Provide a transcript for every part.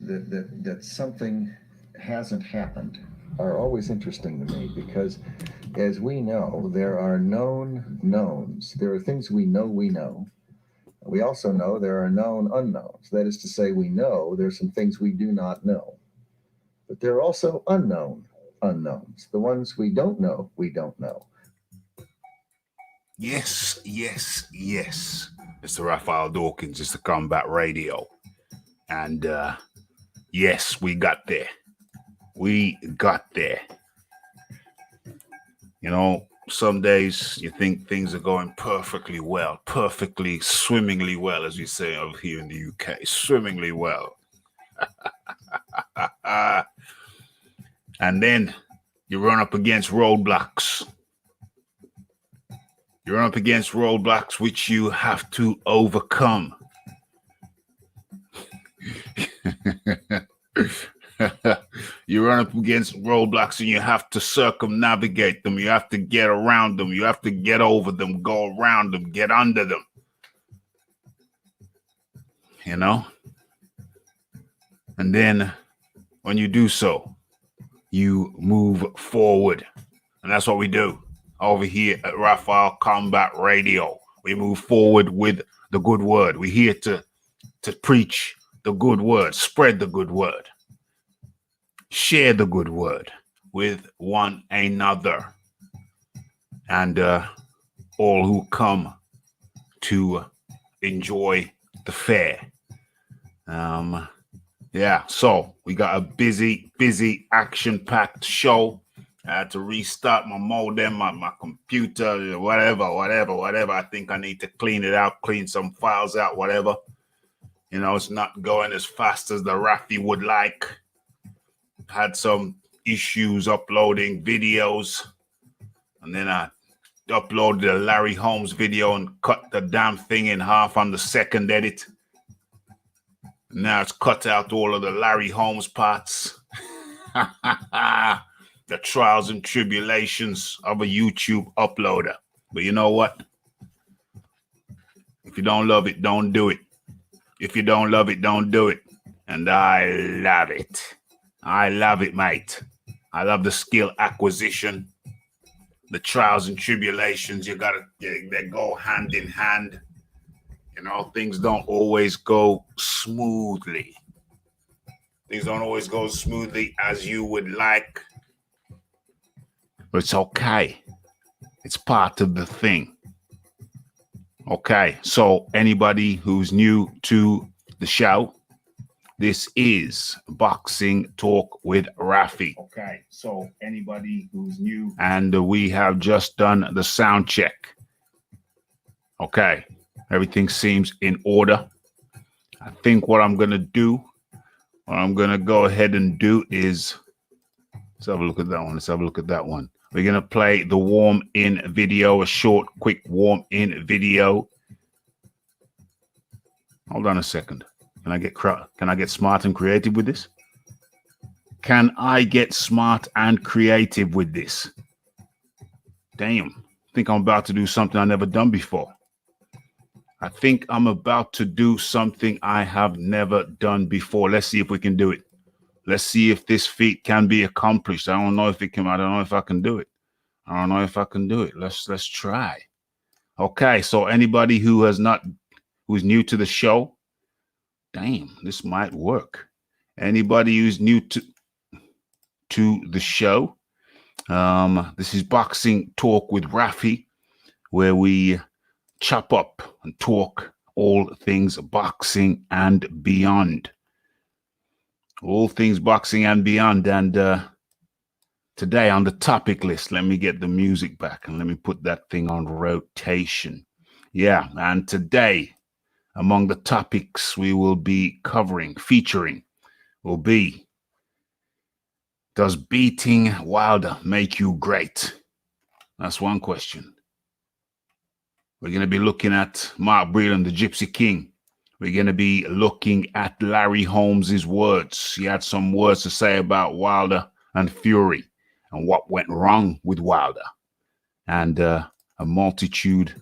that something hasn't happened are always interesting to me because, as we know, there are known knowns. There are things we know we know. We also know there are known unknowns. That is to say, we know there's some things we do not know. But there are also unknown unknowns. The ones we don't know, we don't know. Yes, yes, yes. Mr. Raphael Dawkins is the Combat Radio. And yes, we got there. We got there. You know, some days you think things are going perfectly well, perfectly, swimmingly well, as we say over here in the UK, swimmingly well. And then you run up against roadblocks. You run up against roadblocks which you have to overcome. You run up against roadblocks and you have to circumnavigate them. You have to get around them. You have to get over them, go around them, get under them. You know? And then when you do so, you move forward. And that's what we do over here at Raphael Combat Radio. We move forward with the good word. We're here to preach the good word, spread the good word, share the good word with one another, and all who come to enjoy the fair. Yeah, so we got a busy, action-packed show. I had to restart my modem, my computer, whatever. I think I need to clean it out, clean some files out, whatever. You know, it's not going as fast as the Rafi would like. Had some issues uploading videos. And then I uploaded a Larry Holmes video and cut the damn thing in half on the second edit. Now it's cut out all of the Larry Holmes parts. The trials and tribulations of a YouTube uploader. But you know what? If you don't love it, don't do it. If you don't love it, don't do it. And I love it. I love it, mate. I love the skill acquisition. The trials and tribulations, they go hand in hand. You know, things don't always go smoothly. Things don't always go smoothly as you would like. But it's okay. It's part of the thing. Okay, so anybody who's new to the show, this is Boxing Talk with Rafi. Okay, so anybody who's new. And we have just done the sound check. Okay, everything seems in order. I think what I'm going to do, go ahead and do is, let's have a look at that one. We're going to play the warm-in video, a short, quick warm-in video. Hold on a second. Can I get smart and creative with this? Can I get smart and creative with this? Damn. I think I'm about to do something I've never done before. I think I'm about to do something I have never done before. Let's see if we can do it. Let's see if this feat can be accomplished. I don't know if it can. I don't know if I can do it. Let's try. Okay, so anybody who's new to the show, damn, this might work. Anybody who's new to the show, this is Boxing Talk with Rafi, where we chop up and talk all things boxing and beyond. All things boxing and beyond. And today on the topic list, let me get the music back and let me put that thing on rotation. Yeah, and today, among the topics we will be featuring, will be, does beating Wilder make you great? That's one question. We're going to be looking at Mark Breland, the Gypsy King. We're going to be looking at Larry Holmes' words. He had some words to say about Wilder and Fury and what went wrong with Wilder, and a multitude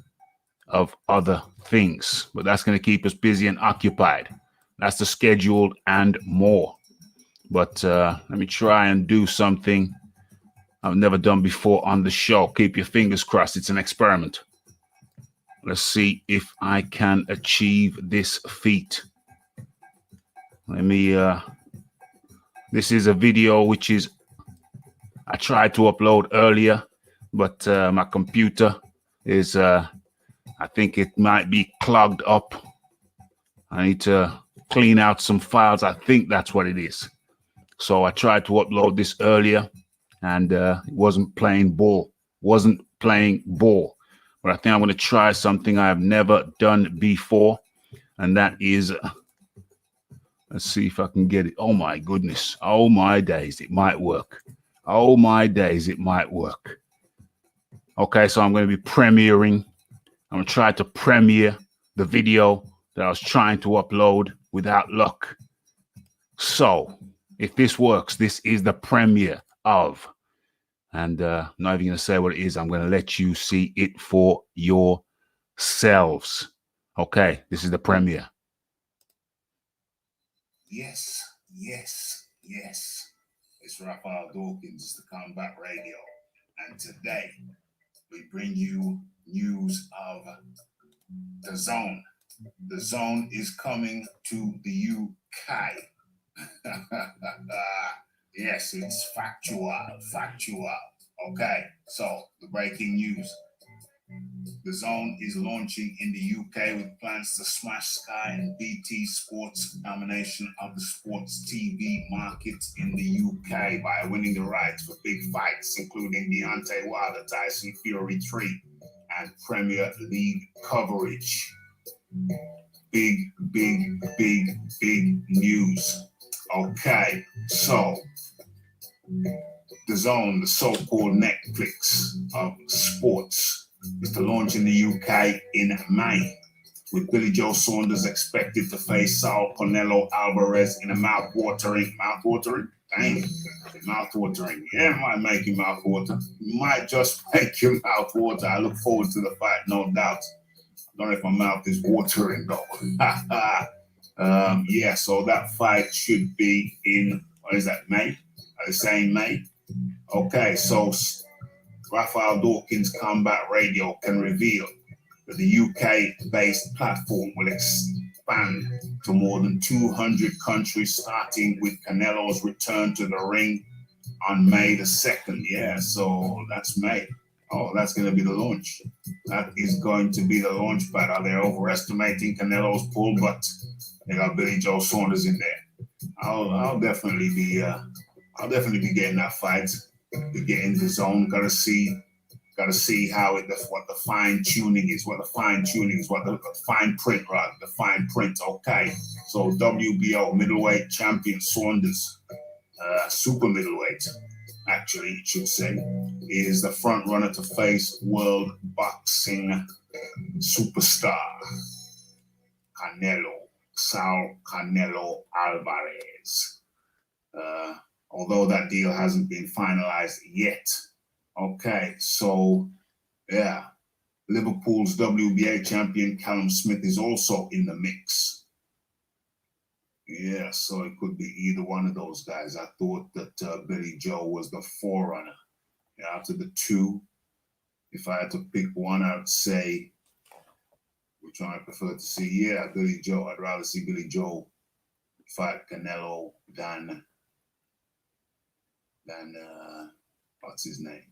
of other things. But that's going to keep us busy and occupied. That's the schedule and more. but let me try and do something I've never done before on the show. Keep your fingers crossed. It's an experiment. Let's see if I can achieve this feat. Let me, this is a video which is, I tried to upload earlier, but my computer is, I think it might be clogged up. I need to clean out some files. I think that's what it is. So I tried to upload this earlier and it wasn't playing ball. But I think I'm going to try something I have never done before. And that is, let's see if I can get it. Oh my goodness. Oh my days. It might work. Oh my days. It might work. Okay. So I'm going to be premiering. I'm going to try to premiere the video that I was trying to upload without luck. So if this works, this is the premiere of, and I'm not even going to say what it is. I'm going to let you see it for yourselves. Okay, this is the premiere. Yes. It's Raphael Dawkins, it's the Combat Radio. And today we bring you news of Dazn. Dazn is coming to the UK. Yes, it's factual. Okay, so the breaking news. Dazn is launching in the UK with plans to smash Sky and BT Sports' domination of the sports TV market in the UK by winning the rights for big fights, including Deontay Wilder, Tyson Fury 3, and Premier League coverage. Big news. Okay, so Dazn, the so-called Netflix of sports, is to launch in the UK in May, with Billy Joe Saunders expected to face Saul Canelo Alvarez in a mouth-watering? Yeah, it might make you mouth-water. Might just make you mouth-water. I look forward to the fight, no doubt. I don't know if my mouth is watering though. Yeah, so that fight should be in, what is that, May? Are they saying May? Okay, so Raphael Dawkins Combat Radio can reveal that the UK-based platform will expand to more than 200 countries, starting with Canelo's return to the ring on May the 2nd. Yeah, so that's May. Oh, that's going to be the launch. That is going to be the launch pad. Are they overestimating Canelo's pull? But they got Billy Joe Saunders in there. I'll definitely be getting that fight. Be getting the zone. Gotta see how what the fine tuning is. What the fine print. Okay. So WBO middleweight champion Saunders, super middleweight, actually, it should say, is the front runner to face world boxing superstar Saul Canelo Alvarez. Although that deal hasn't been finalized yet. Okay, so yeah, Liverpool's WBA champion Callum Smith is also in the mix. Yeah, so it could be either one of those guys. I thought that Billy Joe was the forerunner. Yeah, after the two, if I had to pick one, I would say which one I prefer to see. Yeah, Billy Joe. I'd rather see Billy Joe fight Canelo than what's his name?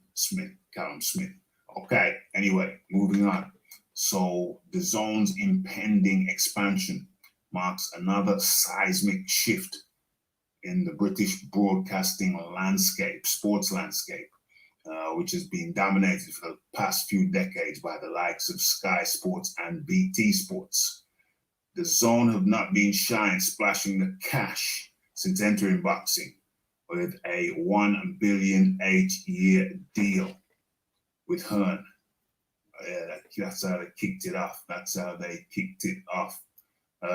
Callum Smith. Okay, anyway, moving on. So Dazn's impending expansion marks another seismic shift in the British broadcasting landscape, sports landscape, which has been dominated for the past few decades by the likes of Sky Sports and BT Sports. Dazn have not been shy in splashing the cash since entering boxing, with a $1 billion 8-year deal with Hearn. Yeah, that's how they kicked it off.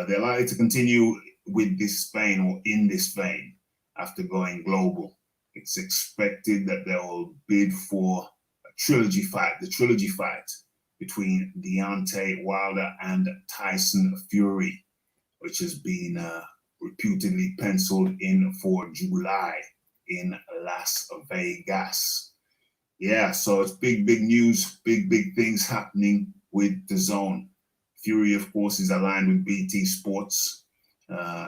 They're likely to continue with this vein or in this vein after going global. It's expected that they will bid for the trilogy fight between Deontay Wilder and Tyson Fury, which has been reputedly penciled in for July in Las Vegas. Yeah, so it's big news, big things happening with Dazn. Fury, of course, is aligned with BT Sports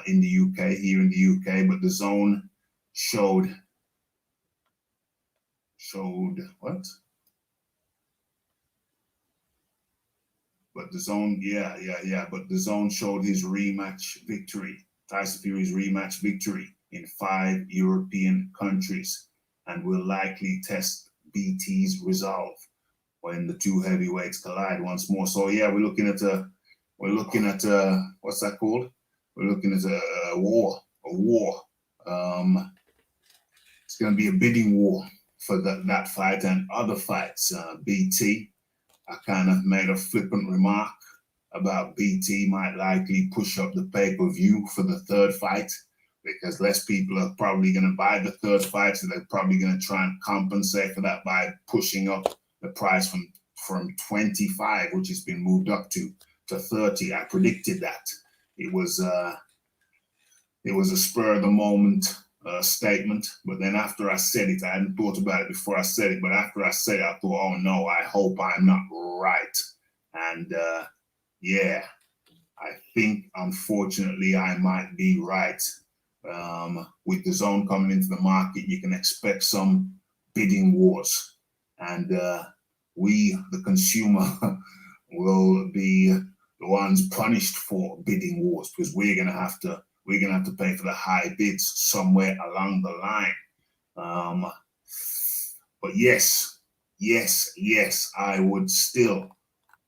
in the UK, here in the UK, but Dazn showed what? But but Dazn showed his rematch victory, Tyson Fury's rematch victory in 5 European countries, and will likely test BT's resolve when the two heavyweights collide once more. So yeah, we're looking at what's that called? We're looking at a war. It's going to be a bidding war for that fight and other fights. BT, I kind of made a flippant remark about BT might likely push up the pay-per-view for the third fight, because less people are probably going to buy the third fight, so they're probably going to try and compensate for that by pushing up the price from 25, which has been moved up to 30. I predicted that. It was a spur of the moment statement, but then after I said it, I hadn't thought about it before I said it, but after I said it, I thought, oh no, I hope I'm not right. And yeah, I think unfortunately I might be right. With Dazn coming into the market, you can expect some bidding wars, and we, the consumer, will be the ones punished for bidding wars, because we're gonna have to pay for the high bids somewhere along the line. But yes, I would still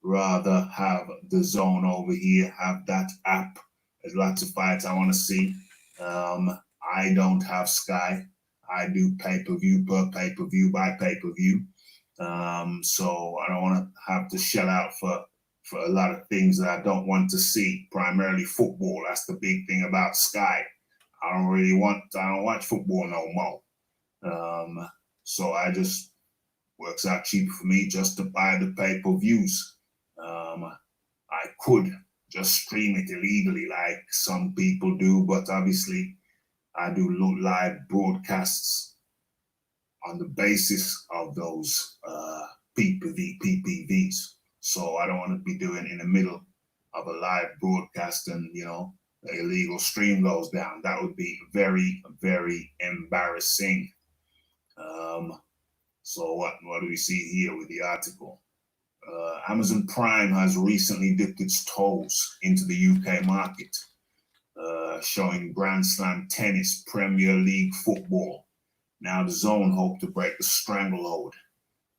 rather have Dazn over here, have that app. There's lots of fights I want to see. I don't have Sky. I do pay-per-view per pay-per-view by pay-per-view. So I don't want to have to shell out for a lot of things that I don't want to see, primarily football. That's the big thing about Sky. I don't watch football no more. So I just, works out cheaper for me just to buy the pay-per-views. I could just stream it illegally like some people do, but obviously I do live broadcasts on the basis of those PPVs. So I don't want to be doing in the middle of a live broadcast and, the illegal stream goes down. That would be very, very embarrassing. So what do we see here with the article? Amazon Prime has recently dipped its toes into the UK market, showing Grand Slam tennis, Premier League football. Now Dazn hope to break the stranglehold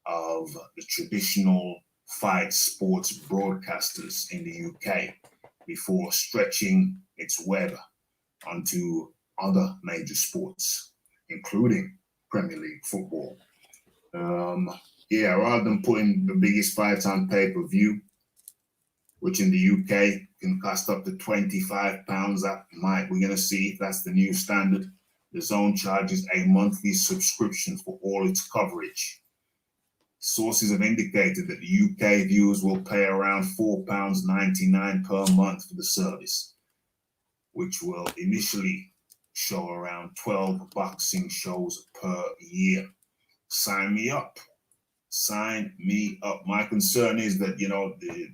of the traditional fight sports broadcasters in the UK before stretching its web onto other major sports, including Premier League football. Rather than putting the biggest fights on pay-per-view, which in the UK can cost up to £25, we're going to see if that's the new standard. Dazn charges a monthly subscription for all its coverage. Sources have indicated that the UK viewers will pay around £4.99 per month for the service, which will initially show around 12 boxing shows per year. Sign me up. My concern is that,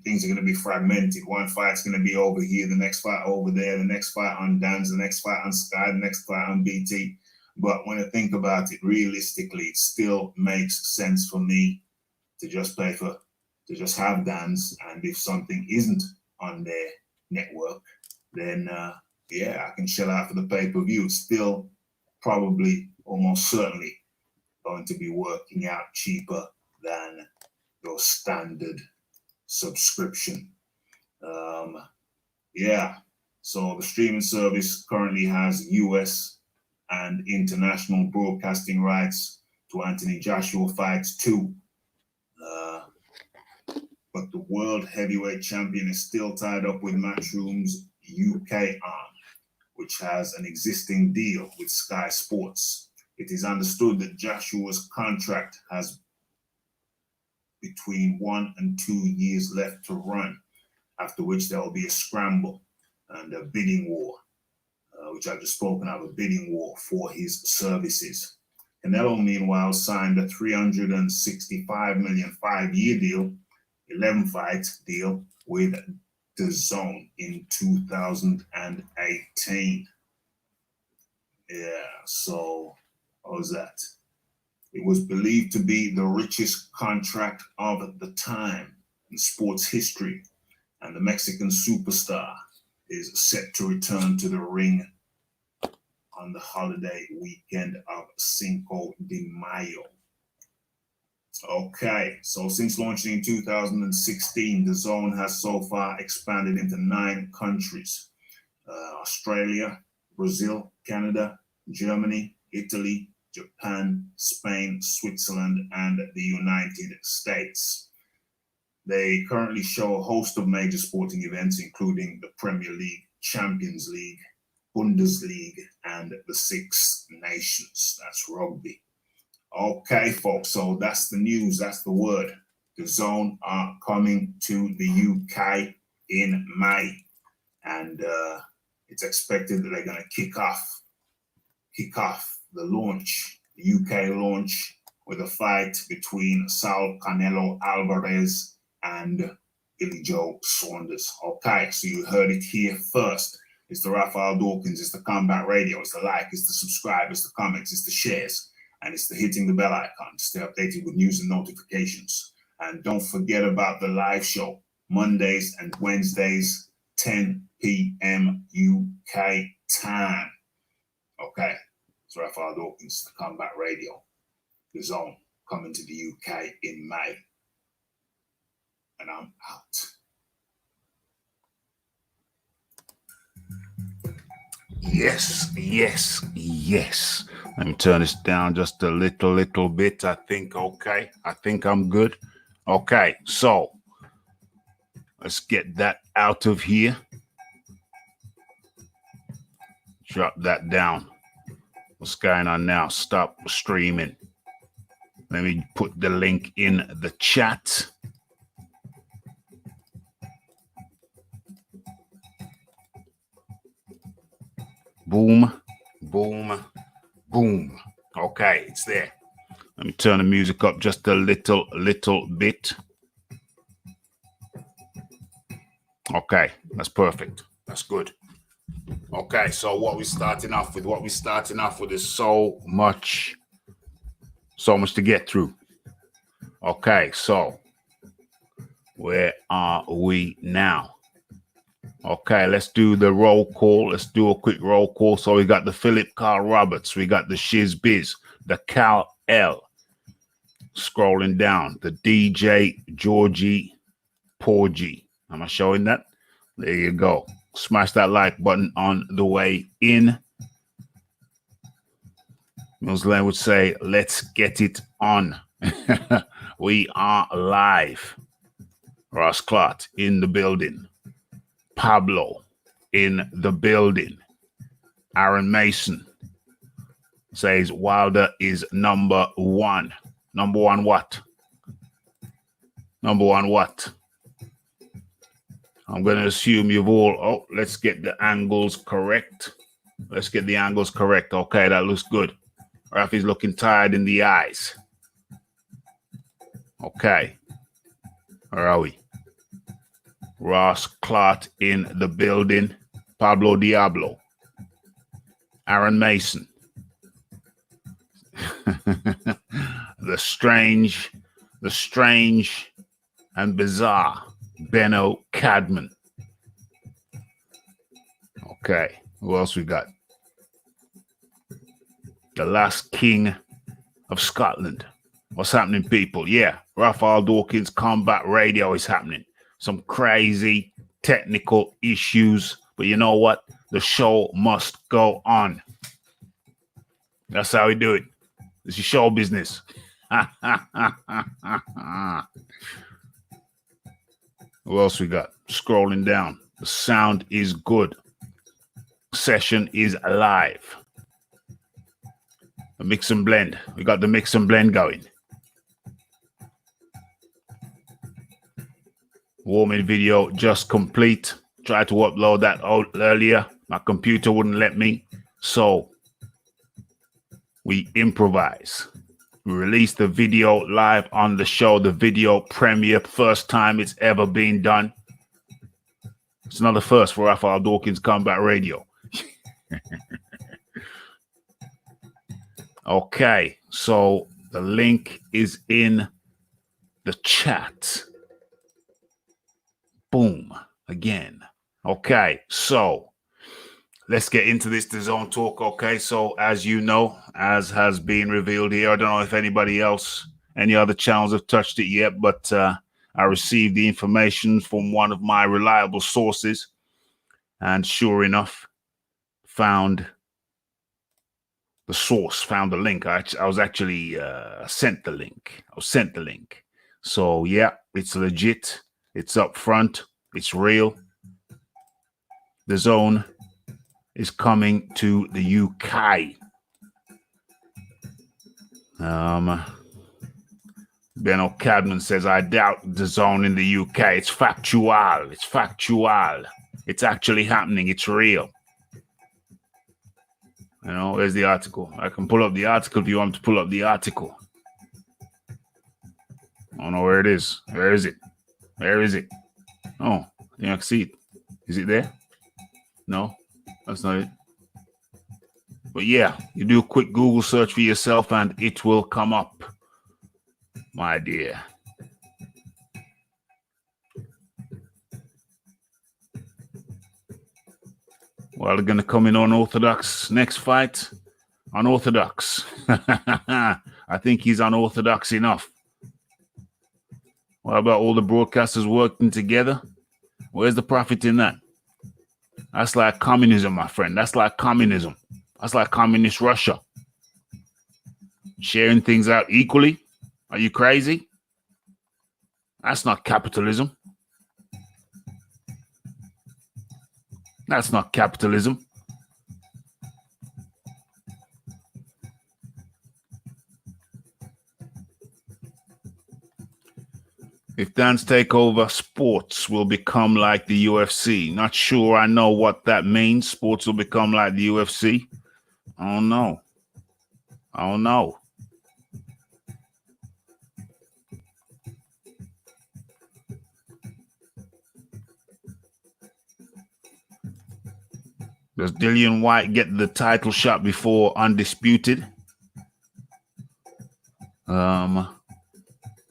things are going to be fragmented. One fight's going to be over here, the next fight over there, the next fight on Dazn, the next fight on Sky, the next fight on BT. But when I think about it, realistically, it still makes sense for me to just have Dazn. And if something isn't on their network, then I can shell out for the pay-per-view. It's still probably, almost certainly, going to be working out cheaper than your standard subscription. So the streaming service currently has US and international broadcasting rights to Anthony Joshua fights too. But the world heavyweight champion is still tied up with Matchroom's UK arm, which has an existing deal with Sky Sports. It is understood that Joshua's contract has between 1 and 2 years left to run, after which there will be a scramble and a bidding war. which I've just spoken of, a bidding war for his services. Canelo, meanwhile, signed a $365 million 5-year deal, 11-fight deal with Dazn in 2018. Yeah, so what was that? It was believed to be the richest contract of the time in sports history, and the Mexican superstar is set to return to the ring on the holiday weekend of Cinco de Mayo. Okay, so since launching in 2016, Dazn has so far expanded into 9 countries: Australia, Brazil, Canada, Germany, Italy, Japan, Spain, Switzerland, and the United States. They currently show a host of major sporting events, including the Premier League, Champions League, Bundesliga, and the Six Nations. That's rugby. Okay, folks, so that's the news. That's the word. Dazn are coming to the UK in May, and it's expected that they're going to kick off the launch, the UK launch, with a fight between Saul Canelo Alvarez and Billy Joe Saunders. Okay, so you heard it here first. It's the Raphael Dawkins, it's the Combat Radio, it's the like, it's the subscribe, it's the comments, it's the shares, and it's the hitting the bell icon to stay updated with news and notifications. And don't forget about the live show, Mondays and Wednesdays, 10 p.m. UK time. Okay, it's Raphael Dawkins, the Combat Radio. Dazn coming to the UK in May. And I'm out. Yes, yes, yes. Let me turn this down just a little bit. I think, okay. I think I'm good. Okay, so let's get that out of here. Drop that down. What's going on now? Stop streaming. Let me put the link in the chat. Boom, boom, boom. Okay, it's there. Let me turn the music up just a little bit. Okay, that's perfect. That's good. Okay, so what we're starting off with is so much to get through. Okay, so where are we now? Okay, let's do the roll call. Let's do a quick roll call. So we got the Philip Carl Roberts, we got the Shiz Biz, the Cal L. Scrolling down, the DJ Georgie Porgy. Am I showing that? There you go. Smash that like button on the way in. Muslim would say, let's get it on. We are live. Ross Clot in the building. Pablo in the building. Aaron Mason says Wilder is number one. Number one what? Number one what? I'm going to assume you've all... Oh, let's get the angles correct. Let's get the angles correct. Okay, that looks good. Rafi's looking tired in the eyes. Okay. Where are we? Ross Clot in the building. Pablo Diablo. Aaron Mason. The strange and bizarre Benno Cadman. Okay, who else we got? The last king of Scotland. What's happening, people? Yeah, Raphael Dawkins Combat Radio is happening. Some crazy technical issues, but you know what? The show must go on. That's how we do it. This is show business. Who else we got? Scrolling down. The sound is good. Session is live. The mix and blend. We got the mix and blend going. Warming video just complete. Tried to upload that out earlier. My computer wouldn't let me. So we improvise. We release the video live on the show, the video premiere, first time it's ever been done. It's another first for Raphael Dawkins Combat Radio. Okay, so the link is in the chat. Boom, again. Okay, so let's get into this Dazn talk. Okay, so as you know, as has been revealed here, I don't know if anybody else, any other channels have touched it yet, but I received the information from one of my reliable sources, and sure enough, found the source, found the link. I was actually sent the link. I was sent the link. So yeah, it's legit. It's up front. It's real. Dazn is coming to the UK. Benno Cadman says, I doubt Dazn in the UK. It's factual. It's factual. It's actually happening. It's real. You know, where's the article? I can pull up the article if you want me to pull up the article. I don't know where it is. Where is it? Where is it? Oh, I can see it. Is it there? No, that's not it. But yeah, you do a quick Google search for yourself and it will come up, my dear. Well, they're going to come in unorthodox next fight. Unorthodox. I think he's unorthodox enough. What about all the broadcasters working together? Where's the profit in that? That's like communism, my friend. That's like communism. That's like communist Russia. Sharing things out equally? Are you crazy? That's not capitalism. That's not capitalism. If Dance Takeover, sports will become like the UFC. Not sure I know what that means. Sports will become like the UFC. I don't know. I don't know. Does Dillian White get the title shot before Undisputed?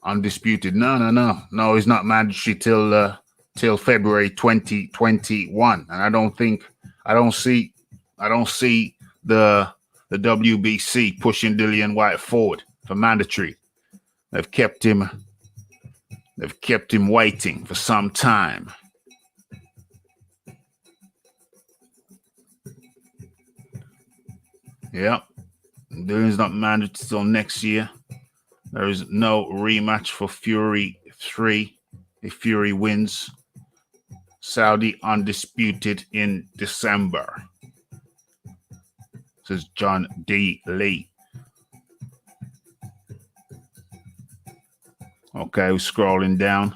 Undisputed. No, he's not mandatory till February 2021. And I don't see the WBC pushing Dillian White forward for mandatory. They've kept him waiting for some time. Yep. Dillian's not mandatory till next year. There is no rematch for Fury 3 if Fury wins. Saudi undisputed in December. Says John D. Lee. Okay, we're scrolling down.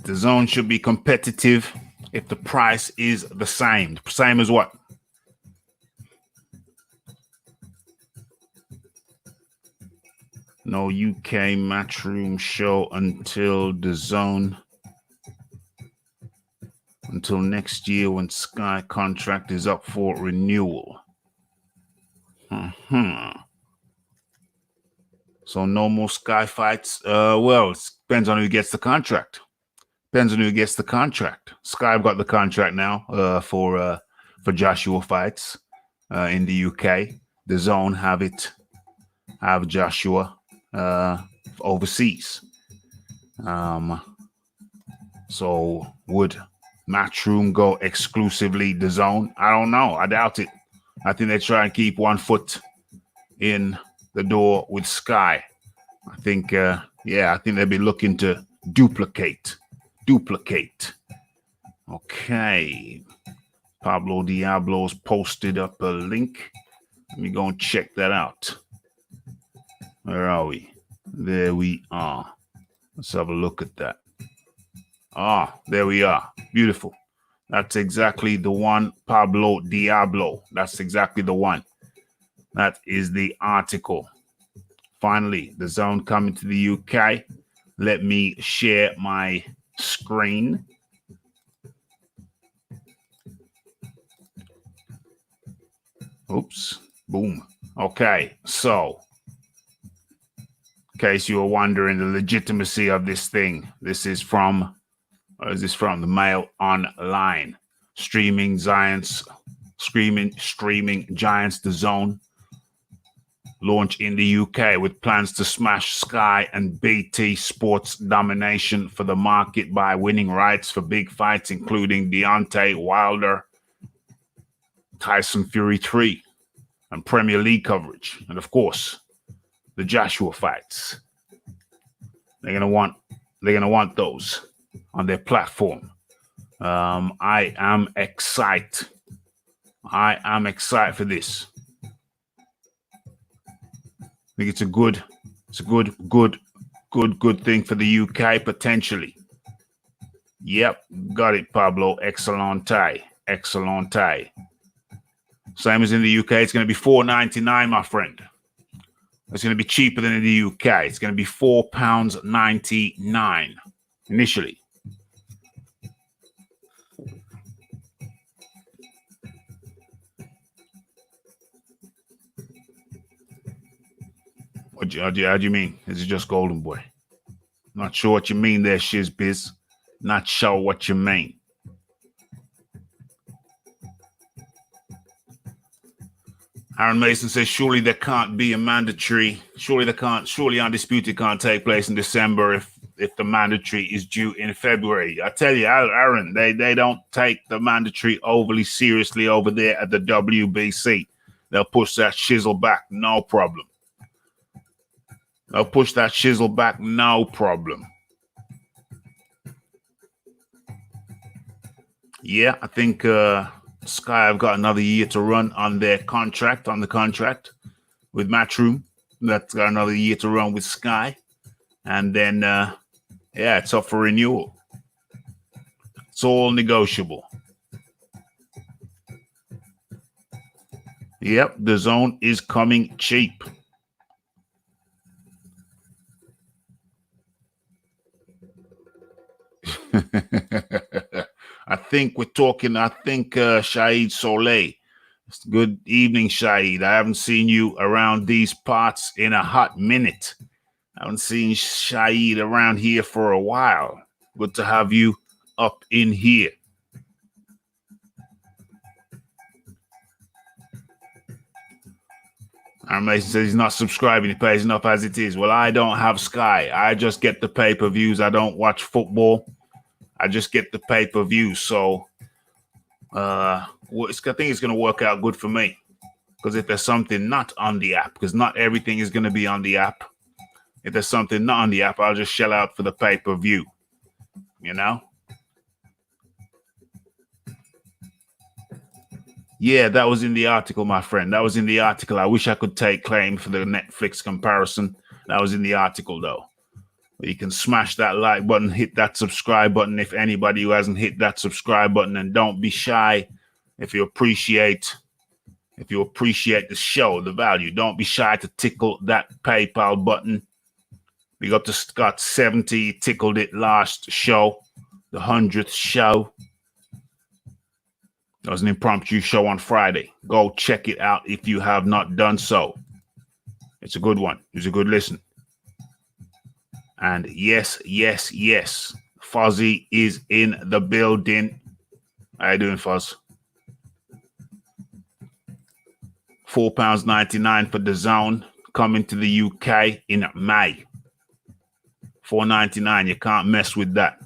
The zone should be competitive if the price is the same. The same as what? No UK Matchroom show until the zone. Until next year when Sky contract is up for renewal. So no more Sky fights. Well, it depends on who gets the contract. Depends on who gets the contract. Sky got the contract now for Joshua fights in the UK. The zone have Joshua overseas. So would Matchroom go exclusively the zone? I don't know. I doubt it. I think they try and keep one foot in the door with Sky. I think they'll be looking to duplicate. Okay. Pablo Diablo's posted up a link. Let me go and check that out. Where are we? There we are. Let's have a look at that. Ah, there we are. Beautiful. That's exactly the one, Pablo Diablo. That's exactly the one. That is the article. Finally, the zone coming to the UK. Let me share my screen. Oops. Boom. Okay. So, in case you were wondering the legitimacy of this thing, this is from, where is this from? The Mail Online. Streaming giants, the zone. Launch in the UK with plans to smash Sky and BT Sports domination for the market by winning rights for big fights, including Deontay Wilder, Tyson Fury 3, and Premier League coverage. And of course, the Joshua fights. They're gonna want those on their platform. I am excited. I am excited for this. I think it's a good thing for the UK potentially. Yep, got it, Pablo. Excellente. Same as in the UK, it's going to be $4.99, my friend. It's going to be cheaper than in the UK. It's going to be £4.99 initially. How do you mean? Is it just Golden Boy? Not sure what you mean there, Shizbiz. Not sure what you mean. Aaron Mason says, surely there can't be a mandatory. Surely Undisputed can't take place in December if the mandatory is due in February. I tell you, Aaron, they don't take the mandatory overly seriously over there at the WBC. They'll push that shizzle back, no problem. They'll push that shizzle back, no problem. Yeah, I think Sky have got another year to run on the contract with Matchroom. That's got another year to run with Sky. And then, it's up for renewal. It's all negotiable. Yep, the zone is coming cheap. I think Shahid Soleil. Good evening, Shahid. I haven't seen you around these parts in a hot minute. I haven't seen Shahid around here for a while. Good to have you up in here. Aaron Mason says he's not subscribing. He pays enough as it is. Well, I don't have Sky. I just get the pay-per-views. I don't watch football. I just get the pay-per-view. So I think it's going to work out good for me. Because if there's something not on the app, because not everything is going to be on the app. If there's something not on the app, I'll just shell out for the pay-per-view. You know? Yeah, that was in the article, my friend. That was in the article. I wish I could take claim for the Netflix comparison. That was in the article, though. You can smash that like button, hit that subscribe button. If anybody who hasn't hit that subscribe button, and don't be shy. If you appreciate the show, the value, don't be shy to tickle that PayPal button. We got to Scott 70, tickled it last show, the 100th show. That was an impromptu show on Friday. Go check it out if you have not done so. It's a good one. It's a good listen. And yes. Fuzzy is in the building. How you doing, Fuzz? £4.99 for the zone. Coming to the UK in May. $4.99. You can't mess with that.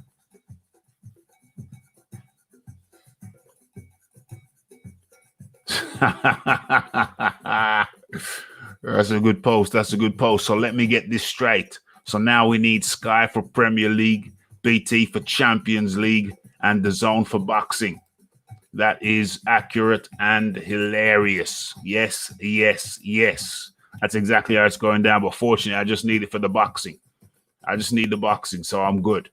That's a good post. So let me get this straight. So now we need Sky for Premier League, BT for Champions League, and the zone for boxing. that is accurate and hilarious. Yes, yes, yes. That's exactly how it's going down. But fortunately, I just need it for the boxing. I just need the boxing, so I'm good.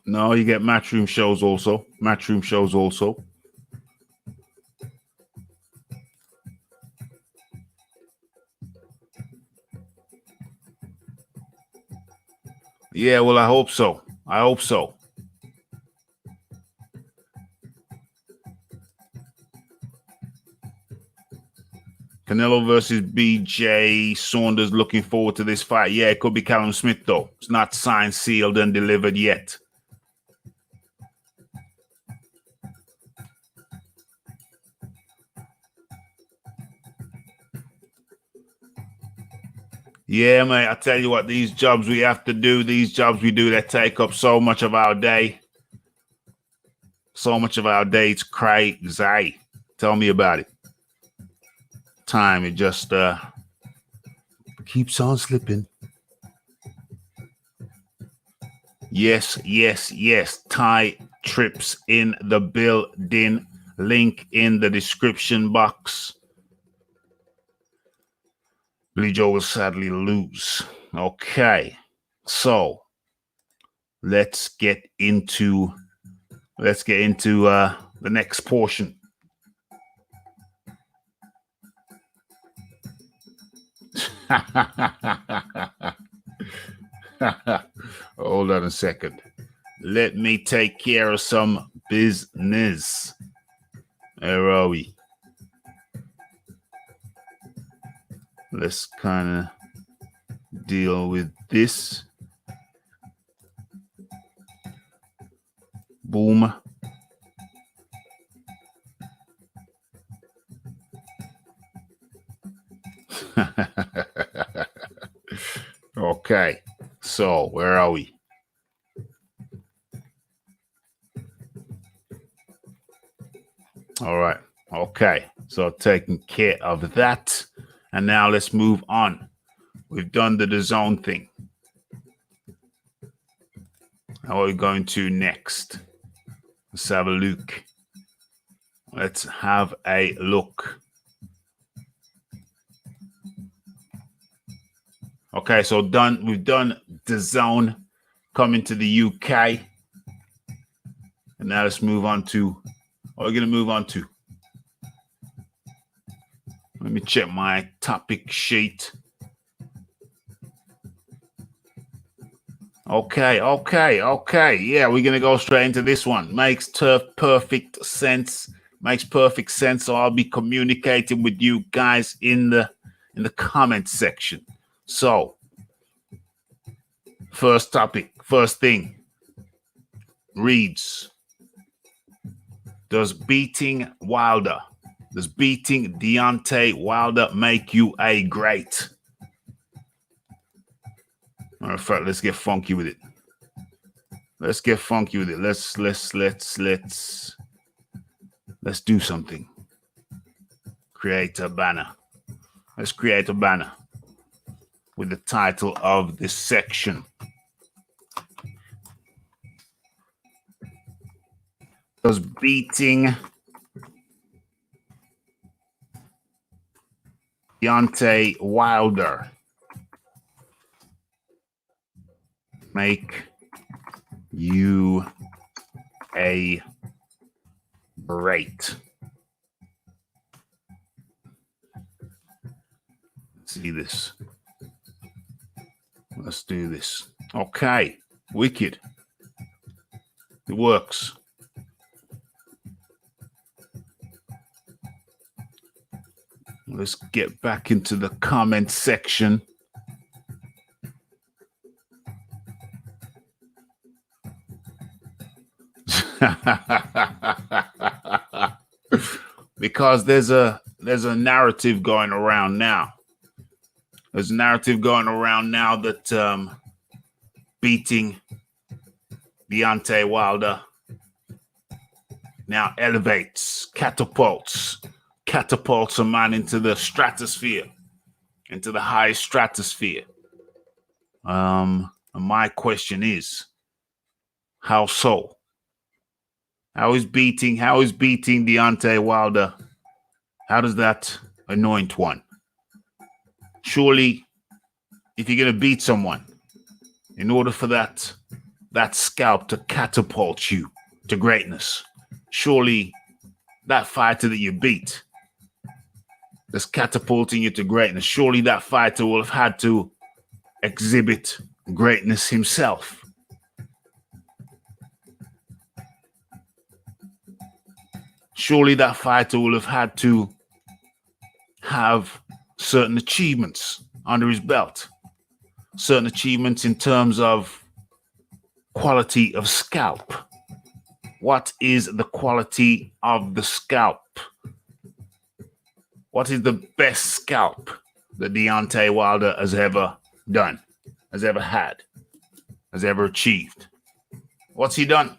No, you get Matchroom shows also. Matchroom shows also. Yeah, well, I hope so. I hope so. Canelo versus BJ Saunders. Looking forward to this fight. Yeah, it could be Callum Smith, though. It's not signed, sealed, and delivered yet. Yeah, mate, I tell you what, these jobs we have to do, these jobs we do, they take up so much of our day. So much of our day, it's crazy. Tell me about it. Time, it just keeps on slipping. Yes, yes, yes. Thai trips in the building. Link in the description box. Billy Joe will sadly lose. Okay, so let's get into the next portion. Hold on a second. Let me take care of some business. Where are we? Let's kind of deal with this. Boom. Okay, so where are we? All right. Okay, so taking care of that. And now let's move on. We've done the DAZN thing. How are we going to next? Let's have a look. Let's have a look. Okay, so done. We've done DAZN coming to the UK. And now let's move on to, what are we going to move on to? Let me check my topic sheet. Okay. Yeah, we're going to go straight into this one. Makes perfect sense. Makes perfect sense. So I'll be communicating with you guys in the comment section. So, first topic, first thing reads, does beating Deontay Wilder make you a great? Matter of fact, let's get funky with it. Let's do something. Create a banner. Let's create a banner with the title of this section. Does beating Deontay Wilder make you a great? Let's see this. Let's do this. Okay, wicked. It works. Let's get back into the comment section. Because there's a narrative going around now. There's a narrative going around now that beating Deontay Wilder now elevates, catapults catapults a man into the stratosphere, into the high stratosphere. And my question is, how so? How is beating Deontay Wilder? How does that anoint one? Surely, if you're going to beat someone, in order for that scalp to catapult you to greatness, surely that fighter that you beat that's catapulting you to greatness, surely that fighter will have had to exhibit greatness himself. Surely that fighter will have had to have certain achievements under his belt, certain achievements in terms of quality of scalp. What is the quality of the scalp? What is the best scalp that Deontay Wilder has ever done, has ever had, has ever achieved? What's he done?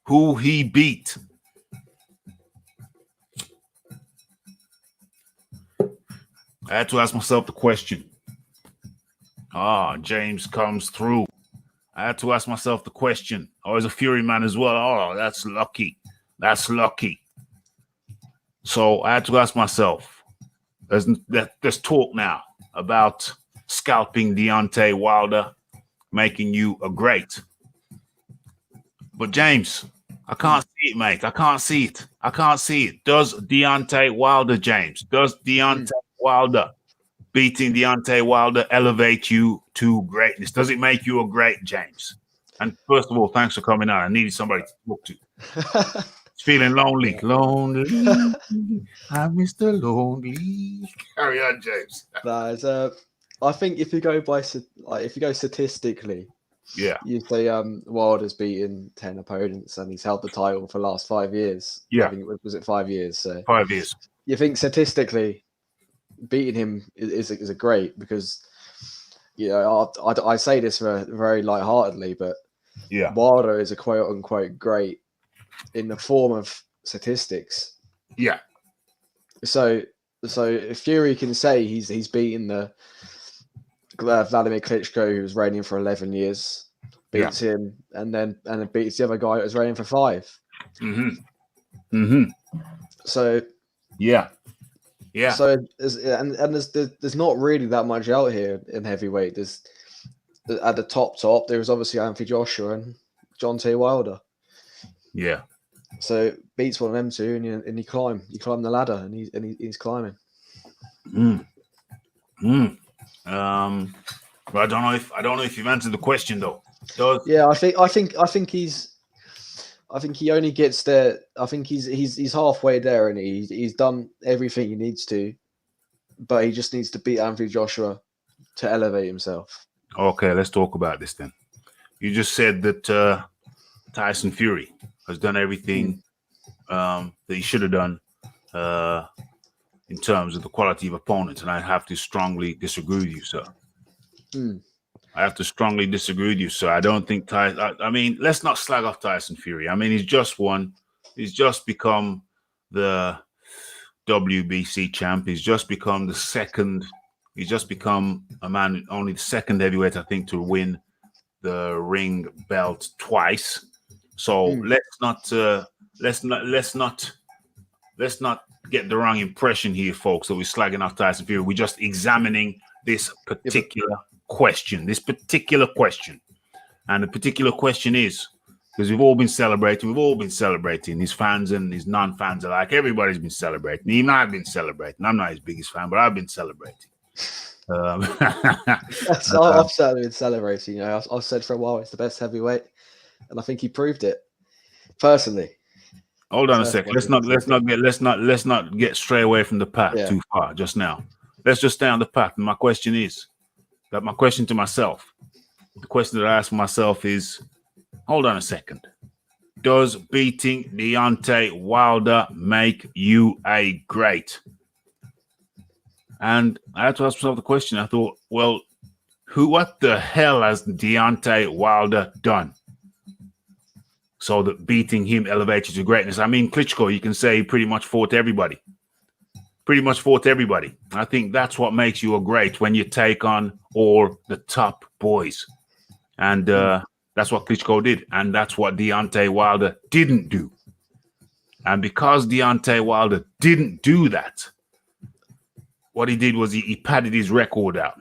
Who he beat? I had to ask myself the question. James comes through. I had to ask myself the question. Oh, he's a Fury man as well. Oh, that's lucky. That's lucky. So I had to ask myself, let's talk now about scalping Deontay Wilder, making you a great. But James, I can't see it, mate. I can't see it. I can't see it. Does Deontay Wilder, James, does Deontay Wilder, beating Deontay Wilder, elevate you to greatness? Does it make you a great, James? And first of all, thanks for coming out. I needed somebody to talk to. It's feeling lonely. Lonely. I'm Mr. Lonely. Carry on, James. I think if you go statistically, yeah, you say Wilder's beaten 10 opponents and he's held the title for the last 5 years. Yeah. I think was it 5 years? So 5 years. You think statistically beating him is a great, because I say this very lightheartedly, but yeah, Wilder is a quote unquote great in the form of statistics. Yeah. So if Fury can say he's beaten the Vladimir Klitschko, who was reigning for 11 years, beats him, and then beats the other guy who was reigning for 5. Mm-hmm. Mm-hmm. So yeah. So there's not really that much out here in heavyweight. There's at the top. There was obviously Anthony Joshua and Deontay Wilder. Yeah. So beats one of them two, and you climb the ladder, and he's climbing. But I don't know if you've answered the question though. I think he only gets there. I think he's halfway there, and he's done everything he needs to, but he just needs to beat Anthony Joshua to elevate himself. Okay, let's talk about this then. You just said that Tyson Fury has done everything that he should have done in terms of the quality of opponents, and I have to strongly disagree with you, sir. I have to strongly disagree with you, sir. I don't think I mean, let's not slag off Tyson Fury. I mean, he's just won. He's just become the WBC champ. He's just become the second. He's just become a man, only the second heavyweight, I think, to win the ring belt twice. So let's not get the wrong impression here, folks, that we're slagging off Tyson Fury. We're just examining this particular question. And the particular question is, because we've all been celebrating, his fans and his non-fans alike. Everybody's been celebrating. Even I've been celebrating. I'm not his biggest fan, but I've been celebrating. I've certainly been celebrating. I've said for a while it's the best heavyweight, and I think he proved it. Personally, hold on a second. Let's not get stray away from the path too far just now. Let's just stay on the path. And my question to myself, the question that I ask myself is, hold on a second. Does beating Deontay Wilder make you a great? And I had to ask myself the question. I thought, well, what the hell has Deontay Wilder done? so that beating him elevates you to greatness. I mean, Klitschko, you can say, pretty much fought everybody. I think that's what makes you a great, when you take on all the top boys. And that's what Klitschko did. And that's what Deontay Wilder didn't do. And because Deontay Wilder didn't do that, what he did was he padded his record out.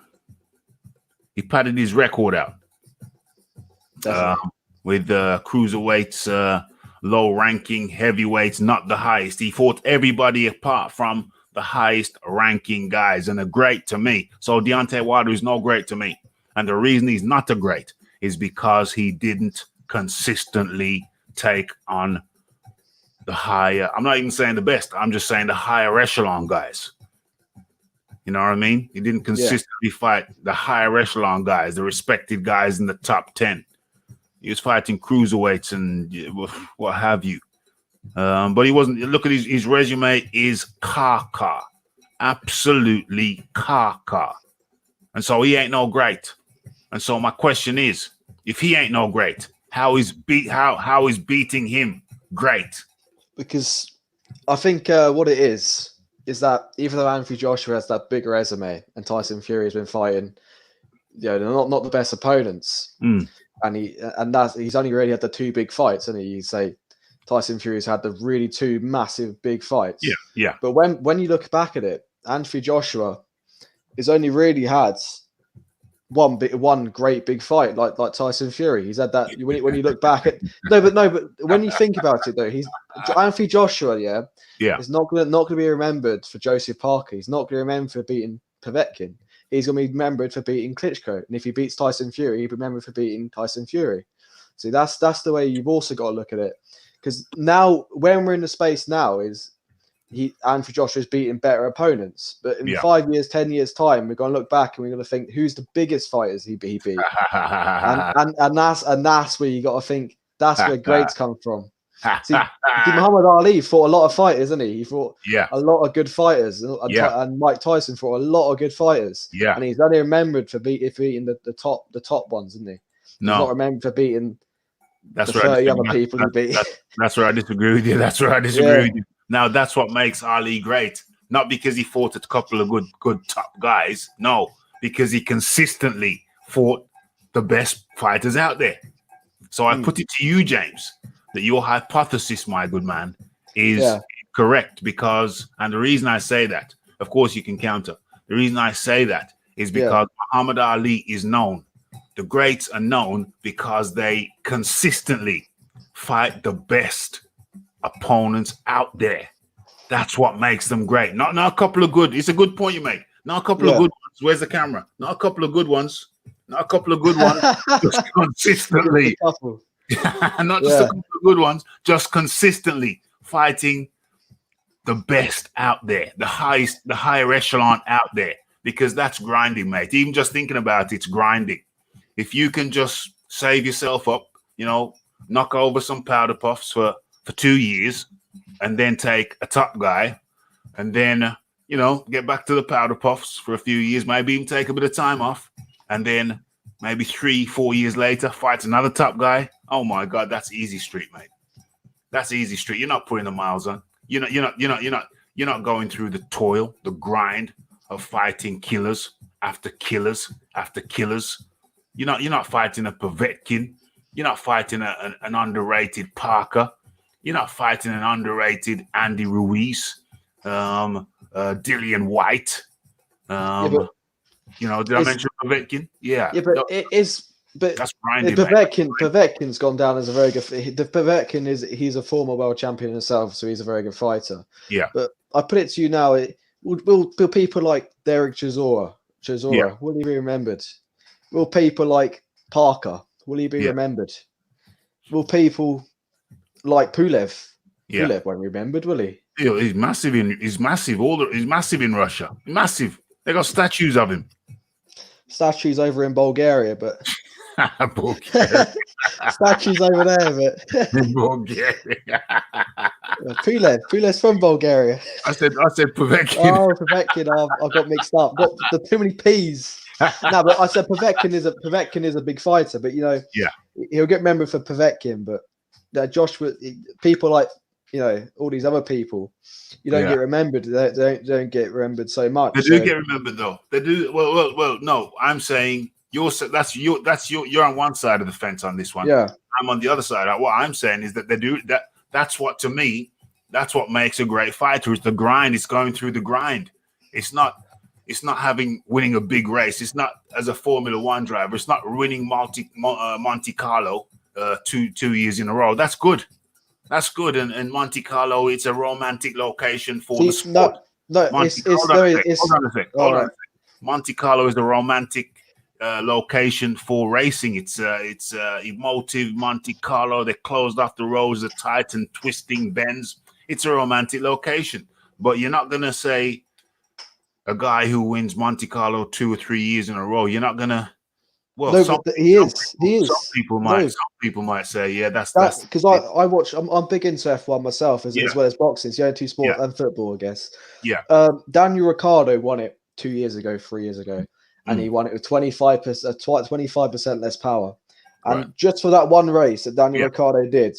With cruiserweights, low ranking, heavyweights, not the highest. He fought everybody apart from the highest ranking guys, and a great to me. So Deontay Wilder is no great to me. And the reason he's not a great is because he didn't consistently take on the higher, I'm not even saying the best, I'm just saying the higher echelon guys. You know what I mean? He didn't consistently fight the higher echelon guys, the respected guys in the top 10. He was fighting cruiserweights and what have you. But he wasn't. Look at his resume is caca. Absolutely caca. And so he ain't no great. And so my question is, if he ain't no great, how is beating him great? Because I think what it is that even though Anthony Joshua has that big resume and Tyson Fury has been fighting, not the best opponents, and he's only really had the two big fights, and you say Tyson Fury's had the really two massive big fights. Yeah. But when you look back at it, Anthony Joshua has only really had one great big fight like Tyson Fury. He's had that when you look back at but when you think about it though, Anthony Joshua, is not gonna be remembered for Joseph Parker. He's not gonna be remembered for beating Povetkin. He's gonna be remembered for beating Klitschko. And if he beats Tyson Fury, he'll be remembered for beating Tyson Fury. So that's the way you've also got to look at it. Because now when we're in the space now is Anthony Joshua is beating better opponents. But in 5 years, 10 years time, we're going to look back and we're going to think who's the biggest fighters he beat. and that's where you got to think that's where greats come from. See, Muhammad Ali fought a lot of fighters, isn't he? He fought a lot of good fighters, and Mike Tyson fought a lot of good fighters. Yeah, and he's only remembered for beating the top ones, isn't he? No, he's not remembered for beating the 30 other people he beat. That's where I disagree with you. With you. Now that's what makes Ali great, not because he fought a couple of good top guys. No, because he consistently fought the best fighters out there. So I put it to you, James, that your hypothesis, my good man, is correct and the reason I say that, of course you can counter. The reason I say that is because Muhammad Ali is known. The greats are known because they consistently fight the best opponents out there. That's what makes them great. Not a couple of good. It's a good point you make. Not a couple of good ones. Where's the camera? Not a couple of good ones. Just consistently. Not just a couple of good ones, just consistently fighting the best out there, the higher echelon out there, because that's grinding, mate. Even just thinking about it's grinding. If you can just save yourself up, knock over some powder puffs for 2 years and then take a top guy and then, get back to the powder puffs for a few years, maybe even take a bit of time off and then maybe 3-4 years later fight another top guy. Oh my God, that's easy street, mate. That's easy street. You're not putting the miles on. You're not going through the toil, the grind of fighting killers after killers after killers. You're not fighting a Povetkin. You're not fighting an underrated Parker. You're not fighting an underrated Andy Ruiz, Dillian White. Did I mention Povetkin? Yeah. Yeah, but it is. But that's grinding. Povetkin's gone down as a very good. The Povetkin he's a former world champion himself, so he's a very good fighter. Yeah. But I put it to you now: will people like Derek Chisora, will he be remembered? Will people like Parker, will he be remembered? Will people like Pulev? Yeah. Pulev won't be remembered, will he? He's massive He's massive in Russia. Massive. They got statues of him. Statues over in Bulgaria, but Bulgaria. Statues over there, but in Bulgaria. Pulev's from Bulgaria. I said Povetkin. Oh, Povetkin. I got mixed up. Got too many P's. No, but I said Povetkin is a big fighter, but he'll get remembered for Povetkin, but that Joshua, people like all these other people, you don't get remembered. They don't get remembered so much. They do get remembered though. They do. Well. No, I'm saying you're on one side of the fence on this one. Yeah, I'm on the other side. What I'm saying is that they do that. That's what, to me, that's what makes a great fighter. Is the grind. It's going through the grind. It's not winning a big race. It's not, as a Formula One driver, it's not winning Monte Carlo 2 years in a row. That's good. That's good. And Monte Carlo, it's a romantic location for the sport. No, Hold on a sec. Monte Carlo is a romantic location for racing. It's emotive Monte Carlo. They closed off the roads, the tight and twisting bends. It's a romantic location. But you're not gonna say a guy who wins Monte Carlo 2 or 3 years in a row. You're not gonna. Well, no, some people might say, yeah, that's because I watch. I'm big into F1 myself as well as boxing. It's the only two sports and football, I guess. Yeah. Daniel Ricciardo won it 3 years ago, and he won it with 25% less power. And just for that one race that Daniel Ricciardo did,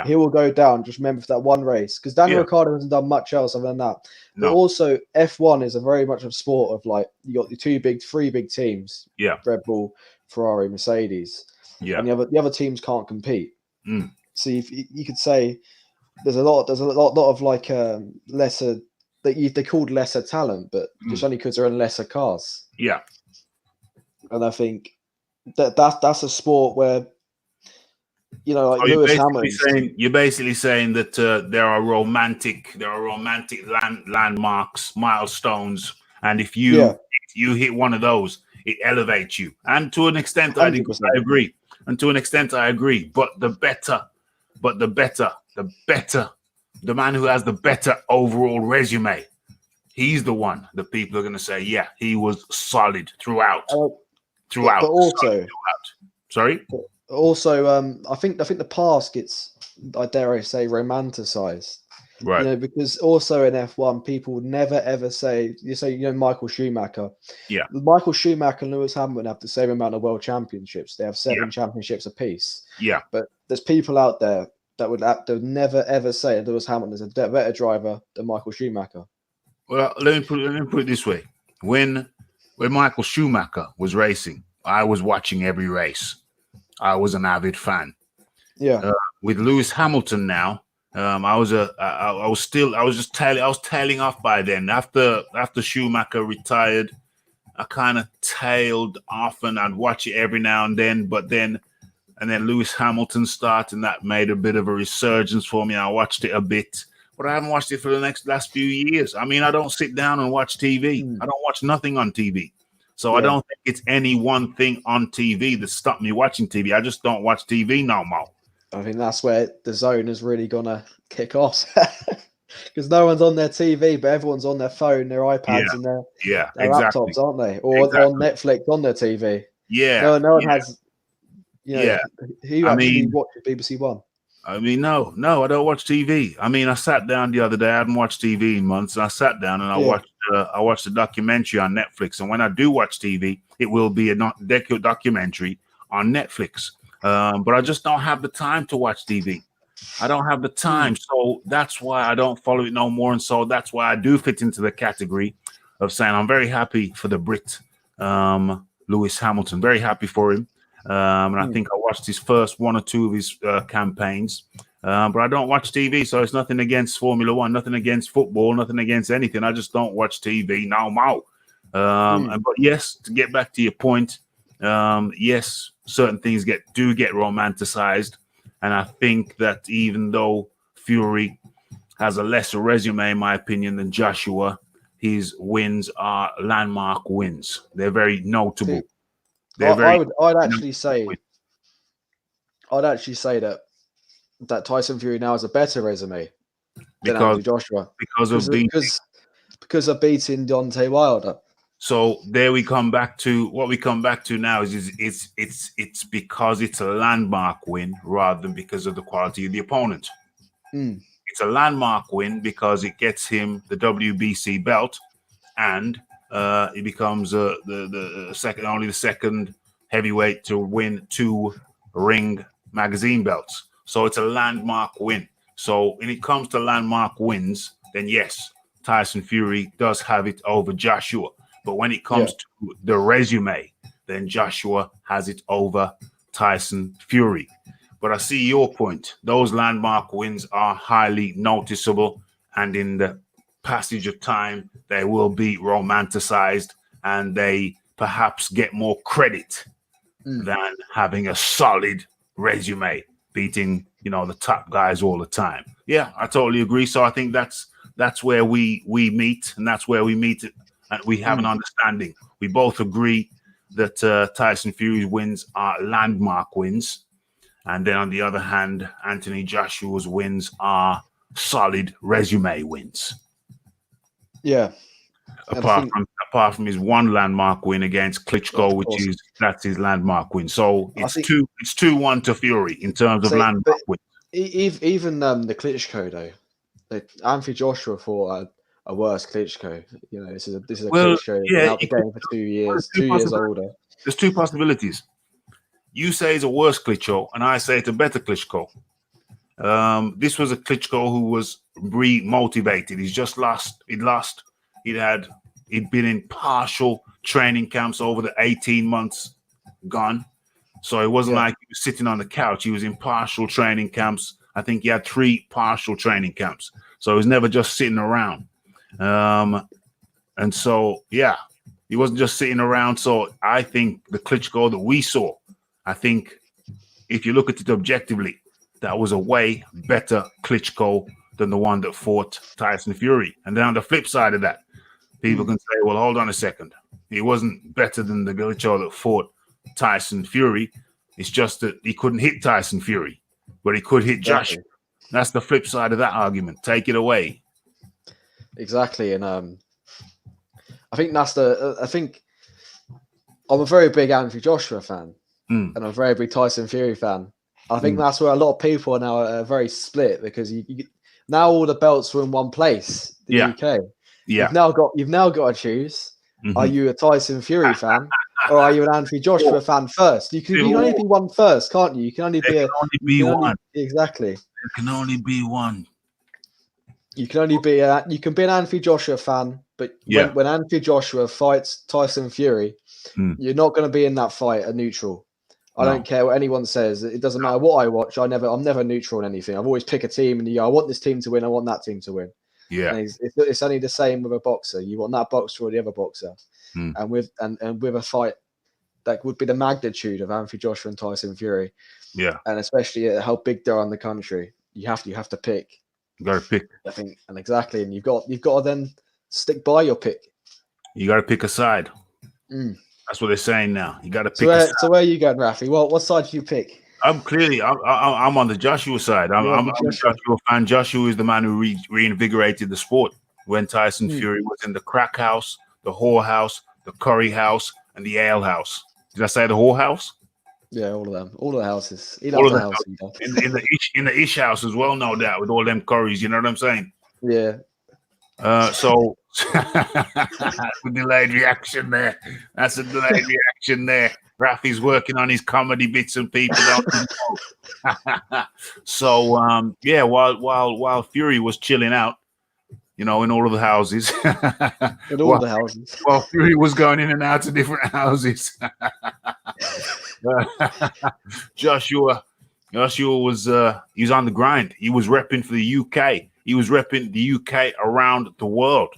he will go down. Just remember for that one race, because Daniel Ricciardo hasn't done much else other than that. But also, F1 is a very much a sport of like, you got the three big teams. Yeah, Red Bull, Ferrari, Mercedes. Yeah, and the other teams can't compete. So you could say there's a lot of like lesser that they called lesser talent, but just only because they're in lesser cars. Yeah, and I think that's a sport where, like Lewis Hamilton. You're basically saying that there are romantic landmarks, milestones, and if you hit one of those, it elevates you. And to an extent, I agree. And to an extent, I agree. But the man who has the better overall resume, he's the one that people are going to say, yeah, he was solid throughout. But also, sorry. Also, I think the past gets, I dare I say, romanticized. Right. Because also in F1, people would never ever say, Michael Schumacher. Yeah. Michael Schumacher and Lewis Hamilton have the same amount of world championships. They have 7 championships apiece. Yeah. But there's people out there that would never ever say that Lewis Hamilton is a better driver than Michael Schumacher. Well, let me put it this way: when Michael Schumacher was racing, I was watching every race. I was an avid fan. Yeah. With Lewis Hamilton now, I was tailing off by then. After Schumacher retired, I kind of tailed off, and I'd watch it every now and then. And then Lewis Hamilton started, and that made a bit of a resurgence for me. I watched it a bit, but I haven't watched it for the last few years. I mean, I don't sit down and watch TV. I don't watch nothing on TV. So I don't think it's any one thing on TV that stopped me watching TV. I just don't watch TV no more. I think that's where the zone is really gonna kick off, because no one's on their TV, but everyone's on their phone, their iPads, and their laptops, aren't they? Or on Netflix on their TV. Yeah. No one has. Who actually watches BBC One? I mean, no, I don't watch TV. I mean, I sat down the other day. I hadn't watched TV in months, and I sat down and I watched a documentary on Netflix. And when I do watch TV, it will be a documentary on Netflix. But I just don't have the time to watch TV. I don't have the time, so that's why I don't follow it no more. And so that's why I do fit into the category of saying I'm very happy for the Brit, Lewis Hamilton. Very happy for him. And I think I watched his first 1 or 2 of his campaigns, but I don't watch TV, so it's nothing against Formula One, nothing against football, nothing against anything. I just don't watch TV no more. But yes, to get back to your point, yes, certain things do get romanticized, and I think that even though Fury has a lesser resume, in my opinion, than Joshua, his wins are landmark wins. They're very notable. I'd actually say that Tyson Fury now has a better resume than Anthony Joshua because of beating Deontay Wilder. So there we come back to what we come back to now is it's because it's a landmark win rather than because of the quality of the opponent. It's a landmark win because it gets him the WBC belt, and it becomes the second heavyweight to win 2 Ring magazine belts. So it's a landmark win. So when it comes to landmark wins, then yes, Tyson Fury does have it over Joshua. But when it comes to the resume, then Joshua has it over Tyson Fury. But I see your point. Those landmark wins are highly noticeable, and in the passage of time, they will be romanticized, and they perhaps get more credit than having a solid resume, beating, the top guys all the time. Yeah, I totally agree. So I think that's where we meet, and that's where we meet, and we have an understanding. We both agree that Tyson Fury's wins are landmark wins, and then on the other hand, Anthony Joshua's wins are solid resume wins. Yeah. Apart from his one landmark win against Klitschko, that's his landmark win. So it's 2-1 to Fury in terms of landmark wins. Even the Klitschko though, Anthony Joshua fought a worse Klitschko. This is a Klitschko been out the game for 2 years, 2 years older. There's two possibilities. You say it's a worse Klitschko, and I say it's a better Klitschko. This was a Klitschko who was re-motivated. He's just lost. He'd been in partial training camps over the 18 months gone. So it wasn't like he was sitting on the couch. He was in partial training camps. I think he had 3 partial training camps. So he was never just sitting around. And so, he wasn't just sitting around. So I think the Klitschko that we saw, I think if you look at it objectively, that was a way better Klitschko than the one that fought Tyson Fury. And then on the flip side of that, people can say, well, hold on a second. He wasn't better than the Klitschko that fought Tyson Fury. It's just that he couldn't hit Tyson Fury, but he could hit Joshua. That's the flip side of that argument. Take it away. Exactly. And I think I think I'm a very big Anthony Joshua fan, and I'm a very big Tyson Fury fan. I think that's where a lot of people are now very split, because you now all the belts are in one place, the UK. Yeah. You've now got to choose. Are you a Tyson Fury fan, or are you an Anthony Joshua fan first? You can only be one first, can't you? You can only be one. Exactly. There can only be one. You can only be you can be an Anthony Joshua fan, but when Anthony Joshua fights Tyson Fury, you're not going to be in that fight a neutral. I don't care what anyone says. It doesn't matter what I watch. I'm never neutral on anything. I've always pick a team, and I want this team to win. I want that team to win. Yeah, and it's only the same with a boxer. You want that boxer or the other boxer, and with a fight that would be the magnitude of Anthony Joshua and Tyson Fury. Yeah, and especially how big they are in the country, you have to pick. You got to pick. I think, and exactly, and you've got to then stick by your pick. You got to pick a side. That's what they're saying now. You got to pick. So where are you going, Rafi? What side do you pick? I'm on the Joshua side. I'm a Joshua fan. Joshua is the man who reinvigorated the sport when Tyson Fury was in the crack house, the whore house, the curry house, and the ale house. Did I say the whore house? Yeah, all of them, all the houses. He loves the house. In the ish house as well, no doubt, with all them curries. You know what I'm saying? Yeah. So that's a delayed reaction there. That's a delayed reaction there. Rafi's working on his comedy bits and people. So while Fury was chilling out, in all of the houses. In all the houses. While Fury was going in and out to different houses. Joshua was he was on the grind. He was repping for the UK. He was repping the UK around the world.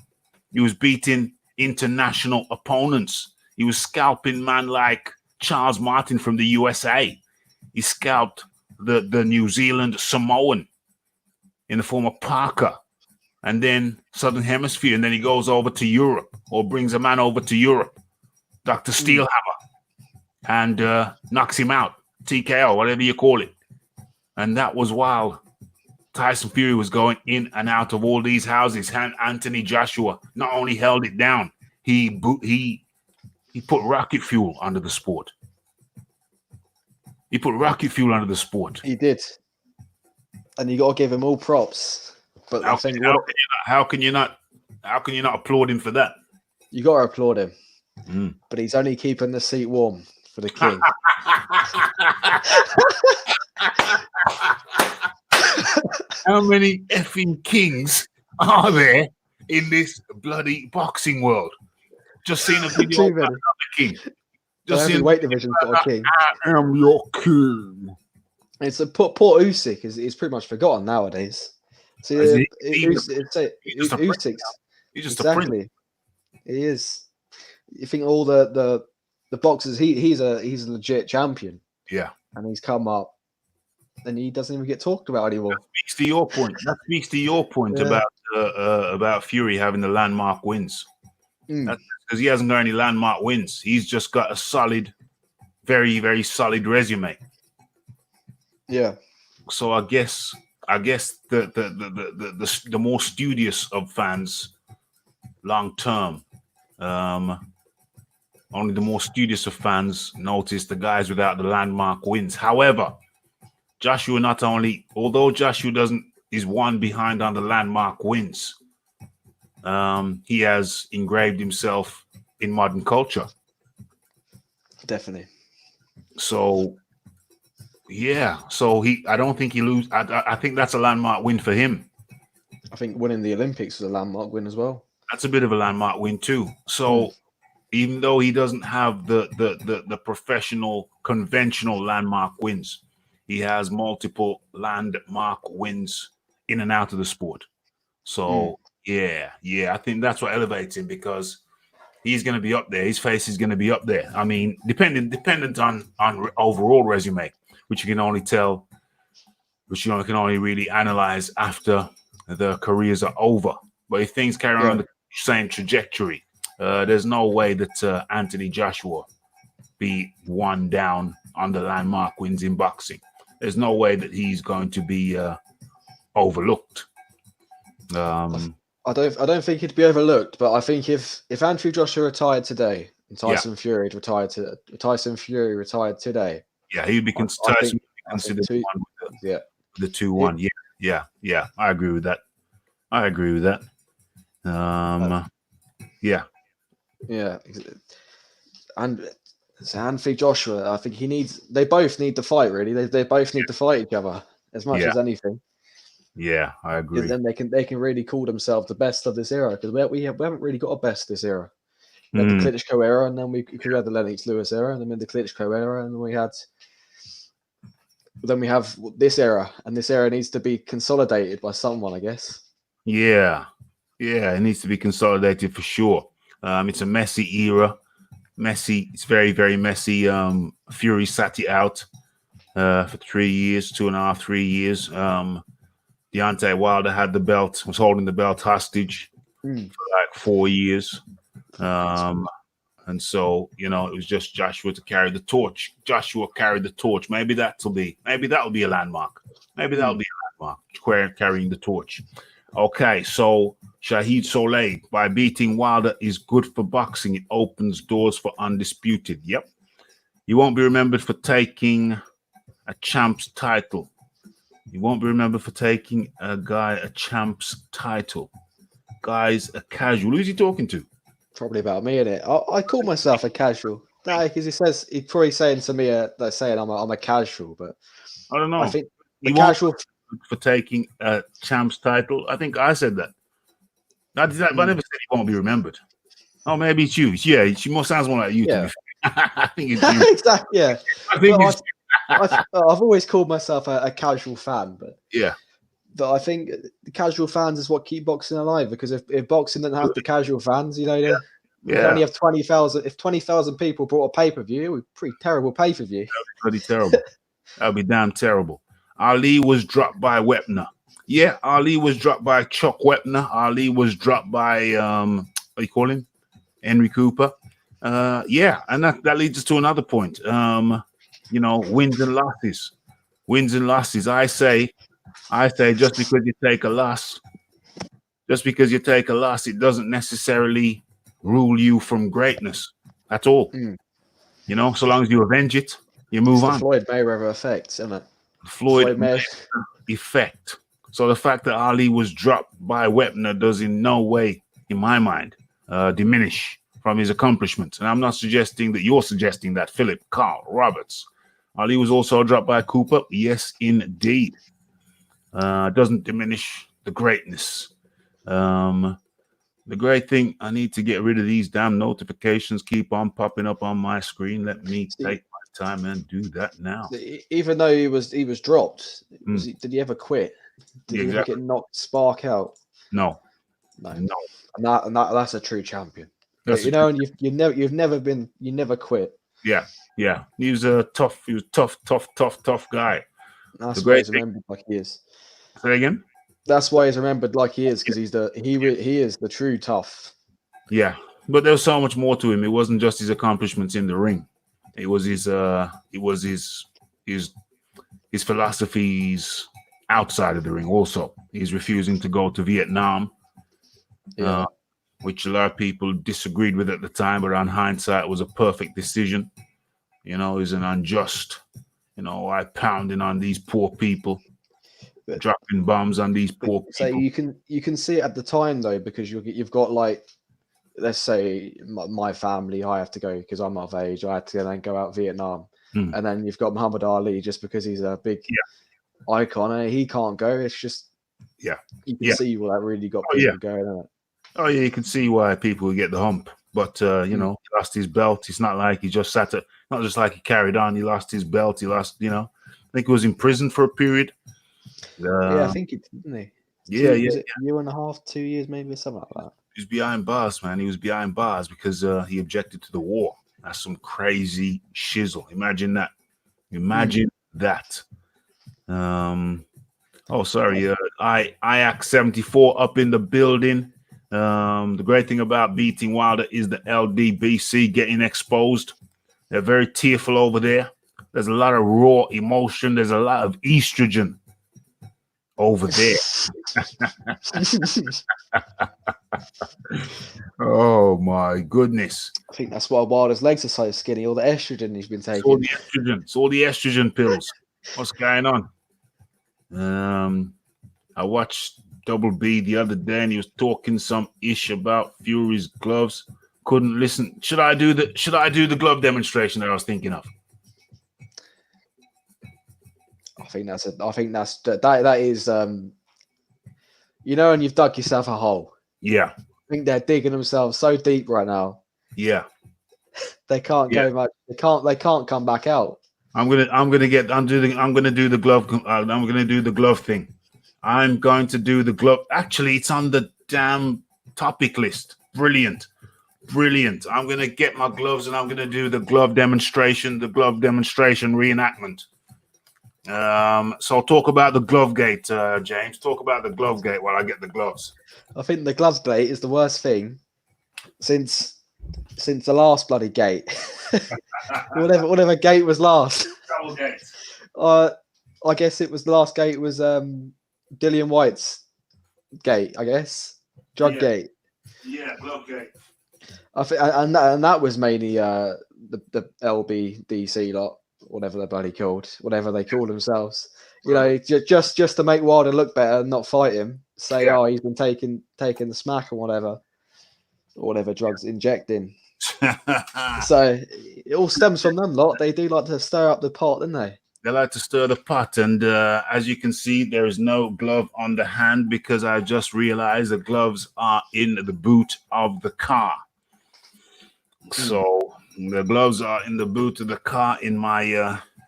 He was beating international opponents. He was scalping man like Charles Martin from the USA. He scalped the New Zealand Samoan in the form of Parker. And then Southern Hemisphere. And then he goes over to Europe, or brings a man over to Europe, Dr. Steelhammer, and knocks him out. TKO, whatever you call it. And that was while Tyson Fury was going in and out of all these houses. And Anthony Joshua not only held it down, he put rocket fuel under the sport. He put rocket fuel under the sport. He did. And you got to give him all props. But how can you not applaud him for that? You got to applaud him. But he's only keeping the seat warm for the king. How many effing kings are there in this bloody boxing world? Just seen a video Too about many. another king. So Just every seen weight division's got a king. I am your king. It's a poor Usyk is pretty much forgotten nowadays. So Is he- Usyk's just a prince He's just a prince. exactly. He is. You think all the boxers? He's a legit champion, Yeah. and he's come up, and he doesn't even get talked about anymore. Speaks to your point. That speaks to your point Yeah. about Fury having the landmark wins. Mm. That's because he hasn't got any landmark wins. He's just got a solid, very, very solid resume. Yeah. So I guess the more studious of fans, long term, only the more studious of fans notice the guys without the landmark wins. However, Joshua although Joshua is one behind on the landmark wins, he has engraved himself in modern culture. Definitely. So yeah, I don't think he lose. I think that's a landmark win for him. I think winning the Olympics was a landmark win as well. That's a bit of a landmark win too. So even though he doesn't have the professional conventional landmark wins, he has multiple landmark wins in and out of the sport. So yeah, I think that's what elevates him, because he's going to be up there. His face is going to be up there. I mean, dependent on overall resume, which you can only tell, which you can only really analyze after the careers are over. But if things carry on the same trajectory, there's no way that Anthony Joshua be one down on the landmark wins in boxing. There's no way that he's going to be overlooked. I don't think he'd be overlooked, but I think if Anthony Joshua retired today and Tyson Fury retired today, he'd be considered one with the 2-1. Yeah, I agree with that. Yeah, and so Anthony Joshua, I think they both need to fight. Really, they both need to fight each other as much as anything. Yeah, I agree. Then they can really call themselves the best of this era, because we haven't really got a best this era. We had the Klitschko era, and then we had the Lennox Lewis era, and then we had the Klitschko era, and then we have this era, and this era needs to be consolidated by someone, I guess. Yeah, it needs to be consolidated for sure. It's a messy era. It's very, very messy. Fury sat it out for 3 years, 2.5, 3 years. Deontay Wilder was holding the belt hostage for like 4 years. And so, it was just Joshua to carry the torch. Joshua carried the torch. Maybe that'll be a landmark. Maybe that'll be a landmark, carrying the torch. Okay, so Shahid Soleil, by beating Wilder, is good for boxing. It opens doors for undisputed. Yep. You won't be remembered for taking a champ's title. You won't be remembered for taking a champ's title. Guy's a casual. Who's he talking to? Probably about me, innit? I call myself a casual. No, because he's probably saying to me, saying I'm a casual, but I don't know. I think he casual for taking a champ's title. I think I said that. I never said he won't be remembered. Oh, maybe it's you. Yeah, she sounds more like you. Yeah. I think it's you. Exactly. Yeah. I think I've always called myself a casual fan, but I think the casual fans is what keep boxing alive. Because if boxing didn't have the casual fans, we'd only have 20,000. If 20,000 people bought a pay-per-view, it would be pretty terrible pay-per-view. Pretty terrible. That would be damn terrible. Ali was dropped by Wepner. Yeah, Ali was dropped by Chuck Wepner. Ali was dropped by what do you call him? Henry Cooper. And that leads us to another point. Wins and losses. Wins and losses. I say just because you take a loss, it doesn't necessarily rule you from greatness at all. So long as you avenge it, you move on. The Floyd Mayweather effect, isn't it? Floyd Mayweather effect. So the fact that Ali was dropped by Wepner does in no way, in my mind, diminish from his accomplishments. And I'm not suggesting that you're suggesting that, Philip, Carl, Roberts. Ali was also dropped by Cooper. Yes, indeed. Doesn't diminish the greatness. The great thing, I need to get rid of these damn notifications. Keep on popping up on my screen. Let me take my time and do that now. Even though he was dropped, did he ever quit? Did he ever get knocked spark out? No. And that's a true champion. And you never quit. Yeah. He was a tough guy. That's why he's remembered like he is. Say again? That's why he's remembered like he is, because he is the true tough. Yeah, but there was so much more to him. It wasn't just his accomplishments in the ring. It was his philosophies outside of the ring. Also, he's refusing to go to Vietnam, which a lot of people disagreed with at the time. But on hindsight, it was a perfect decision. You know, he's an unjust. You know, I pounding on these poor people. Dropping bombs on these poor people. So you can see it at the time though, because you've got, like, let's say my family, I have to go because I'm of age. I had to then go out Vietnam, and then you've got Muhammad Ali just because he's a big icon and he can't go. It's just you can see what that really got people going. Isn't it? Oh yeah, you can see why people would get the hump. But you know, he lost his belt. It's not like he just sat at. Not just like he carried on. He lost his belt. He lost. You know, I think he was in prison for a period. I think he didn't he? Yeah. Was it a year and a half, 2 years, maybe something like that. He was behind bars, man. He was behind bars because he objected to the war. That's some crazy shizzle. Imagine that. Imagine that. Oh, sorry. IAC 74 up in the building. The great thing about beating Wilder is the LDBC getting exposed. They're very tearful over there. There's a lot of raw emotion. There's a lot of estrogen over there. Oh my goodness. I think that's why Wilder's legs are so skinny. All the estrogen he's been taking. It's all the estrogen pills. What's going on? I watched Double B the other day and he was talking some ish about Fury's gloves. Couldn't listen. Should I do the glove demonstration that I was thinking of? I think that is you know, and you've dug yourself a hole. Yeah. I think they're digging themselves so deep right now. Yeah. They can't go much. They can't come back out. I'm gonna do the glove thing. I'm going to do the glove. Actually, it's on the damn topic list. Brilliant. I'm gonna get my gloves and I'm gonna do the glove demonstration reenactment. So talk about the Glovegate, James. Talk about the Glovegate while I get the gloves. I think the Glovegate is the worst thing since the last bloody gate. whatever gate was last. Double gate. I guess it was the last gate was Dillian White's gate, I guess. Drug gate. Yeah, Glovegate. I think, and that was mainly the LBDC lot, whatever they're bloody called, whatever they call themselves. You know, just to make Wilder look better and not fight him. Say, oh, he's been taking the smack or whatever drugs injecting. So it all stems from them lot. They do like to stir up the pot, don't they? They like to stir the pot, and as you can see, there is no glove on the hand because I just realized the gloves are in the boot of the car. So the gloves are in the boot of the car in my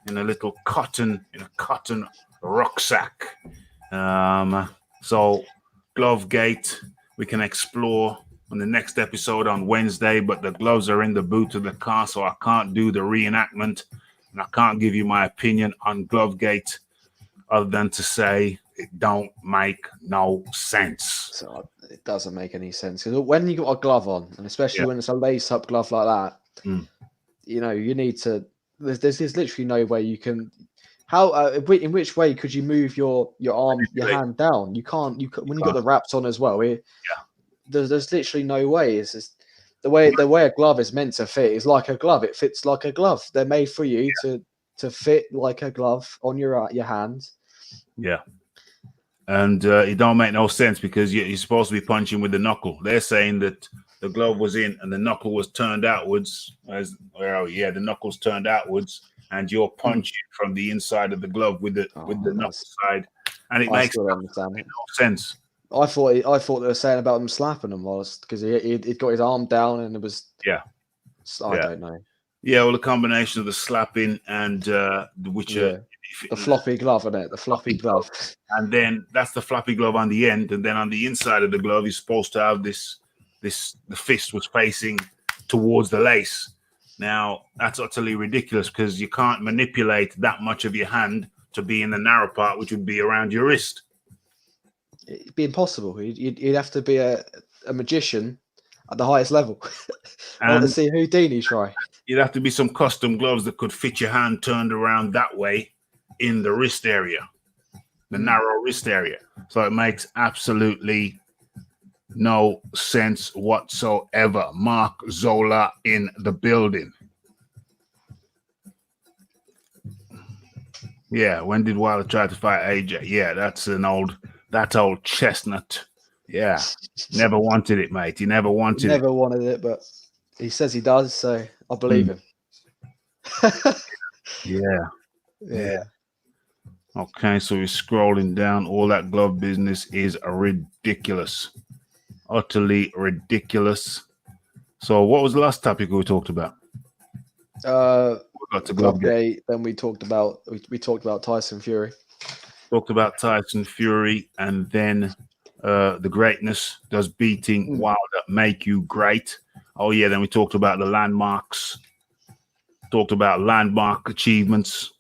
in a cotton rucksack. So Glovegate we can explore on the next episode on Wednesday, but the gloves are in the boot of the car, so I can't do the reenactment, and I can't give you my opinion on Glovegate other than to say it don't make no sense. So it doesn't make any sense because when you got a glove on, and especially when it's a lace-up glove like that, you know, you need to. There's literally no way you can. How in which way could you move your arm, your hand down? You can't. When you got the wraps on as well. There's literally no way. It's just the way a glove is meant to fit is like a glove. It fits like a glove. They're made for you to fit like a glove on your hand. Yeah. And it don't make no sense because you're supposed to be punching with the knuckle. They're saying that the glove was in and the knuckle was turned outwards. The knuckle's turned outwards, and you're punching from the inside of the glove with the knuckle side and it I makes still no don't understand it. sense. I thought they were saying about him slapping him was because he'd got his arm down and it was. Yeah. I Yeah. don't know. Yeah, well, the combination of the slapping and which The floppy glove, isn't it? The floppy glove. And then that's the floppy glove on the end, and then on the inside of the glove, you're supposed to have the fist was facing towards the lace. Now that's utterly ridiculous because you can't manipulate that much of your hand to be in the narrow part, which would be around your wrist. It'd be impossible. You'd have to be a magician at the highest level. I want to see Houdini try. You'd have to be some custom gloves that could fit your hand turned around that way in the wrist area, the narrow wrist area. So it makes absolutely no sense whatsoever. Mark Zola in the building. Yeah, when did Wilder try to fight AJ? Yeah, that's old chestnut. Yeah, never wanted it, mate. He never wanted Never wanted it, but he says he does, so I believe him. Yeah. Okay, so we're scrolling down. All that glove business is ridiculous. Utterly ridiculous. So what was the last topic we talked about? We got to Glovegate. Then we talked about Tyson Fury. Talked about Tyson Fury, and then the greatness. Does beating Wilder make you great? Oh yeah. Then we talked about the landmarks. Talked about landmark achievements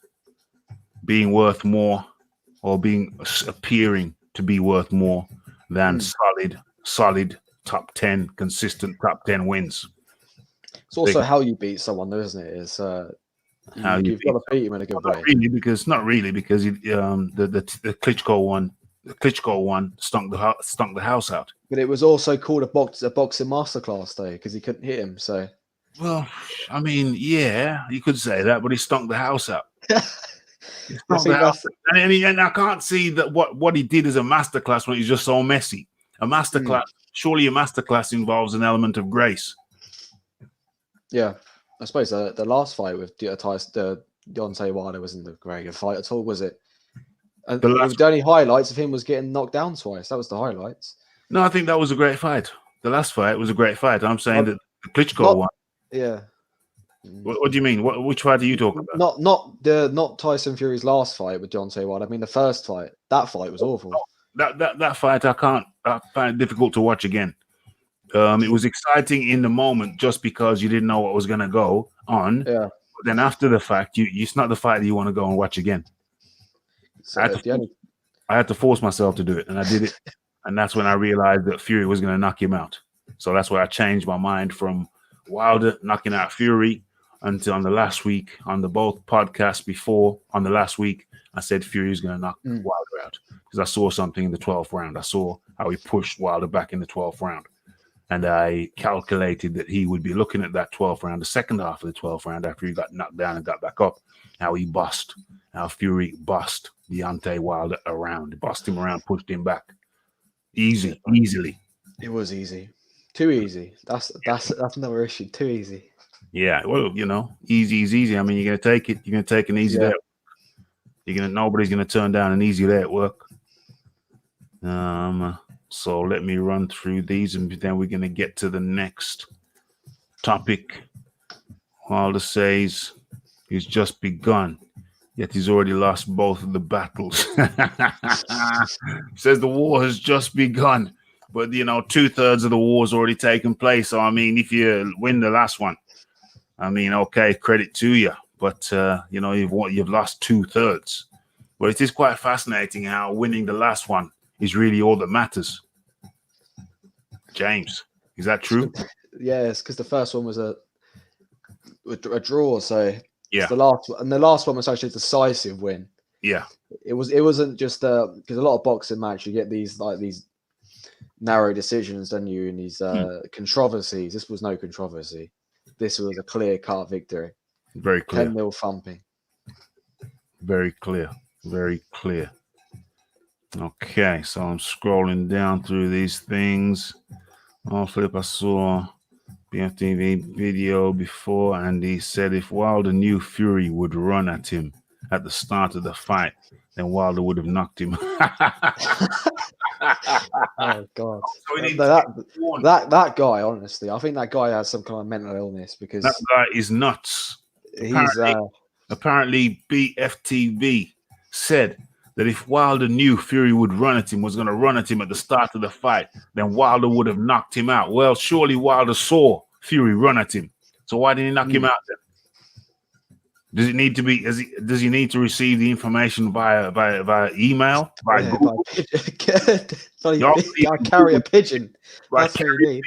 being worth more, or appearing to be worth more than solid top 10, consistent top 10 wins. It's also how you beat someone, though, isn't it? It's how you've got to beat him in a good way. Not really, because the Klitschko one stunk the house out. But it was also called a boxing masterclass, though, because he couldn't hit him. So, well, I mean, yeah, you could say that, but he stunk the house out. And I can't see that what he did is a masterclass when he's just so messy. A masterclass, surely a masterclass involves an element of grace. Yeah, I suppose the last fight with Deontay Wilder wasn't a very good fight at all, was it? And the only highlights of him was getting knocked down twice. That was the highlights. No, I think that was a great fight. The last fight was a great fight. I'm saying that the Klitschko one. Yeah. What do you mean? Which fight are you talking about? Not Tyson Fury's last fight with Deontay Wilder. I mean the first fight. That fight was awful. That fight I find it difficult to watch again. It was exciting in the moment just because you didn't know what was going to go on. Yeah. But then after the fact, it's not the fight that you want to go and watch again. So I had to force myself to do it, and I did it. And that's when I realized that Fury was going to knock him out. So that's why I changed my mind from Wilder knocking out Fury until on the last week, on the both podcasts before, on the last week, I said Fury is going to knock Wilder out because I saw something in the 12th round. I saw how he pushed Wilder back in the 12th round. And I calculated that he would be looking at that 12th round, the second half of the 12th round, after he got knocked down and got back up, how Fury bossed Deontay Wilder around, bossed him around, pushed him back. Easily. It was easy. Too easy. That's another issue. Too easy. Yeah, well, easy is easy. I mean, you're gonna take it. You're gonna take an easy day. Nobody's gonna turn down an easy day at work. So let me run through these, and then we're gonna get to the next topic. Wilder says he's just begun, yet he's already lost both of the battles. Says the war has just begun, but 2/3 of the war's already taken place. So I mean, if you win the last one, I mean, okay, credit to you, but you've lost 2/3. But it is quite fascinating how winning the last one is really all that matters. James, is that true? Yes, because the first one was a draw. So yeah, the last one was actually a decisive win. Yeah, it wasn't just because a lot of boxing matches you get these narrow decisions, don't you? And these controversies. This was no controversy. This was a clear-cut victory. Very clear. 10-0 thumping. Very clear. Very clear. Okay, so I'm scrolling down through these things. Oh, Flip, I saw BFTV video before, and he said if Wilder knew Fury would run at him, at the start of the fight, then Wilder would have knocked him. Oh God, So he needs that guy. Honestly, I think that guy has some kind of mental illness because that guy is nuts. he's. Apparently, BFTV said that if Wilder knew Fury would run at him, was going to run at him at the start of the fight, then Wilder would have knocked him out. Well, surely Wilder saw Fury run at him. So why didn't he knock him out then? Does it need to be? Does he need to receive the information via email? By Google? I carry a pigeon. That's what you need.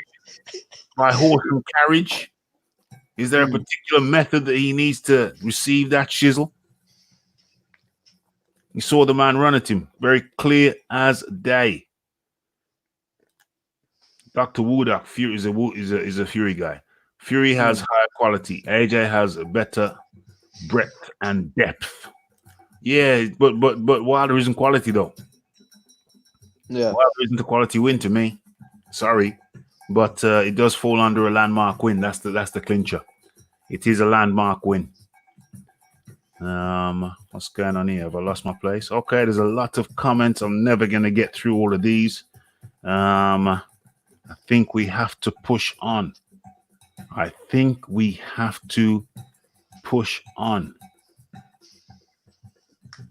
By horse and carriage? Is there a particular method that he needs to receive that shizzle? He saw the man run at him, very clear as day. Dr. Woodok, Fury is a Fury guy. Fury has higher quality. AJ has a better breadth and depth. Yeah, but Wilder isn't quality though. Yeah, Wilder isn't a quality win to me. Sorry, but it does fall under a landmark win. That's the clincher. It is a landmark win. What's going on here? Have I lost my place? Okay, there's a lot of comments. I'm never gonna get through all of these. I think we have to push on.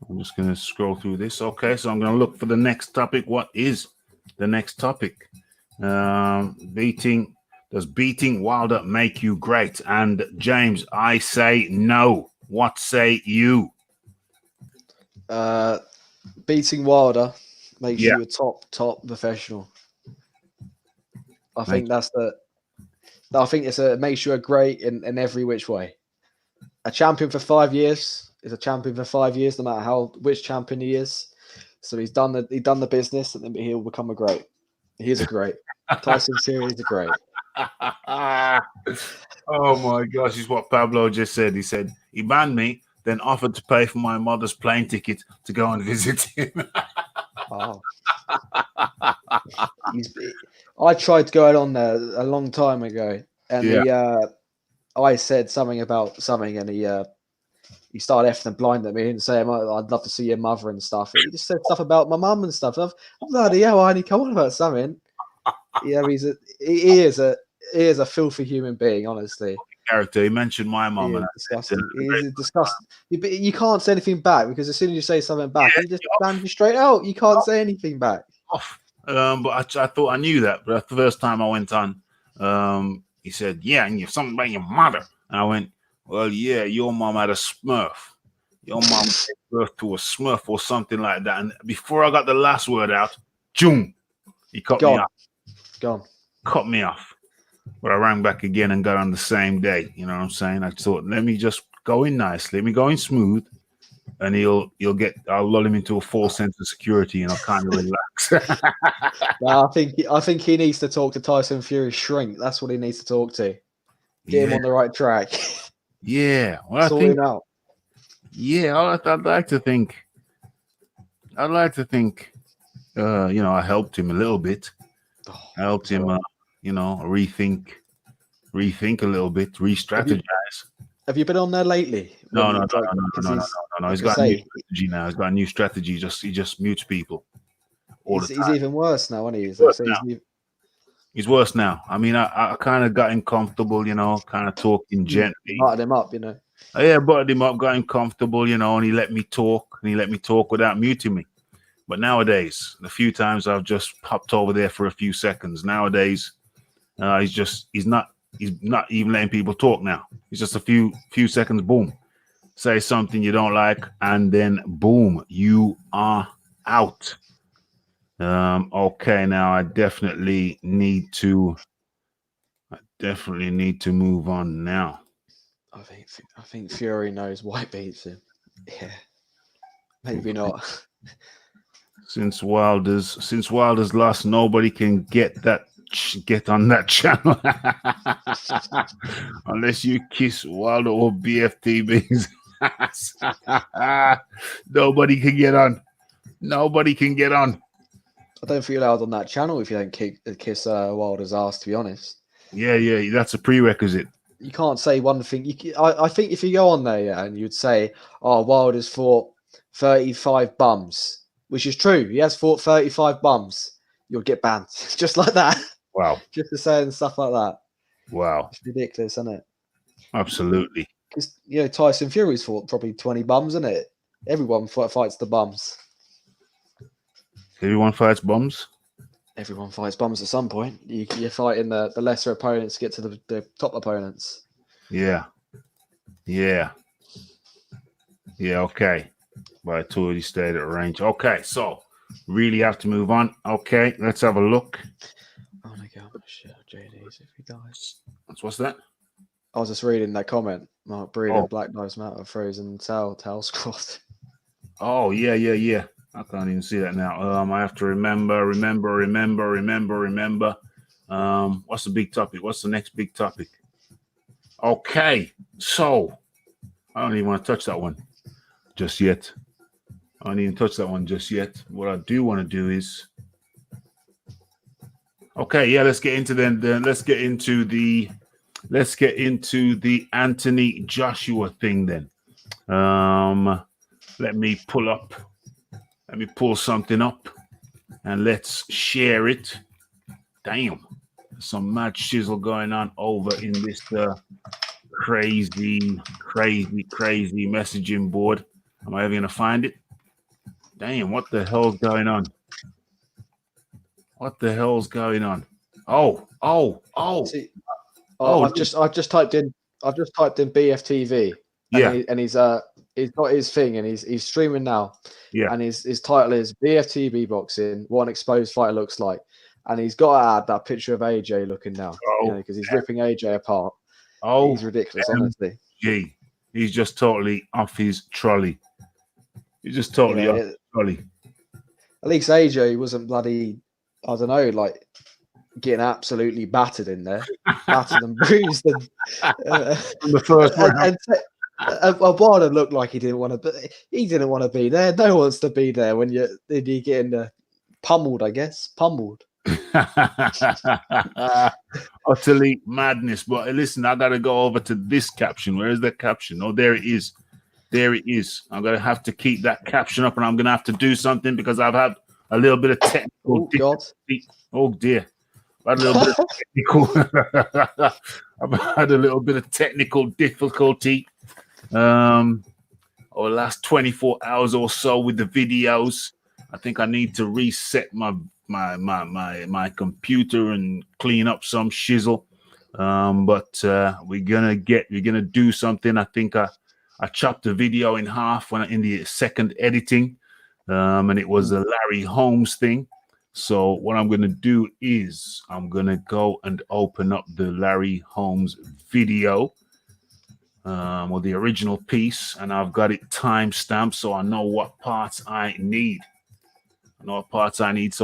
I'm just going to scroll through this. Okay, so I'm going to look for the next topic. What is the next topic? Does beating Wilder make you great? And James, I say no. What say you? beating Wilder makes you a top professional. I think it makes you a great in every which way. A champion for 5 years is a champion for 5 years, no matter which champion he is. So he's done the business, and then he'll become a great. He's a great. Tyson Fury is a great. Oh my gosh, is what Pablo just said. He said he banned me, then offered to pay for my mother's plane ticket to go and visit him. Oh. I tried going on there a long time ago, and I said something about something, and he started effing and blinding at me and saying, "I'd love to see your mother and stuff." And he just said stuff about my mum and stuff. I'm bloody hell, I only come on about something. Yeah, he is a filthy human being, honestly. Character. He mentioned my mum, and disgusting. He's disgusting. You can't say anything back, because as soon as you say something back, he just bans you straight out. You can't say anything back. But I thought I knew that. But the first time I went on, he said, "Yeah, and you're something about your mother." And I went, "Well, yeah, your mom had a Smurf. Your mom gave birth to a Smurf or something like that." And before I got the last word out, June, he cut me off. Cut me off. But I rang back again and got on the same day. You know what I'm saying? I thought, let me just go in nice, let me go in smooth, and I'll lull him into a false sense of security, and I'll kind of relax. No, I think he needs to talk to Tyson Fury's shrink. That's what he needs to talk to. Get him on the right track. Yeah. Well, sort him out. Yeah, I'd like to think. I helped him a little bit. I helped him, rethink a little bit, re-strategize. Have you been on there lately? No. He's got a new strategy now. He's got a new strategy. He just mutes people. He's even worse now, isn't he? He's worse now. I mean, I kind of got him comfortable, kind of talking gently. Butted him up, Yeah, butted him up, got him comfortable, and he let me talk, without muting me. But nowadays, the few times I've just popped over there for a few seconds, nowadays, he's not even letting people talk now. It's just a few seconds, boom. Say something you don't like, and then boom, you are out. Okay, now I definitely need to move on now. I think Fury knows why it beats him. Yeah. Maybe not. Since Wilder's lost, nobody can get on that channel unless you kiss Wilder or BFTB's ass. Nobody can get on. I don't feel allowed on that channel if you don't kiss Wilder's ass, to be honest. Yeah, that's a prerequisite. you can't say one thing. I think if you go on there, yeah, and you'd say, "Oh, Wilder's fought 35 bums," which is true. He has fought 35 bums. You'll get banned just like that. Wow. Just for saying stuff like that. Wow. It's ridiculous, isn't it? Absolutely. Because Tyson Fury's fought probably 20 bums, isn't it? Everyone fights the bums. Everyone fights bums. Everyone fights bums at some point. You're fighting the lesser opponents to get to the top opponents. Yeah. Okay. But I told you stayed at range. Okay, so really have to move on. Okay, let's have a look. Oh my god, shit, JD's if he dies. What's that? I was just reading that comment. Mark Breeden, Black Lives Matter, frozen tail squad. Oh yeah. I can't even see that now. I have to remember. What's the big topic? What's the next big topic? Okay, so I don't even want to touch that one just yet. What I do want to do is let's get into the Anthony Joshua thing then. Let me pull something up and let's share it. Damn, some mad shizzle going on over in this crazy messaging board. Am I ever gonna find it? Damn, what the hell's going on? See, I've just typed in BFTV. And he's got his thing and he's streaming now. Yeah. And his title is BFTV boxing, what an exposed fighter looks like. And he's got to add that picture of AJ looking now. Because he's ripping AJ apart. Oh, he's ridiculous, honestly. Gee, he's just totally off his trolley. He's just totally off his trolley. At least AJ wasn't bloody, I don't know, like getting absolutely battered in there. Battered and bruised. And, from the first round. Wilder looked like he didn't want to, but he didn't want to be there. No one wants to be there when you're getting pummeled, I guess. Pummeled. Utterly madness. But listen, I gotta go over to this caption. Where is that caption? Oh, there it is. I'm gonna have to keep that caption up, and I'm gonna have to do something because I've had a little bit of technical difficulty. Oh dear. I've had a little bit of technical difficulty over the last 24 hours or so with the videos. I think I need to reset my computer and clean up some shizzle. But we're gonna do something. I think I chopped the video in half in the second editing, and it was a Larry Holmes thing. So what I'm gonna do is I'm gonna go and open up the Larry Holmes video, or the original piece, and I've got it time-stamped so I know what parts I need. So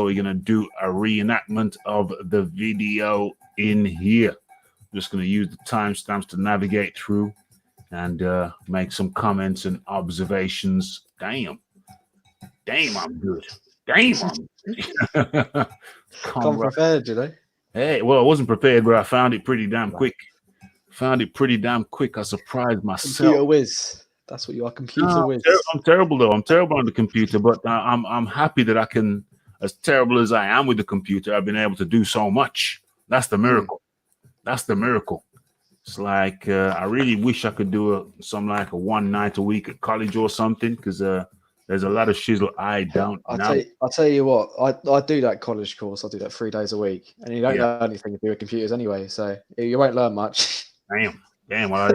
we're gonna do a reenactment of the video in here. I'm just gonna use the timestamps to navigate through and make some comments and observations. Damn, I'm good. Come prepared, you know. Hey, well, I wasn't prepared, but I found it pretty damn quick. I surprised myself. Computer whiz. That's what you are, computer whiz. I'm terrible though. I'm terrible on the computer, but I'm happy that I can. As terrible as I am with the computer, I've been able to do so much. That's the miracle. It's like I really wish I could do some like a one night a week at college or something, because there's a lot of shizzle I don't know. I'll tell you what, I do that college course. I do that 3 days a week, and you don't know anything to do with computers anyway, so you won't learn much. Damn. Well,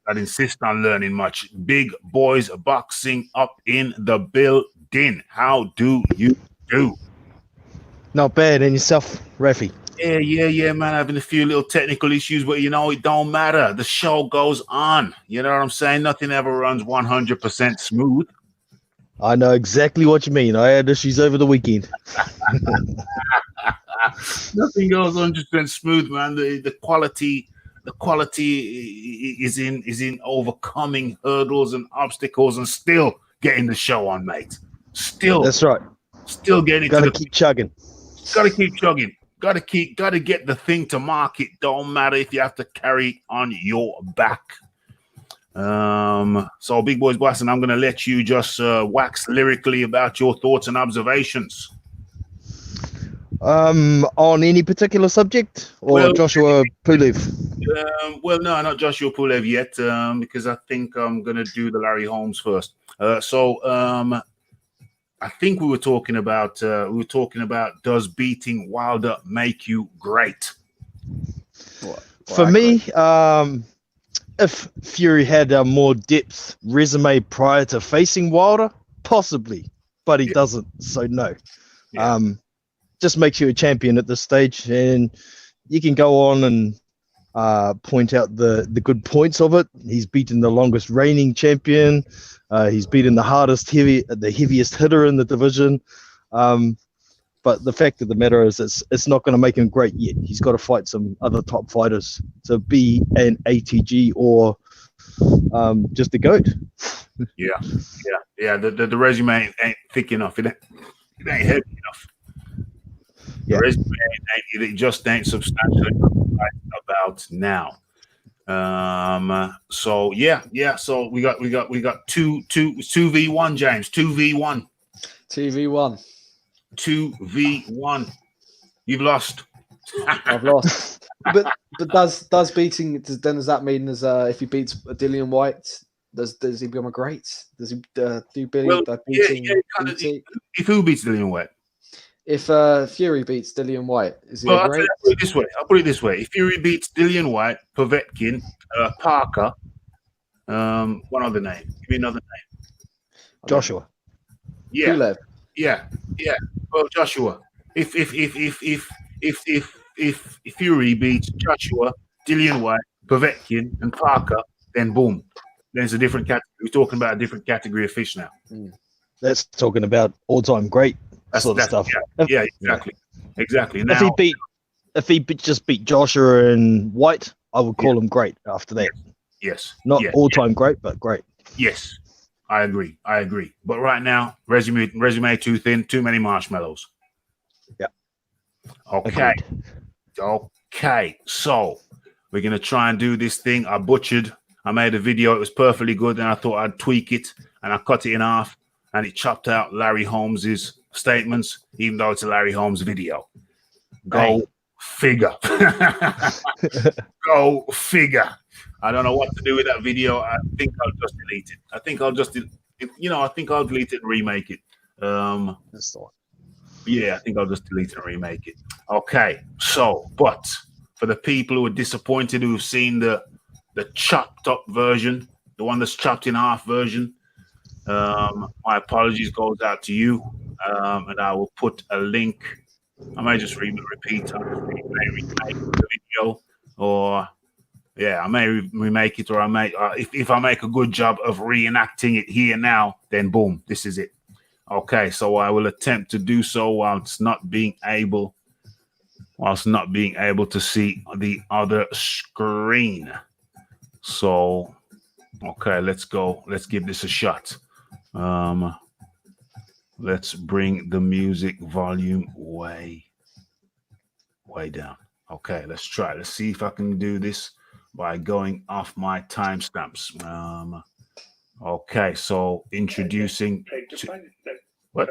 I'd insist on learning much. Big boys boxing up in the building. How do you do? Not bad. And yourself, Refi? Yeah, man. Having a few little technical issues, but it don't matter. The show goes on. You know what I'm saying? Nothing ever runs 100% smooth. I know exactly what you mean. I had issues over the weekend. Nothing goes 100% smooth, man. The quality is in overcoming hurdles and obstacles and still getting the show on, mate. Still, that's right. Still getting. Gotta keep chugging. Gotta keep chugging. Gotta get the thing to market. Don't matter if you have to carry it on your back. So Big Boys Boston, I'm gonna let you just wax lyrically about your thoughts and observations. On any particular subject, or Well, Joshua Pulev? Well, no, not Joshua Pulev yet, because I think I'm gonna do the Larry Holmes first. I think we were talking about does beating Wilder make you great? For me, if Fury had a more depth resume prior to facing Wilder, possibly, but he doesn't, so no. Yeah. Just makes you a champion at this stage, and you can go on and point out the good points of it. He's beaten the longest reigning champion. He's beaten the heaviest hitter in the division. But the fact of the matter is, it's not going to make him great yet. He's got to fight some other top fighters to be an ATG or just a GOAT. Yeah. The resume ain't thick enough. It ain't heavy enough. The resume it just ain't substantial enough to write about now. So we got 2v1, James. 2v1. 2v1. You've lost. I've lost. But does that mean as if he beats Dillian White, does he become a great? Does he do Billy beating BT? If who beats Dillian White? If Fury beats Dillian White, is he a great? I'll put it this way. If Fury beats Dillian White, Povetkin, Parker, one other name. Give me another name. Joshua. Yeah. Pulev. Yeah. Well, Joshua. If Fury beats Joshua, Dillian White, Povetkin, and Parker, then boom. Then it's a different category. We're talking about a different category of fish now. That's talking about all-time great sort of stuff. Yeah, exactly. Now, if he just beat Joshua and White, I would call him great after that. Yes. Not all-time great, but great. Yes. I agree. But right now, resume too thin, too many marshmallows. Yeah. Okay. Agreed. Okay. So we're gonna try and do this thing. I made a video. It was perfectly good, and I thought I'd tweak it, and I cut it in half, and it chopped out Larry Holmes's statements, even though it's a Larry Holmes video. Go figure. Go figure. I don't know what to do with that video. I think I'll just delete it. I think I'll delete it and remake it. That's the one. Yeah, I think I'll just delete it and remake it. Okay, but for the people who are disappointed who've seen the chopped up version, the one that's chopped in half version, my apologies goes out to you, and I will put a link. I may just repeat. I may remake the video, or I may remake it, or I may if I make a good job of reenacting it here now, then boom, this is it. Okay, so I will attempt to do so whilst not being able to see the other screen. So, okay, let's go. Let's give this a shot. Let's bring the music volume way down. Okay, let's try. Let's see if I can do this by going off my timestamps. Okay, so introducing. What?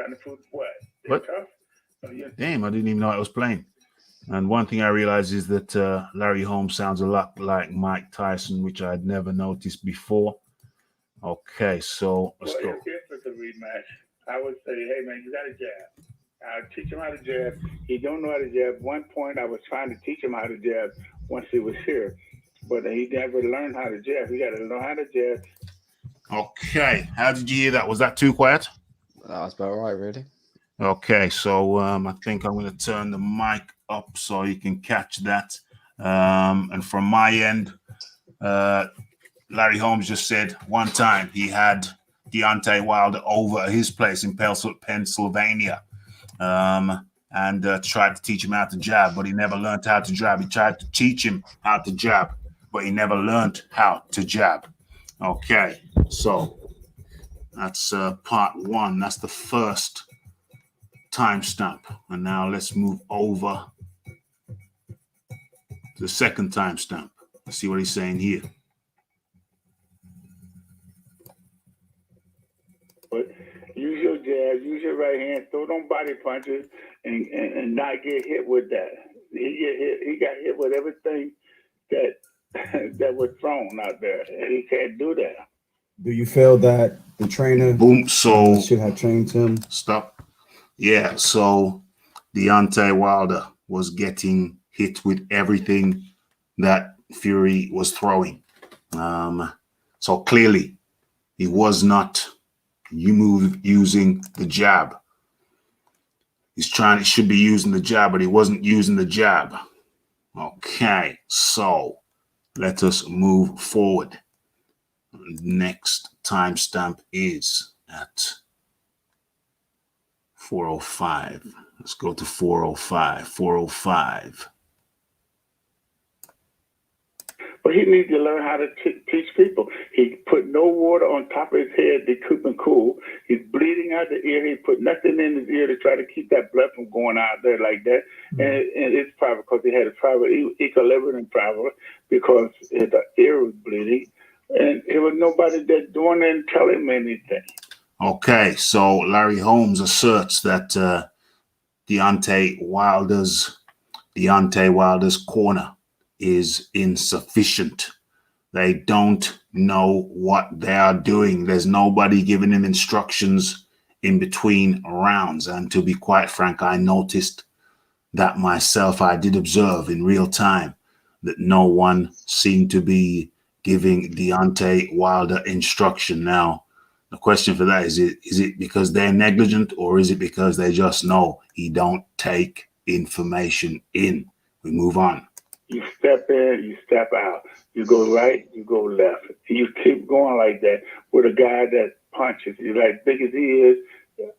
Damn, I didn't even know it was playing. And one thing I realized is that Larry Holmes sounds a lot like Mike Tyson, which I'd never noticed before. Okay, so let's go. With the rematch, I would say, hey man, you got to jab. I'll teach him how to jab. He don't know how to jab. One point I was trying to teach him how to jab once he was here, but he never learned how to jab. He got to know how to jab. Okay, how did you hear that? Was that too quiet? That was about right, really. Okay, so I think I'm going to turn the mic up so you can catch that. And from my end, Larry Holmes just said one time he had Deontay Wilder over at his place in Pennsylvania, and tried to teach him how to jab, but he never learned how to jab. He tried to teach him how to jab, but he never learned how to jab. Okay, so that's part one. That's the first timestamp. And now let's move over The second timestamp. Let's see what he's saying here. But use your jab, use your right hand, throw them body punches, and not get hit with that. He got hit with everything that that was thrown out there, and he can't do that. Do you feel that the trainer Boom. So should have trained him? stop. Yeah. So Deontay Wilder was getting hit with everything that Fury was throwing. So clearly he was not using the jab. He should be using the jab, but he wasn't using the jab. Okay, so let us move forward. Next timestamp is at 4:05. Let's go to 4:05. 4:05. But he needs to learn how to teach people. He put no water on top of his head to keep him cool. He's bleeding out the ear. He put nothing in his ear to try to keep that blood from going out there like that. Mm-hmm. And it's probably because he had a private equilibrium problem because his ear was bleeding. And there was nobody that doing it and telling him anything. Okay, so Larry Holmes asserts that Deontay Wilder's corner is insufficient. They don't know what they are doing. There's nobody giving him instructions in between rounds. And to be quite frank, I noticed that myself. I did observe in real time that no one seemed to be giving Deontay Wilder instruction. Now, the question for that is it because they're negligent, or is it because they just know he don't take information in? We move on. You step in, you step out. You go right, you go left. You keep going like that with a guy that punches. You're like big as he is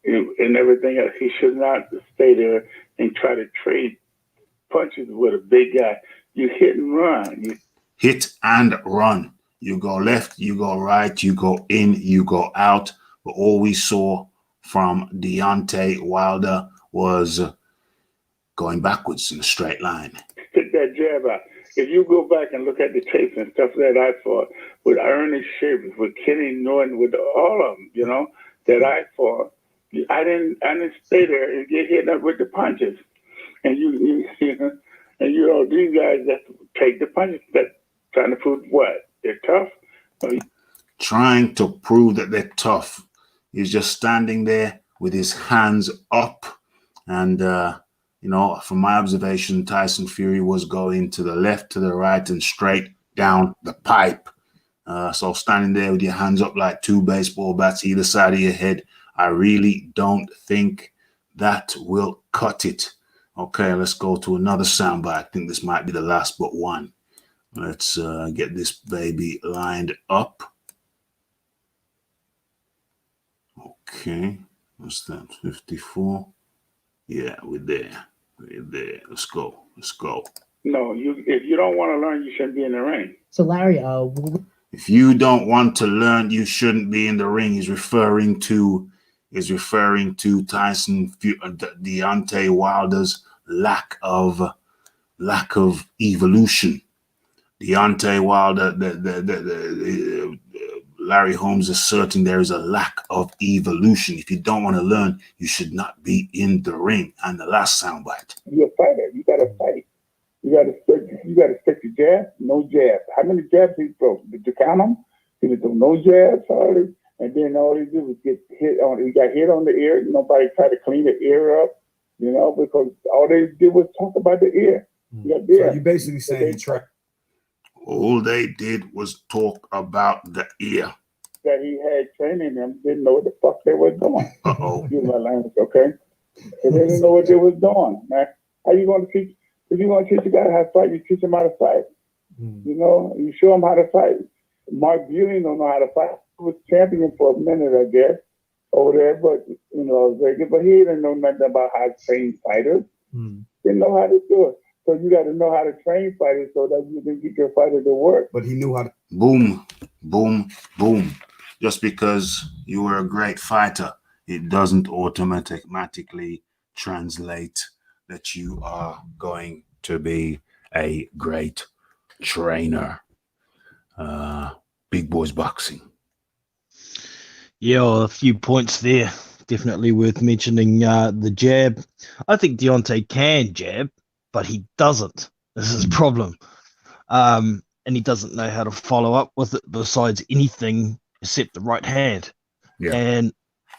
and everything else. He should not stay there and try to trade punches with a big guy. You hit and run. Hit and run. You go left, you go right, you go in, you go out. But all we saw from Deontay Wilder was going backwards in a straight line. Stick that jab out. If you go back and look at the tapes and stuff that I fought with Ernest Shavers, with Kenny Norton, with all of them, that I fought, I didn't stay there and get hit up with the punches. And these guys that take the punches, that trying to prove what? They're tough. Trying to prove that they're tough. He's just standing there with his hands up. And, from my observation, Tyson Fury was going to the left, to the right, and straight down the pipe. So standing there with your hands up like two baseball bats either side of your head, I really don't think that will cut it. Okay, let's go to another soundbite. I think this might be the last but one. Let's get this baby lined up. Okay, what's that? 54. Yeah, we're there. We're there. Let's go. Let's go. No, if you don't want to learn, you shouldn't be in the ring. So Larry, if you don't want to learn, you shouldn't be in the ring. He's referring to Tyson Deontay Wilder's lack of evolution. Deontay Wilder, Larry Holmes asserting there is a lack of evolution. If you don't want to learn, you should not be in the ring. And the last soundbite. You're a fighter. You got to fight. You got to stick to jab, no jab. How many jabs he throw? Did you count them? He would throw no jabs, hardly. And then all he did was get hit on. He got hit on the ear. Nobody tried to clean the ear up, because all they did was talk about the ear. So you basically saying he tried. All they did was talk about the ear. That he had training them, didn't know what the fuck they were doing. Excuse my language, okay? They didn't know what they was doing, man. How you going to teach? If you want to teach a guy how to fight, you teach him how to fight. You show him how to fight. Mark Bueling don't know how to fight. He was champion for a minute, I guess, over there, but very good. But he didn't know nothing about how to train fighters. Didn't know how to do it. So you got to know how to train fighters so that you can get your fighter to work. But he knew how to. Boom, boom, boom. Just because you were a great fighter, it doesn't automatically translate that you are going to be a great trainer. Big Boys Boxing. Yeah, well, a few points there. Definitely worth mentioning the jab. I think Deontay can jab, but he doesn't. This is a problem. And he doesn't know how to follow up with it besides anything except the right hand. Yeah. And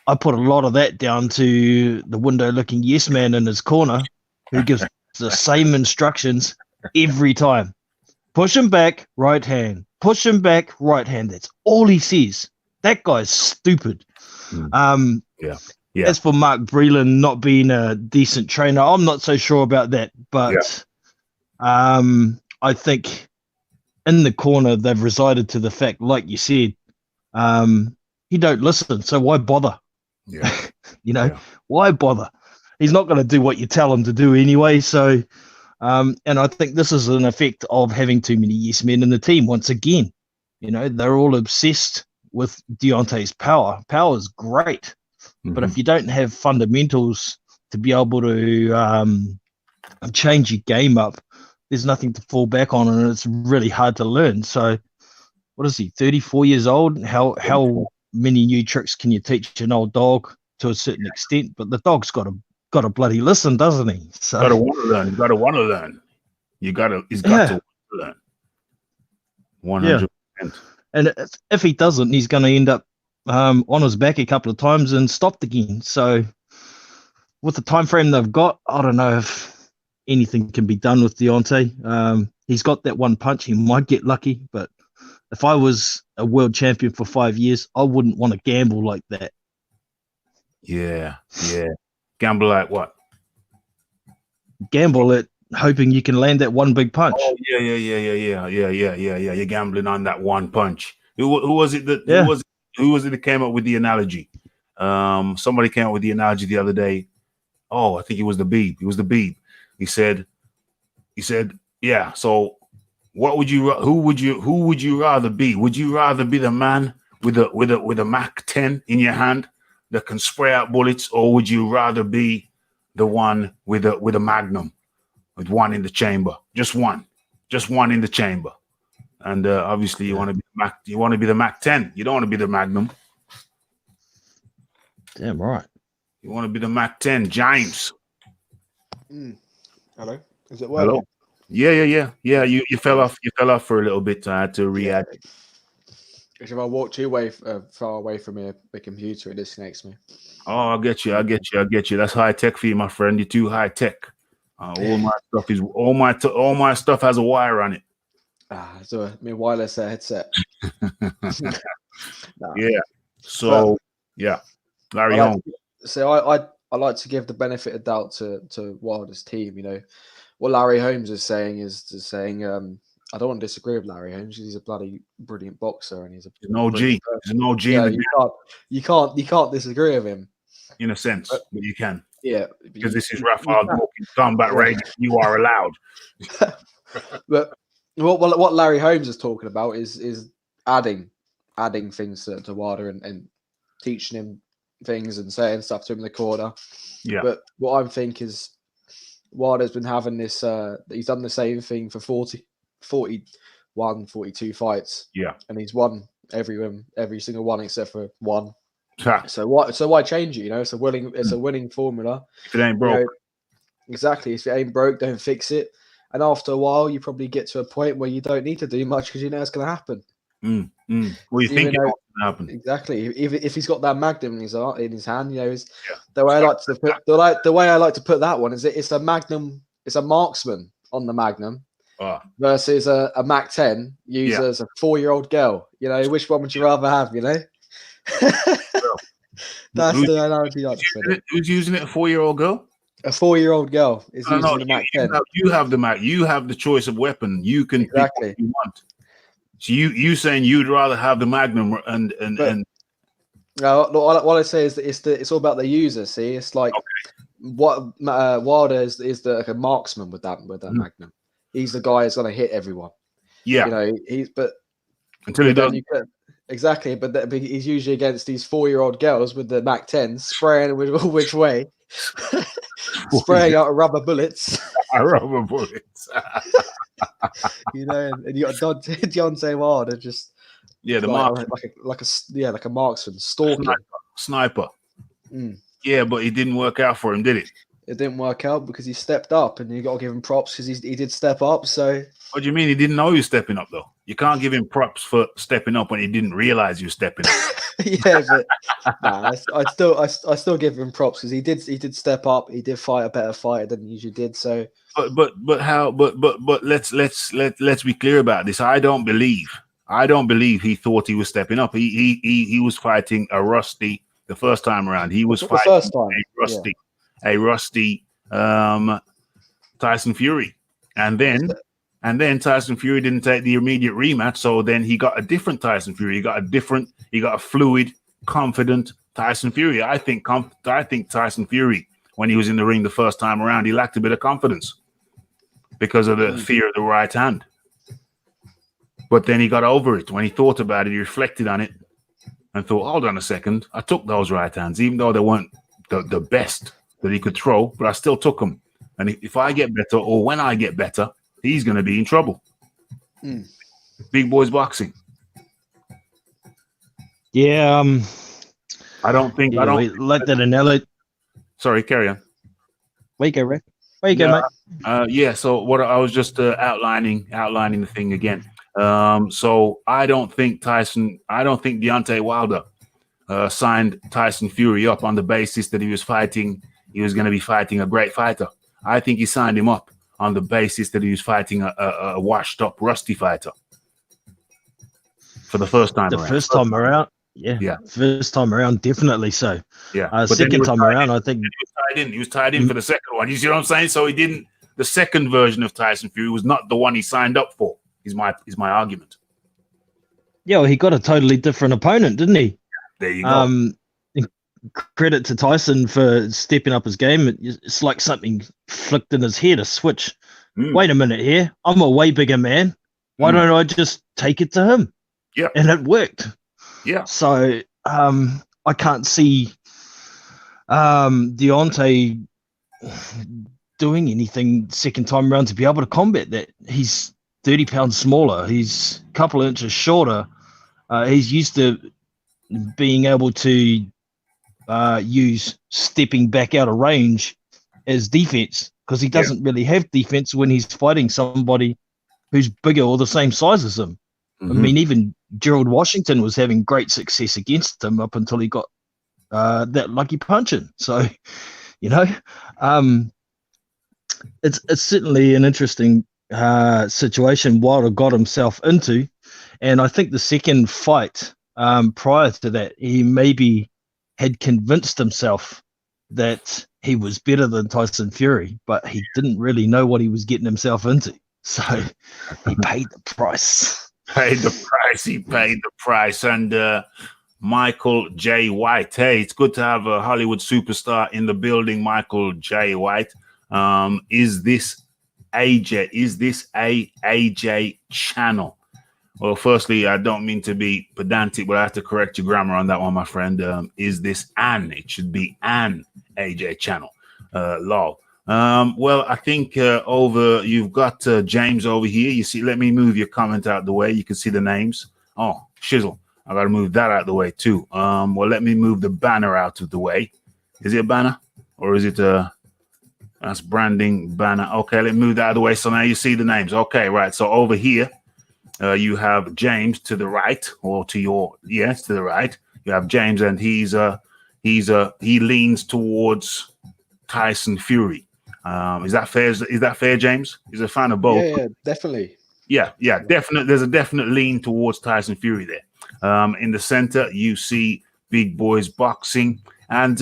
I put a lot of that down to the window-looking yes man in his corner who gives the same instructions every time. Push him back, right hand. Push him back, right hand. That's all he says. That guy's stupid. Yeah. As for Mark Breland not being a decent trainer, I'm not so sure about that. But I think in the corner they've resided to the fact, like you said, he don't listen. So why bother? Yeah. Why bother? He's not going to do what you tell him to do anyway. So, and I think this is an effect of having too many yes men in the team. Once again, they're all obsessed with Deontay's power. Power is great, but if you don't have fundamentals to be able to change your game up, there's nothing to fall back on, and it's really hard to learn. So, what is he? 34 years old. How many new tricks can you teach an old dog to a certain extent? But the dog's got to bloody listen, doesn't he? So got to want to learn. He's got to want to learn. He's got to learn. 100%. And if he doesn't, he's going to end up on his back a couple of times and stopped again. So with the time frame they've got, I don't know if anything can be done with Deontay. He's got that one punch. He might get lucky, but if I was a world champion for 5 years, I wouldn't want to gamble like that. Yeah. Gamble like what? Gamble at hoping you can land that one big punch. Oh, yeah. You're gambling on that one punch. Who was it that? Who was it that came up with the analogy? Somebody came up with the analogy the other day. Oh, I think it was the Beeb. He said, yeah. So, who would you rather be? Would you rather be the man with a Mac 10 in your hand that can spray out bullets, or would you rather be the one with a Magnum, with one in the chamber, just one in the chamber? And obviously, you want to be Mac. You want to be the Mac 10. You don't want to be the Magnum. Damn right. You want to be the Mac 10, James. Hello. Is it working? Hello. Yeah. You fell off. You fell off for a little bit. I had to react. If I walk far away from the computer, it disconnects me. Oh, I get you. That's high tech for you, my friend. You're too high tech. All my stuff has a wire on it. So my wireless headset. Yeah. So Larry Holmes. So I like to give the benefit of doubt to Wilder's team. What Larry Holmes is saying I don't want to disagree with Larry Holmes. He's a bloody brilliant boxer, and he's an OG. He's an OG. Yeah, you can't disagree with him. In a sense, but you can. Yeah, because this is Rafael Dawkins Combat Radio. You are allowed. But what Larry Holmes is talking about is adding things to Wilder and teaching him things and saying stuff to him in the corner. Yeah. But what I'm thinking is Wilder's been having this. He's done the same thing for 41, 42 fights. Yeah. And he's won every single one except for one. So why change it? It's a winning formula. If it ain't broke. Exactly. If it ain't broke, don't fix it. And after a while, you probably get to a point where you don't need to do much because you know it's going to happen. Well, you think it's going to happen. Exactly. If he's got that Magnum in his hand, the way I like to put that one is it's a Magnum. It's a marksman on the Magnum versus a Mac 10 used as a 4-year-old girl. Which one would you rather have? That's the analogy. Who's using it? A 4-year-old girl? A 4-year-old girl is using the Mac 10. You have the Mac. You have the choice of weapon. You can pick what you want. So you saying you'd rather have the Magnum and no, what I say is that it's all about the user. See, it's like what Wilder is a marksman with that Magnum. He's the guy who's going to hit everyone. Yeah, until he does. Exactly, but he's usually against these 4-year-old girls with the Mac 10 spraying which way, spraying out rubber bullets. rubber bullets. You know, and you got Deontay Wilder just Yeah, the like a marksman stalking. sniper. Mm. Yeah, but it didn't work out for him, did it? It didn't work out because he stepped up, and you got to give him props because he did step up. So What do you mean he didn't know he was stepping up though? You can't give him props for stepping up when he didn't realize he was stepping up. yeah, but nah, I still give him props because he did step up. He did fight a better fighter than he usually did. So, But let's be clear about this. I don't believe he thought he was stepping up. He was fighting a rusty the first time around. He was fighting first time. a rusty Tyson Fury, and then Tyson Fury didn't take the immediate rematch. So then he got a different Tyson Fury. He got a fluid, confident Tyson Fury. I think Tyson Fury, when he was in the ring the first time around, he lacked a bit of confidence because of the fear of the right hand. But then he got over it. When he thought about it, he reflected on it and thought, hold on a second, I took those right hands, even though they weren't the best that he could throw, but I still took them. And if I get better, or when I get better, he's going to be in trouble. Big boys boxing. Yeah. I don't like that analogy. Sorry, carry on. Where you go, Rick? Where you go, mate? Yeah. So what I was just outlining the thing again. So I don't think Deontay Wilder signed Tyson Fury up on the basis that he was going to be fighting a great fighter. I think he signed him up on the basis that he was fighting a washed up, rusty fighter for the first time around. First time around, yeah. First time around, definitely so. Yeah. Second time around, I think he was tied in for the second one. You see what I'm saying? So he didn't. The second version of Tyson Fury was not the one he signed up for. Is my argument. Yeah, well, he got a totally different opponent, didn't he? There you go. Credit to Tyson for stepping up his game. It's like something flicked in his head, a switch. Wait a minute here. I'm a way bigger man. Why don't I just take it to him? Yeah. And it worked. Yeah. So I can't see Deontay doing anything second time around to be able to combat that. He's 30 pounds smaller. He's a couple of inches shorter. He's used to being able to use stepping back out of range as defense because he doesn't really have defense when he's fighting somebody who's bigger or the same size as him. I mean, even Gerald Washington was having great success against him up until he got that lucky punch in. So, it's certainly an interesting situation Wilder got himself into. And I think the second fight prior to that, he maybe had convinced himself that he was better than Tyson Fury, but he didn't really know what he was getting himself into. So he paid the price. He paid the price. And Michael J. White. Hey, it's good to have a Hollywood superstar in the building, Michael J. White. Is this AJ? Is this a AJ channel? Well, firstly, I don't mean to be pedantic, but I have to correct your grammar on that one, my friend. Is this an? It should be an AJ channel. Lol. Well, I think you've got James over here. You see, let me move your comment out the way. You can see the names. Oh, shizzle. I got to move that out of the way too. Well, let me move the banner out of the way. Is it a banner or is it that's branding banner? Okay, let me move that out of the way. So now you see the names. Okay, right. So over here, you have James to the right, or to the right. You have James, and he leans towards Tyson Fury. Is that fair? Is that fair, James? He's a fan of both. Yeah, definitely. Yeah, definitely. There's a definite lean towards Tyson Fury there. In the center, you see Big Boys Boxing. And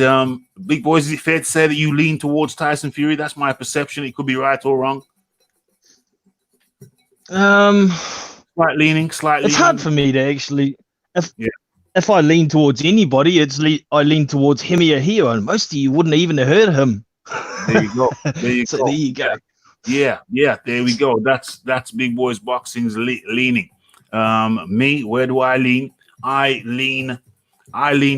Big Boys, is it fair to say that you lean towards Tyson Fury? That's my perception. It could be right or wrong. Slight leaning. It's hard for me to actually. If I lean towards anybody, I lean towards Hemia, and most of you wouldn't even have heard of him. There you go. There you go. Yeah. There we go. That's Big Boys Boxing's leaning. Me, where do I lean? I lean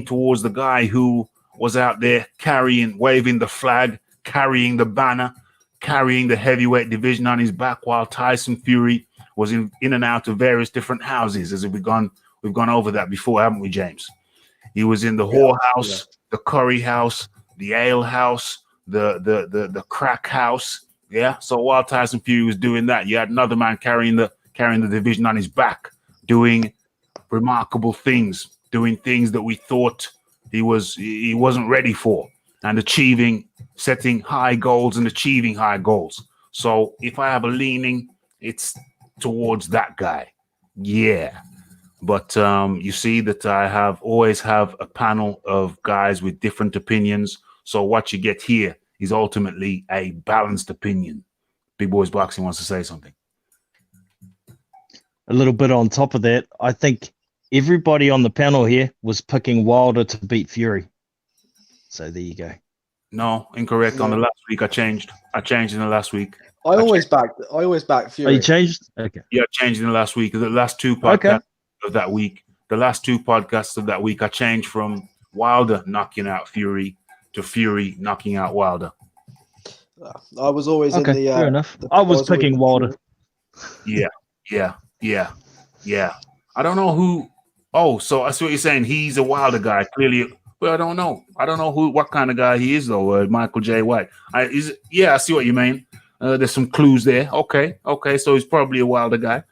towards the guy who was out there waving the flag, carrying the banner, carrying the heavyweight division on his back, while Tyson Fury was in and out of various different houses. As we've gone over that before, haven't we, James? He was in the whorehouse, the curry house, the ale house, the crack house. Yeah. So while Tyson Fury was doing that, you had another man carrying the division on his back, doing remarkable things, doing things that we thought he wasn't ready for, and setting high goals and achieving high goals. So if I have a leaning, it's towards that guy. Yeah. But you see that I always have a panel of guys with different opinions. So what you get here is ultimately a balanced opinion. Big Boys Boxing wants to say something. A little bit on top of that, I think everybody on the panel here was picking Wilder to beat Fury. So there you go. No, incorrect. No. On the last week, I changed in the last week. I always back Fury. Oh, you changed? Okay. Yeah, I changed in the last week. The last two podcasts of that week. The last two podcasts of that week, I changed from Wilder knocking out Fury to Fury knocking out Wilder. I was always in the. Fair enough. I was picking Wilder. Yeah. I don't know who. Oh, so I see what you're saying. He's a Wilder guy. Clearly, well, I don't know. I don't know what kind of guy he is though. Michael J. White. I see what you mean. There's some clues there. Okay. So he's probably a Wilder guy.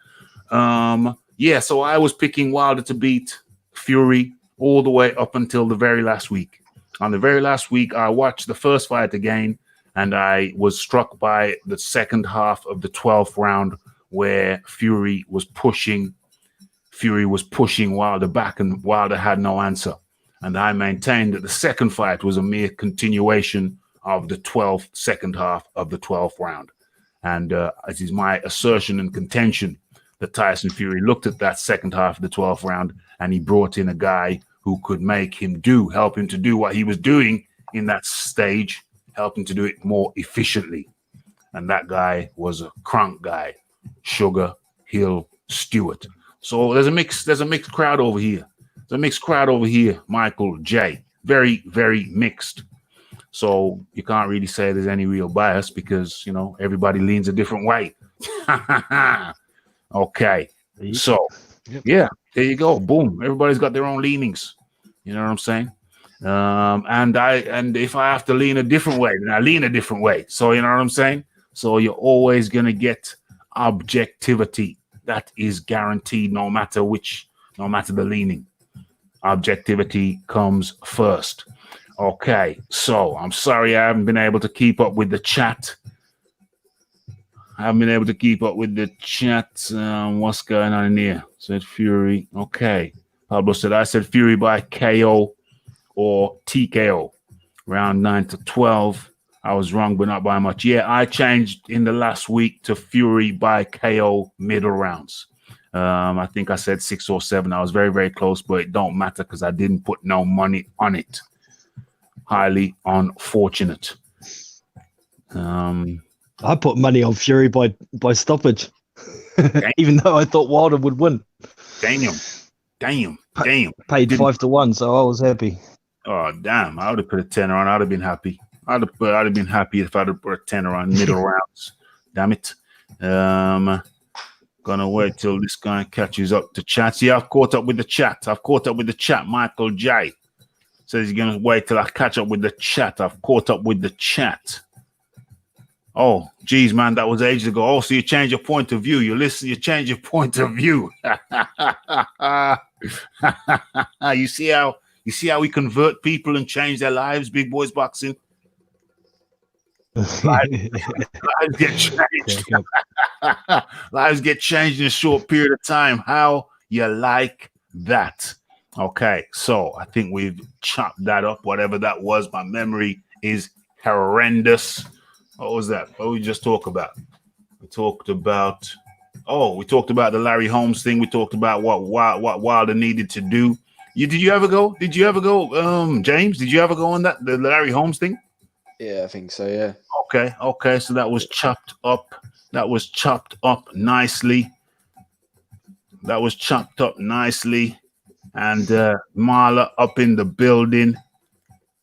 Yeah. So I was picking Wilder to beat Fury all the way up until the very last week. On the very last week, I watched the first fight again, and I was struck by the second half of the 12th round, where Fury was pushing Wilder back, and Wilder had no answer. And I maintained that the second fight was a mere continuation of the second half of the 12th round. And it is my assertion and contention that Tyson Fury looked at that second half of the 12th round, and he brought in a guy who could help him to do what he was doing in that stage, help him to do it more efficiently. And that guy was a crunk guy, Sugar Hill Stewart. So there's a mixed crowd over here. Michael J. Very, very mixed. So you can't really say there's any real bias because, everybody leans a different way. Okay. So, yeah, there you go. Boom. Everybody's got their own leanings. You know what I'm saying? And if I have to lean a different way, then I lean a different way. So, you know what I'm saying? So you're always going to get objectivity. That is guaranteed no matter the leaning. Objectivity comes first. Okay, so I'm sorry I haven't been able to keep up with the chat. What's going on in here? Said Fury. Okay. Pablo said, I said Fury by KO or TKO. Round 9 to 12. I was wrong, but not by much. Yeah, I changed in the last week to Fury by KO middle rounds. I think I said 6 or 7. I was very, very close, but it don't matter because I didn't put no money on it. Highly unfortunate. I put money on Fury by stoppage, even though I thought Wilder would win. Damn. Paid 5-1, so I was happy. Oh, damn. I would have put a tenner on. I'd have been happy. I'd have been happy if I'd have put a tenner on middle rounds. Damn it. Gonna wait till this guy catches up to chat. See, I've caught up with the chat. Michael J says he's gonna wait till I catch up with the chat. I've caught up with the chat. Oh, geez, man, that was ages ago. Oh, so you change your point of view. You change your point of view. You see how we convert people and change their lives, Big Boys Boxing? Lives get changed. Lives get changed in a short period of time. How you like that? Okay, so I think we've chopped that up. Whatever that was, my memory is horrendous. What was that? What did we just talk about? We talked about the Larry Holmes thing. We talked about what Wilder needed to do. Did you ever go, James? Did you ever go on the Larry Holmes thing? Yeah, I think so, yeah. Okay. So that was chopped up. Nicely. And Marla up in the building.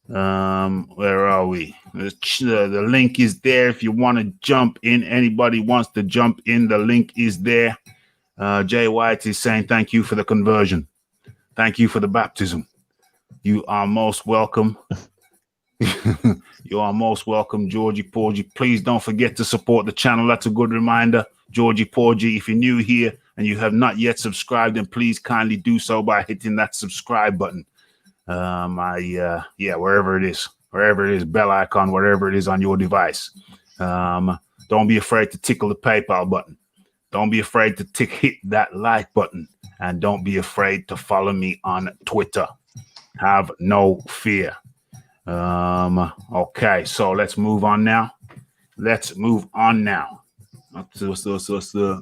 Where are we? The link is there if you want to jump in. Anybody wants to jump in, the link is there. Jay White is saying thank you for the conversion. Thank you for the baptism. You are most welcome. You are most welcome, Georgie Porgy. Please don't forget to support the channel. That's a good reminder. Georgie Porgy, if you're new here and you have not yet subscribed, then please kindly do so by hitting that subscribe button. Wherever it is, bell icon, wherever it is on your device. Don't be afraid to tickle the PayPal button. Don't be afraid to hit that like button, and don't be afraid to follow me on Twitter. Have no fear. Okay, so let's move on now. The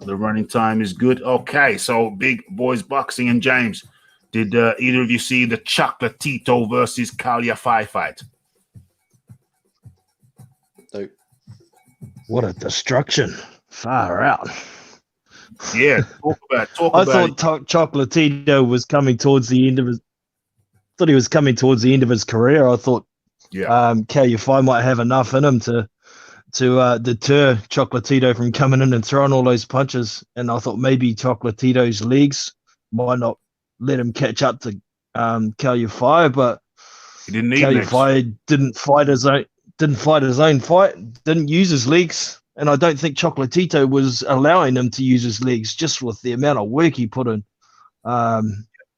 running time is good. Okay, so Big Boys Boxing and James. Did either of you see the Chocolatito versus Calify fight? No. What a destruction. Far out. Yeah, talk about I thought Chocolatito was coming towards the end of his. Thought he was coming towards the end of his career. I thought, Calify might have enough in him to deter Chocolatito from coming in and throwing all those punches. And I thought maybe Chocolatito's legs might not let him catch up to Calify, but he didn't need Calify didn't fight his own fight, didn't use his legs. And I don't think Chocolatito was allowing him to use his legs, just with the amount of work he put in.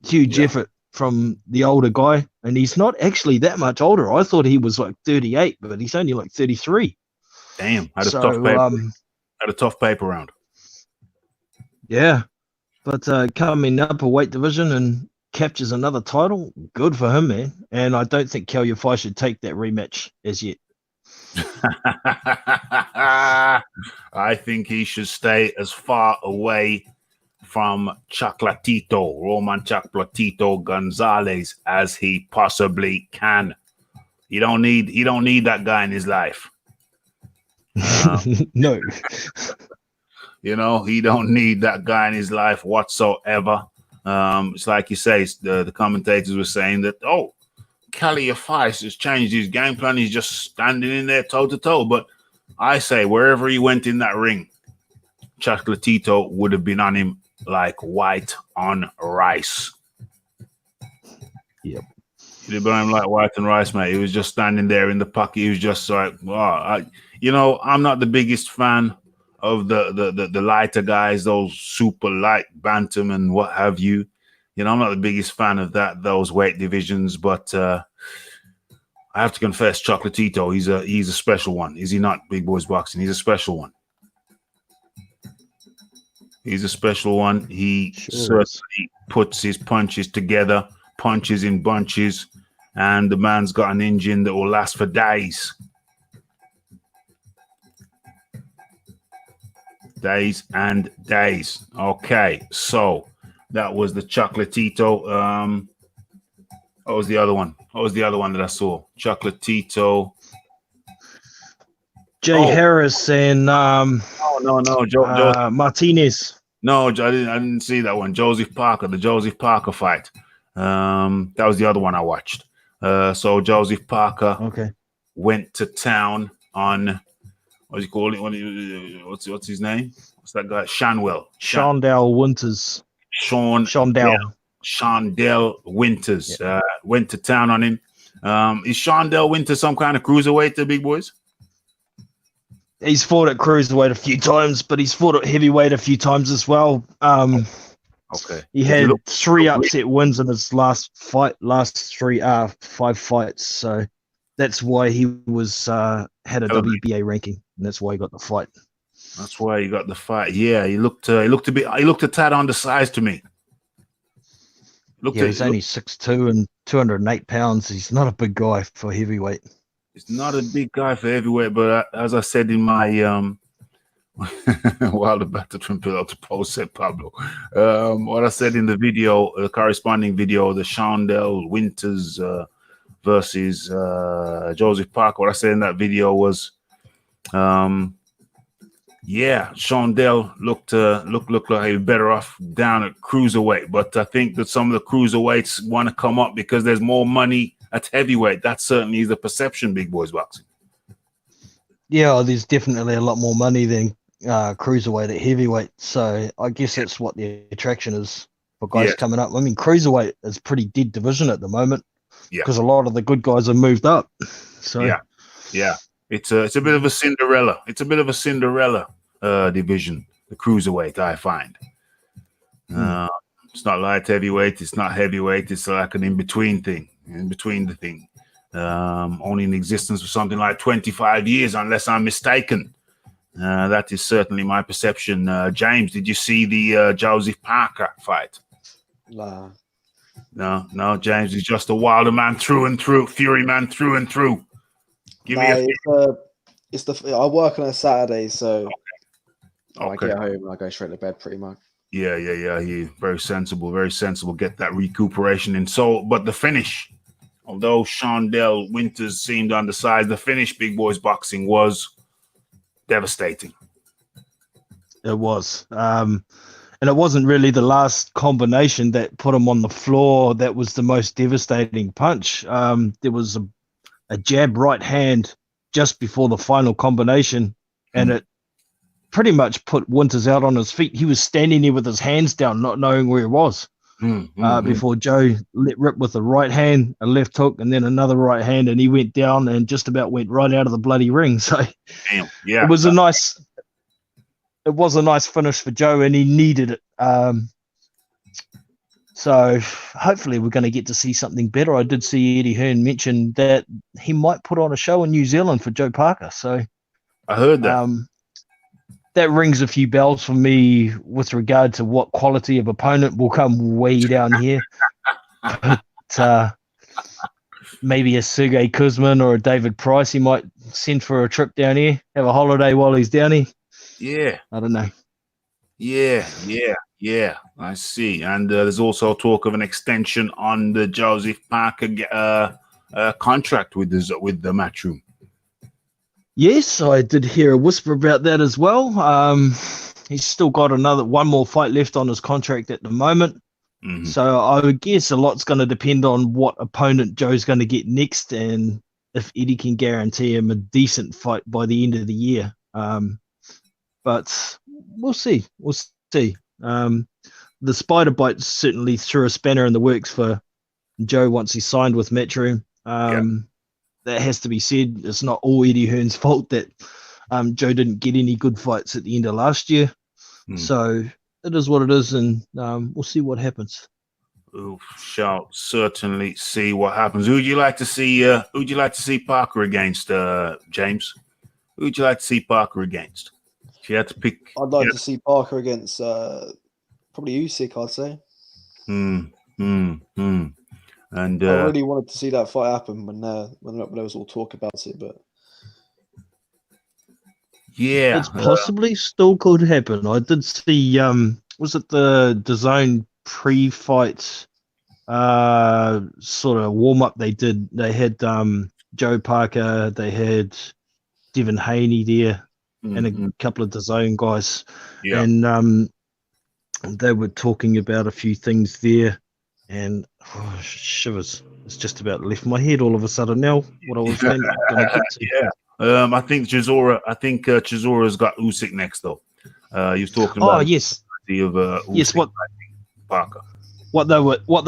Huge effort from the older guy. And he's not actually that much older. I thought he was like 38, but he's only like 33. Damn, had a tough paper round. Yeah. But coming up a weight division and captures another title, good for him, man. And I don't think Calify should take that rematch as yet. I think he should stay as far away from Roman Chocolatito Gonzalez as he possibly can. He don't need that guy in his life. No. You know, he don't need that guy in his life whatsoever. It's like you say, the commentators were saying that, Calify has changed his game plan. He's just standing in there toe-to-toe. But I say, wherever he went in that ring, Chocolatito would have been on him like white on rice. Yep. He'd have been on him like white on rice, mate. He was just standing there in the pocket. He was just like, I'm not the biggest fan of the lighter guys, those super light bantam and what have you. You know, I'm not the biggest fan of those weight divisions, but I have to confess, Chocolatito, he's a special one. Is he not, Big Boys Boxing? He's a special one. He's a special one. He certainly puts his punches together, punches in bunches, and the man's got an engine that will last for days. Days and days. Okay, so that was the Chocolatito. What was the other one? What was the other one that I saw? Chocolatito. Jay Harris and no, Joe Martinez. No, I didn't see that one. Joseph Parker, the Joseph Parker fight. That was the other one I watched. So Joseph Parker went to town on what do you call it? What's his name? What's that guy? Shondell Winters. Shondell Winters went to town on him. Is Shondell Winters some kind of cruiserweight, the Big Boys? He's fought at cruiserweight a few times, but he's fought at heavyweight a few times as well. He had 3 upset wins in his last 5 fights. So that's why he was had a WBA ranking, and that's why he got the fight. That's why he got the fight. Yeah, he looked a tad undersized to me. He's only 6'2" and 208 pounds. He's not a big guy for heavyweight. He's not a big guy for heavyweight, but as I said in my while the battle from pillow to post, said Pablo. What I said in the video, the corresponding video, the Shondell Winters versus Joseph Parker. What I said in that video was, Shondell looked like he was better off down at cruiserweight, but I think that some of the cruiserweights want to come up because there's more money at heavyweight. That certainly is the perception, big boys boxing. Yeah, there's definitely a lot more money than cruiserweight at heavyweight. So I guess that's what the attraction is for guys Yeah. coming up. I mean, cruiserweight is pretty dead division at the moment Yeah. because a lot of the good guys have moved up. So yeah, it's a bit of a Cinderella. It's a bit of a Cinderella division, the cruiserweight. I find it's not light heavyweight, it's not heavyweight. It's like an in between thing, the thing. Only in existence for something like 25 years, unless I'm mistaken. That is certainly my perception. James, did you see the Joseph Parker fight? Nah. No, James is just a wilder man through and through, fury man through and through. Give me I work on a Saturday, so I Okay. get home and I go straight to bed pretty much. Yeah. He very sensible, very sensible. Get that recuperation in. So, but the finish, although Shondell Winters seemed undersized, the finish, big boys boxing, was devastating. it was. And it wasn't really the last combination that put him on the floor that was the most devastating punch. There was a jab right hand just before the final combination, and it pretty much put Winters out on his feet. He was standing there with his hands down, not knowing where he was, before Joe let rip with a right hand, a left hook, and then another right hand, and he went down and just about went right out of the bloody ring. So Damn. Yeah. it was a nice finish for Joe, and he needed it. So hopefully we're going to get to see something better. I did see Eddie Hearn mention that he might put on a show in New Zealand for Joe Parker. So I heard that. That rings a few bells for me with regard to what quality of opponent will come way down here. But, maybe a Sergey Kuzmin or a David Price he might send for a trip down here, have a holiday while he's down here. Yeah. I don't know. Yeah. I see. And there's also talk of an extension on the Joseph Parker contract with the Matchroom. Yes, I did hear a whisper about that as well. He's still got one more fight left on his contract at the moment. Mm-hmm. So I would guess a lot's going to depend on what opponent Joe's going to get next and if Eddie can guarantee him a decent fight by the end of the year. But we'll see. The spider bite certainly threw a spanner in the works for Joe once he signed with Matchroom. That has to be said. It's not all Eddie Hearn's fault that Joe didn't get any good fights at the end of last year. So it is what it is, and we'll see what happens. We shall certainly see what happens. Who would you like to see? Who'd you like to see Parker against, James? Who would you like to see Parker against? If you had to pick, I'd like to see Parker against probably Usyk, I'd say. And I really wanted to see that fight happen when there was all talk about it, but yeah, it's possibly still could happen. I did see was it the Dazn pre-fight sort of warm-up they did? They had Joe Parker, they had Devin Haney there, and a couple of Dazn guys, and they were talking about a few things there, and shivers. It's just about left my head all of a sudden now. What I was going to get to. I think Chizora's got Usyk next though. He was talking about what Parker. What they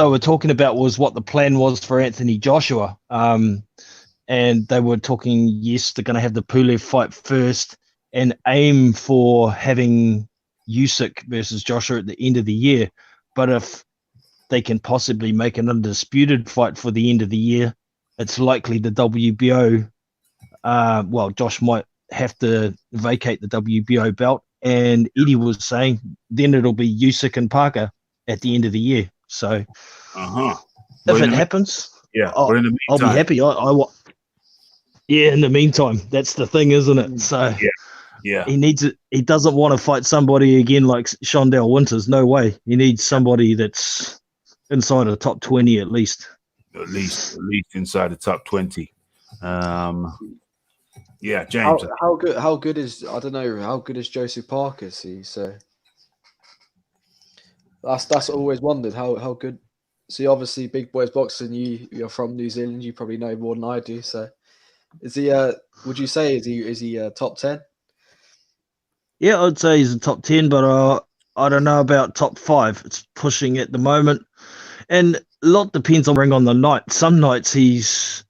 were talking about was what the plan was for Anthony Joshua. And they were talking, yes, they're going to have the Pulev fight first and aim for having Usyk versus Joshua at the end of the year. But if they can possibly make an undisputed fight for the end of the year, it's likely the WBO. Josh might have to vacate the WBO belt, and Eddie was saying then it'll be Usyk and Parker at the end of the year. So, if it happens, I'll be happy. In the meantime, that's the thing, isn't it? So, he needs it. He doesn't want to fight somebody again like Shondell Winters. No way. He needs somebody that's inside the top 20 at least. At least inside the top 20. James. How good is, I don't know, how good is Joseph Parker? See, so that's always wondered how good So obviously, Big Boys Boxing. You're from New Zealand. You probably know more than I do. So, is he? Would you say is he top 10? Yeah, I'd say he's a top 10, but I don't know about top 5. It's pushing at the moment. And a lot depends on ring on the night. Some nights he's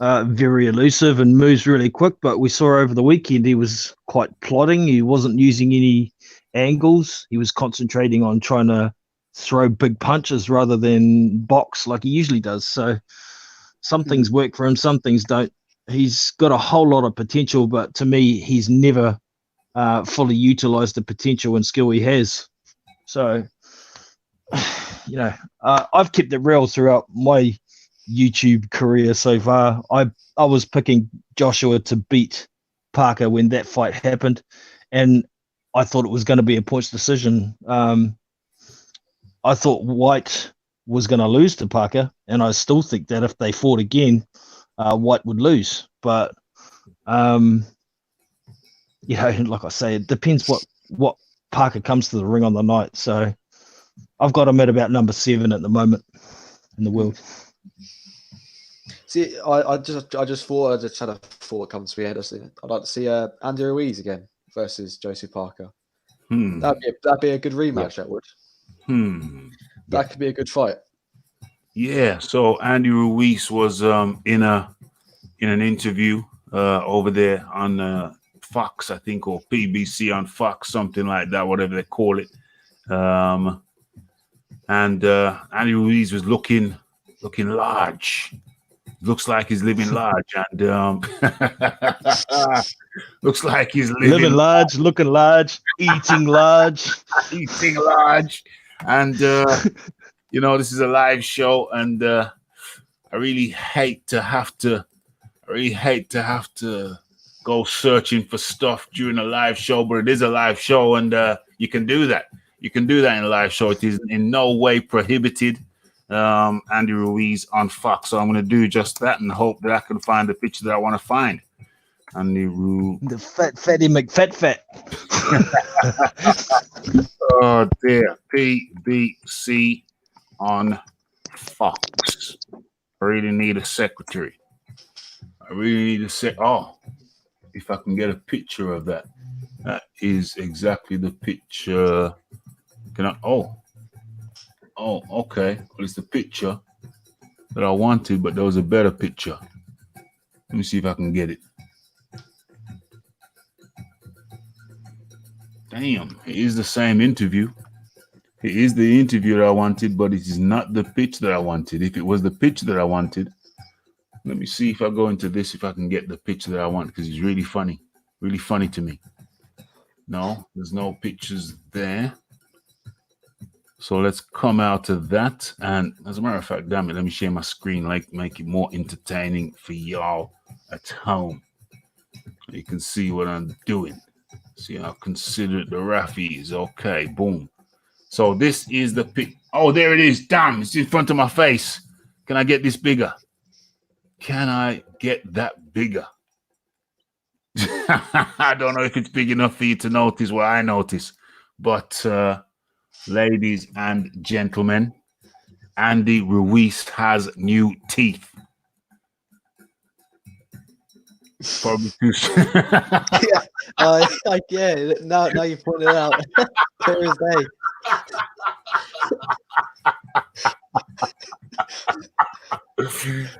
very elusive and moves really quick, but we saw over the weekend he was quite plodding. He wasn't using any angles. He was concentrating on trying to throw big punches rather than box like he usually does. So some things work for him, some things don't. He's got a whole lot of potential, but to me, he's never fully utilized the potential and skill he has. So, you know, I've kept it real throughout my YouTube career so far. I was picking Joshua to beat Parker when that fight happened, and I thought it was going to be a points decision. I thought White was going to lose to Parker, and I still think that if they fought again, White would lose. But you know, like I say, it depends what Parker comes to the ring on the night. So I've got him at about number 7 at the moment in the world. See, I just thought, I just had a thought come to my head. I'd like to see Andy Ruiz again versus Joseph Parker. That'd be a good rematch. That would. That could be a good fight. Yeah. So Andy Ruiz was in an interview over there on Fox, I think, or PBC on Fox, something like that, whatever they call it. And Andy Ruiz was looking large. Looks like he's living large, and looks like he's living large, looking large, eating large, eating large. And you know, this is a live show, and I really hate to have to go searching for stuff during a live show, but it is a live show, and you can do that. You can do that in a live show. It is in no way prohibited. Andy Ruiz on Fox. So I'm going to do just that and hope that I can find the picture that I want to find. Andy Ruiz. The fatty McFat. Oh dear. PBC on Fox. I really need a secretary. I really need a if I can get a picture of that. That is exactly the picture. Can I? Oh, okay. Well, it's the picture that I wanted, but there was a better picture. Let me see if I can get it. Damn, it is the same interview. It is the interview that I wanted, but it is not the pitch that I wanted. If it was the pitch that I wanted, let me see if I go into this, if I can get the picture that I want, because it's really funny to me. No, there's no pictures there. So let's come out of that. And as a matter of fact, damn it, let me share my screen, like make it more entertaining for y'all at home. You can see what I'm doing. See how considerate the Rafi is. Okay, boom. So this is the pic. Oh, there it is. Damn, it's in front of my face. Can I get this bigger? Can I get that bigger? I don't know if it's big enough for you to notice what I notice, but ladies and gentlemen, Andy Ruiz has new teeth. Probably too yeah. Now you pointed it out. Clear as day.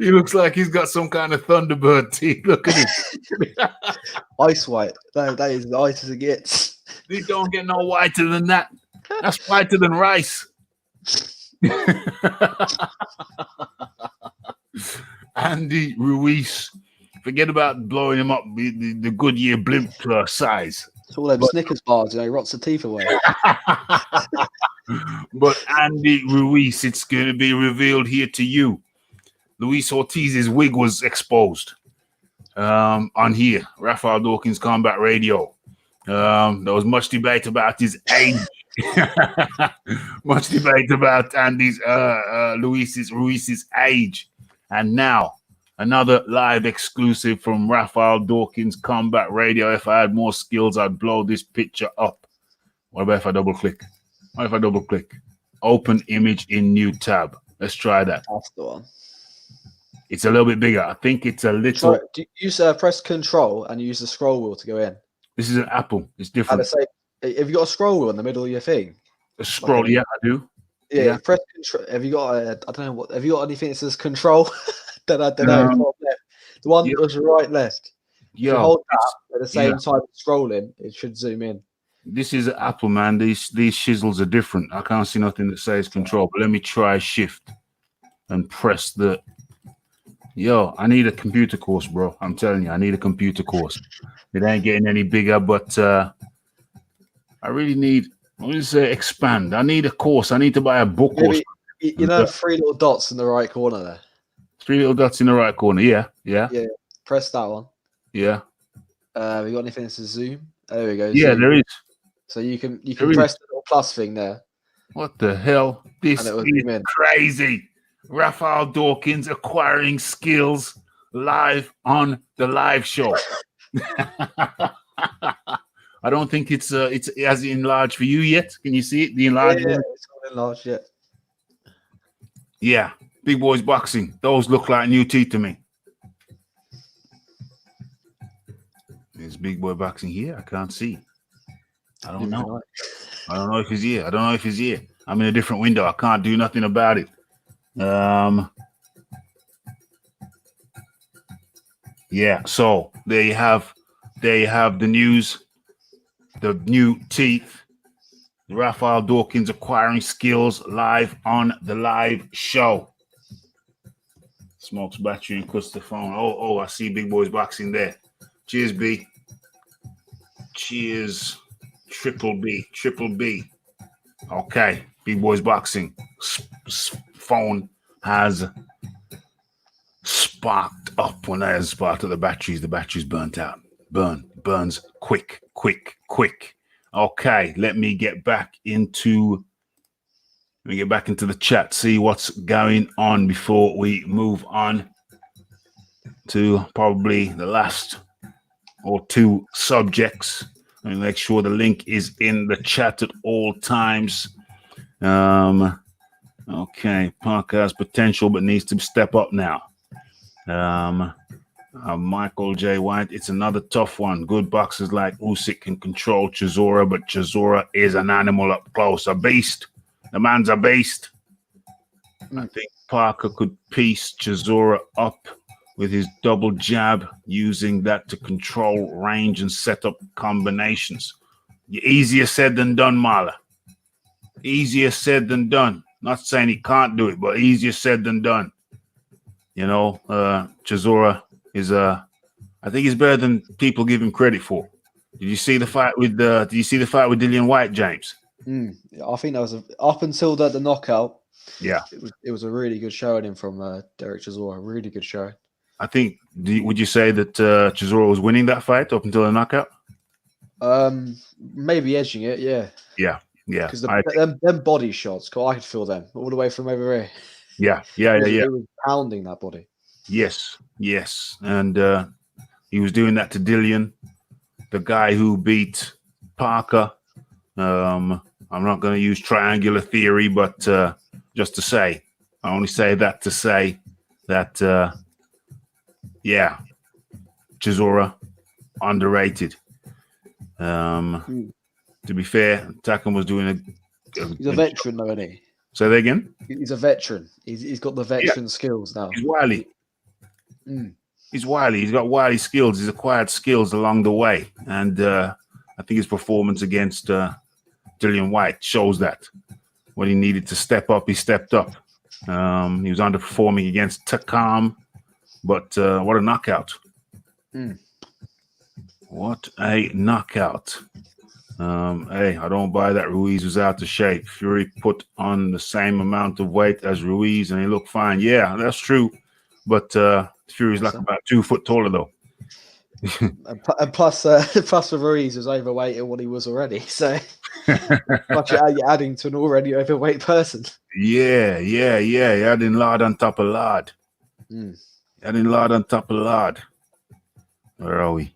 He looks like he's got some kind of Thunderbird teeth. Look at him. Ice white. That is as ice as it gets. They don't get no whiter than that. That's whiter than rice. Andy Ruiz. Forget about blowing him up the Goodyear blimp size. It's all them Snickers bars, he rots the teeth away. But Andy Ruiz, it's going to be revealed here to you. Luis Ortiz's wig was exposed on here, Rafael Dawkins Combat Radio. There was much debate about his age. Much debate about Andy's Ruiz's age. And now, another live exclusive from Rafael Dawkins Combat Radio. If I had more skills, I'd blow this picture up. What about if I double click? What if I double click? Open image in new tab. Let's try that. That's the one. It's a little bit bigger. I think it's a little. Do you use press Control and use the scroll wheel to go in? This is an Apple. It's And different. it's like, have you got a scroll wheel in the middle of your thing? A scroll, yeah, I do. Yeah. Press Control. Have you got I don't know what. Have you got anything that says Control? I don't know. The one that was right left. If you hold that at the same time scrolling, it should zoom in. This is Apple, man. These chisels are different. I can't see nothing that says Control. But let me try Shift and press the. Yo, I need a computer course, bro. I'm telling you, I need a computer course. It ain't getting any bigger, but I really need. Let me say expand. I need a course. I need to buy a book course. You know, 3 little dots in the right corner there. 3 little dots in the right corner. Yeah. Press that one. Yeah. Have you got anything that says zoom? There we go. Yeah, zoom. there is. So you can press the little plus thing there. What the hell? This is crazy. Raphael Dawkins acquiring skills live on the live show. I don't think it has enlarged for you yet. Can you see it? The enlargement? Yeah, it's not enlarged yet. Yeah. Big Boys Boxing. Those look like new teeth to me. There's Big Boy Boxing here. I can't see. I don't know. I don't know if he's here. I'm in a different window. I can't do nothing about it. Yeah, so there you have the news, the new teeth. Raphael Dawkins acquiring skills live on the live show. Smokes battery and cuts the phone. Oh, I see Big Boys Boxing there. Cheers, B. Cheers. Triple B. Okay, Big Boys Boxing. Phone has sparked up. When that has sparked up the batteries burnt out. Burns quick. Okay, let me get back into the chat, see what's going on before we move on to probably the last or 2 subjects. And make sure the link is in the chat at all times. Okay, Parker has potential but needs to step up now. Michael J. White, it's another tough one. Good boxers like Usyk can control Chisora, but Chisora is an animal up close, a beast. The man's a beast. I think Parker could piece Chisora up with his double jab, using that to control range and set up combinations. Easier said than done, Marla. Easier said than done. Not saying he can't do it, but easier said than done. You know, Chisora is I think he's better than people give him credit for. Did you see the fight with Dillian White, James? I think that was up until the knockout. Yeah, it was a really good showing from Derek Chisora. Really good show. I think. Would you say that Chisora was winning that fight up until the knockout? Maybe edging it. Yeah. Because them body shots, I could feel them all the way from over here. Yeah. He was pounding that body. Yes, and he was doing that to Dillian, the guy who beat Parker. I'm not going to use triangular theory, but just to say, I only say that to say that, Chisora underrated. To be fair, Takam was doing he's a veteran, though, isn't he? Say that again? He's a veterin. He's got the veteran skills now. He's wily. He's wily. He's got wily skills. He's acquired skills along the way. And I think his performance against Dillian White shows that. When he needed to step up, he stepped up. He was underperforming against Takam. But what a knockout. What a knockout. Hey, I don't buy that Ruiz was out of shape. Fury put on the same amount of weight as Ruiz and he looked fine. Yeah, that's true. But Fury's like about 2 foot taller, though. and plus Ruiz was overweight in what he was already. So you're adding to an already overweight person. Yeah. Adding lard on top of lard. Adding lard on top of lard. Where are we?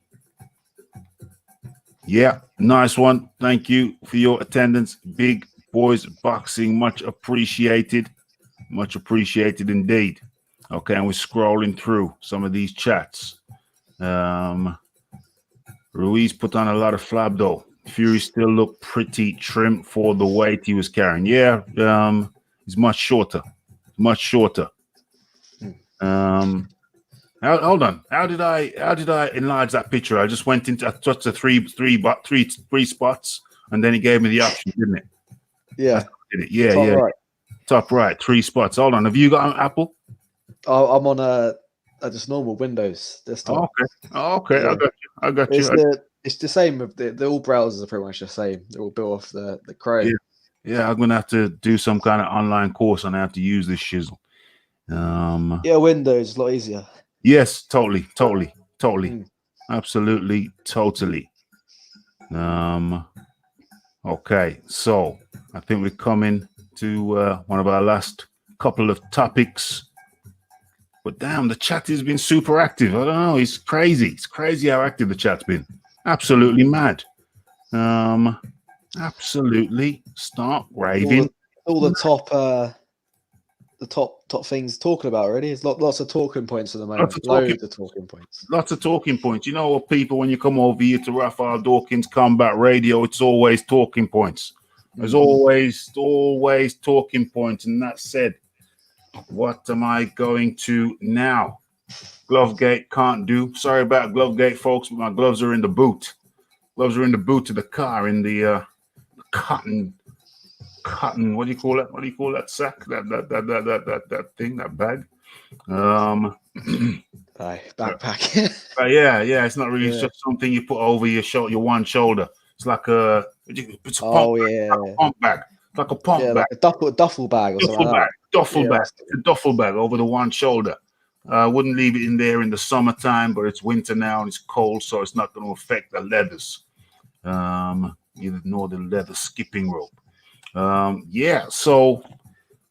Yeah, nice one. Thank you for your attendance. Big Boys Boxing, much appreciated. Much appreciated indeed. Okay, and we're scrolling through some of these chats. Ruiz put on a lot of flab though. Fury still looked pretty trim for the weight he was carrying. Yeah, he's much shorter. Much shorter. Hold on. How did I enlarge that picture? I just went into I touched the three spots, and then he gave me the option, didn't it? Yeah. Did it? Yeah, Top yeah. right. Top right, 3 spots. Hold on. Have you got an Apple? Oh, I'm on a just normal Windows desktop. Okay. Yeah. I got you. It's the same with the all browsers are pretty much the same. They're all built off the Chrome. Yeah, I'm gonna have to do some kind of online course on how to use this shizzle. Yeah, Windows is a lot easier. Yes, totally. Absolutely, totally. Okay, so I think we're coming to one of our last couple of topics. But damn, the chat has been super active. I don't know. It's crazy. It's crazy how active the chat's been. Absolutely mad. Absolutely start raving. All the top things talking about already. There's lots of talking points at the moment. Loads of talking points. Lots of talking points. You know what, people, when you come over here to Raphael Dawkins Combat Radio, it's always talking points. There's always talking points. And that said, what am I going to now? Glovegate can't do. Sorry about Glovegate, folks, but my gloves are in the boot. Gloves are in the boot of the car, in the cotton. What do you call it? What do you call that sack? That thing, that bag. Backpack. Yeah. It's not really just something you put over your shoulder, your one shoulder. It's like it's a pump bag. Like a pump bag. Like a pump bag. Like a duffel bag or something. Duffel bag. A duffel bag over the one shoulder. I wouldn't leave it in there in the summertime, but it's winter now and it's cold, so it's not going to affect the leathers. You know, the leather skipping rope. So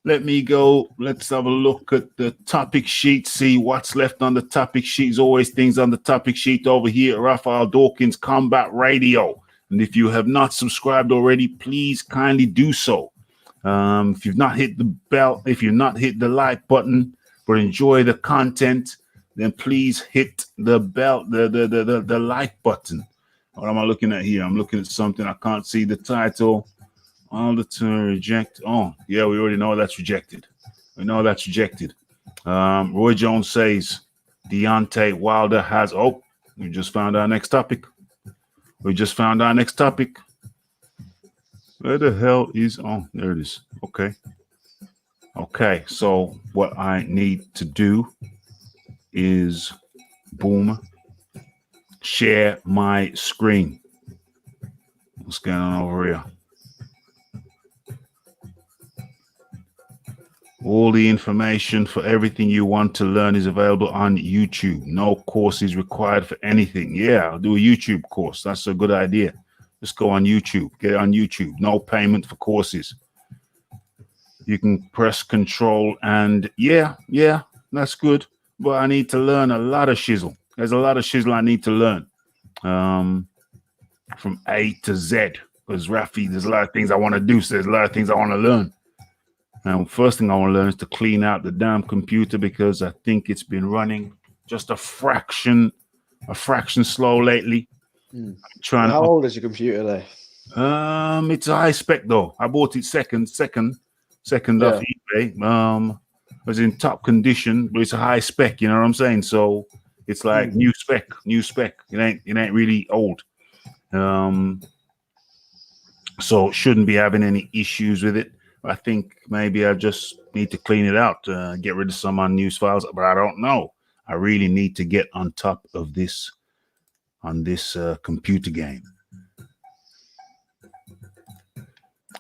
let me go. Let's have a look at the topic sheet, see what's left on the topic sheet. There's always things on the topic sheet over here at Raphael Dawkins Combat Radio. And if you have not subscribed already, please kindly do so. If you've not hit the bell, if you've not hit the like button, but enjoy the content, then please hit the bell, the like button. What am I looking at here? I'm looking at something. I can't see the title. All the time reject. Oh, yeah, we already know that's rejected. We know that's rejected. Roy Jones says Deontay Wilder has. Oh, we just found our next topic. Where the hell is? Oh, there it is. Okay. So what I need to do is boom, share my screen. What's going on over here? All the information for everything you want to learn is available on YouTube. No course is required for anything. Yeah, I'll do a YouTube course. That's a good idea. Just go on YouTube. Get it on YouTube. No payment for courses. You can press control and yeah, that's good. But I need to learn a lot of shizzle. There's a lot of shizzle I need to learn. From A to Z. Because Rafi, there's a lot of things I want to do. So there's a lot of things I want to learn. And first thing I want to learn is to clean out the damn computer because I think it's been running just a fraction slow lately. How old is your computer though? It's a high spec though. I bought it second off eBay. It was in top condition, but it's a high spec. You know what I'm saying? So it's like new spec. It ain't really old. So shouldn't be having any issues with it. I think maybe I just need to clean it out, get rid of some unused files, but I don't know. I really need to get on top of this on this computer game.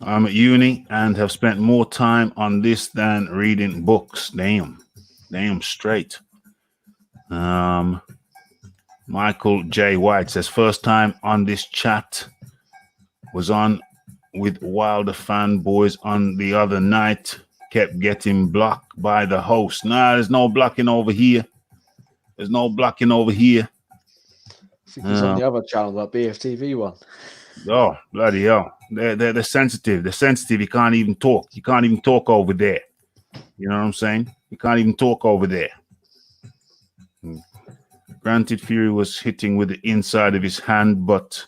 I'm at uni and have spent more time on this than reading books. Damn straight. Michael J. White says, first time on this chat was on with Wilder fanboys on the other night, kept getting blocked by the host. Nah, there's no blocking over here. I think he's on the other channel, that BFTV one. Oh, bloody hell. They're sensitive. You can't even talk. You can't even talk over there. You know what I'm saying? You can't even talk over there. Granted, Fury was hitting with the inside of his hand, but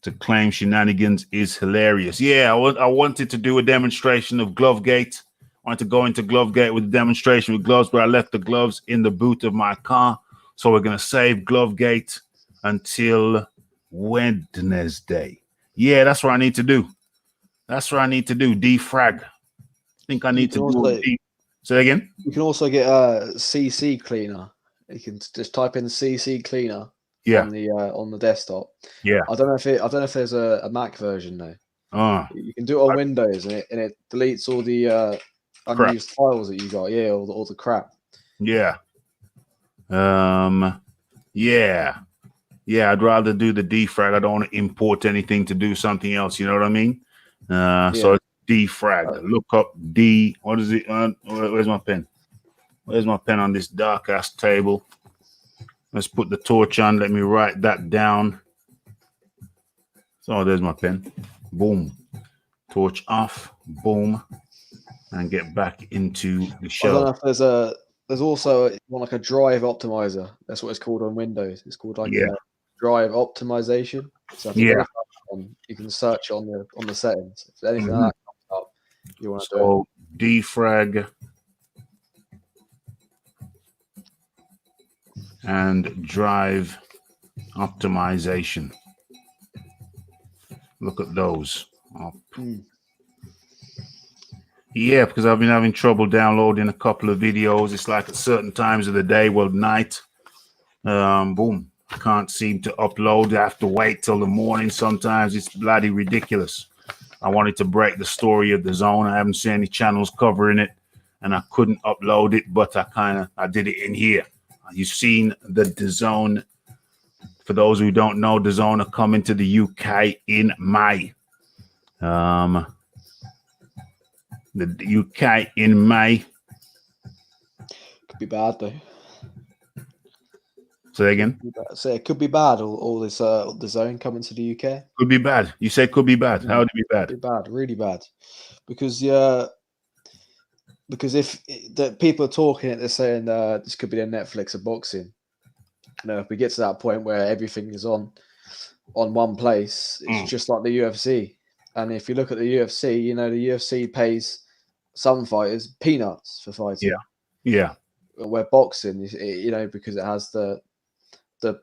to claim shenanigans is hilarious. Yeah, I wanted to do a demonstration of Glovegate. I wanted to go into Glovegate with a demonstration with gloves, but I left the gloves in the boot of my car. So we're going to save Glovegate until Wednesday. Yeah, that's what I need to do. That's what I need to do. Defrag. I think I need to do a D. Say again? You can also get a CC cleaner. You can just type in CC cleaner on the desktop. Yeah. I don't know if there's a Mac version though. You can do it on Windows and it deletes all the unused files that you got. Yeah, all the crap. Yeah. Yeah, I'd rather do the defrag. I don't want to import anything to do something else. You know what I mean? So it's defrag. Look up D. What is it? Where's my pen? Where's my pen on this dark ass table? Let's put the torch on. Let me write that down. So there's my pen. Boom. Torch off. Boom. And get back into the show. I don't know if there's also like a drive optimizer. That's what it's called on Windows. It's called like a drive optimization. So you can search on the settings. If anything like that comes up, you want to do it. Defrag and drive optimization. Look at those. Yeah, because I've been having trouble downloading a couple of videos. It's like at certain times of the day, night. Boom. I can't seem to upload. I have to wait till the morning. Sometimes it's bloody ridiculous. I wanted to break the story of Dazn. I haven't seen any channels covering it, and I couldn't upload it, but I did it in here. You've seen the Dazn. For those who don't know, Dazn are coming to the UK in May. The UK in May. Could be bad though. Say again. So it could be bad. All this Dazn coming to the UK. Could be bad. You say could be bad. How would it be bad? Could be bad, really bad. Because if the people are talking, they're saying this could be the Netflix of boxing. You know, if we get to that point where everything is on one place, it's just like the UFC. And if you look at the UFC, you know, the UFC pays some fighters peanuts for fighting. Yeah. Where boxing, you know, because it has the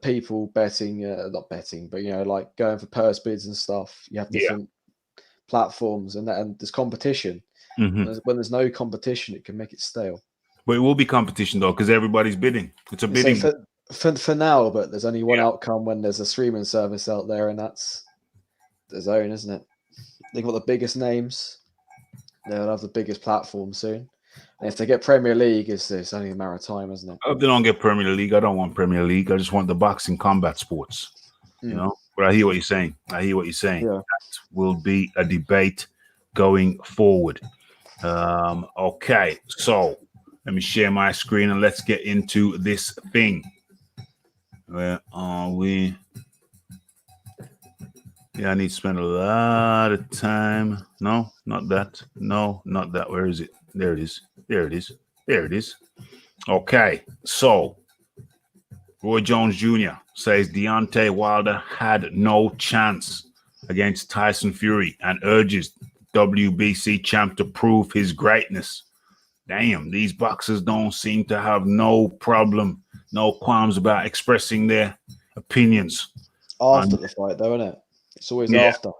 people betting, not betting, but, you know, like going for purse bids and stuff. You have different platforms and there's competition. When there's no competition, it can make it stale. But it will be competition, though, because everybody's bidding. It's a bidding. So for now, but there's only one outcome when there's a streaming service out there, and that's Dazn, isn't it? They've got the biggest names. They'll have the biggest platform soon. And if they get Premier League, it's only a matter of time, isn't it? If they don't get Premier League, I don't want Premier League. I just want the boxing combat sports. You know? But I hear what you're saying. Yeah. That will be a debate going forward. Okay, so let me share my screen and let's get into this thing. Where are we? Yeah, I need to spend a lot of time. No, not that. No, not that. Where is it? There it is. There it is. There it is. Okay, so Roy Jones Jr. says Deontay Wilder had no chance against Tyson Fury and urges WBC champ to prove his greatness. Damn, these boxers don't seem to have no problem, no qualms about expressing their opinions. After the fight, though, isn't it? It's always after.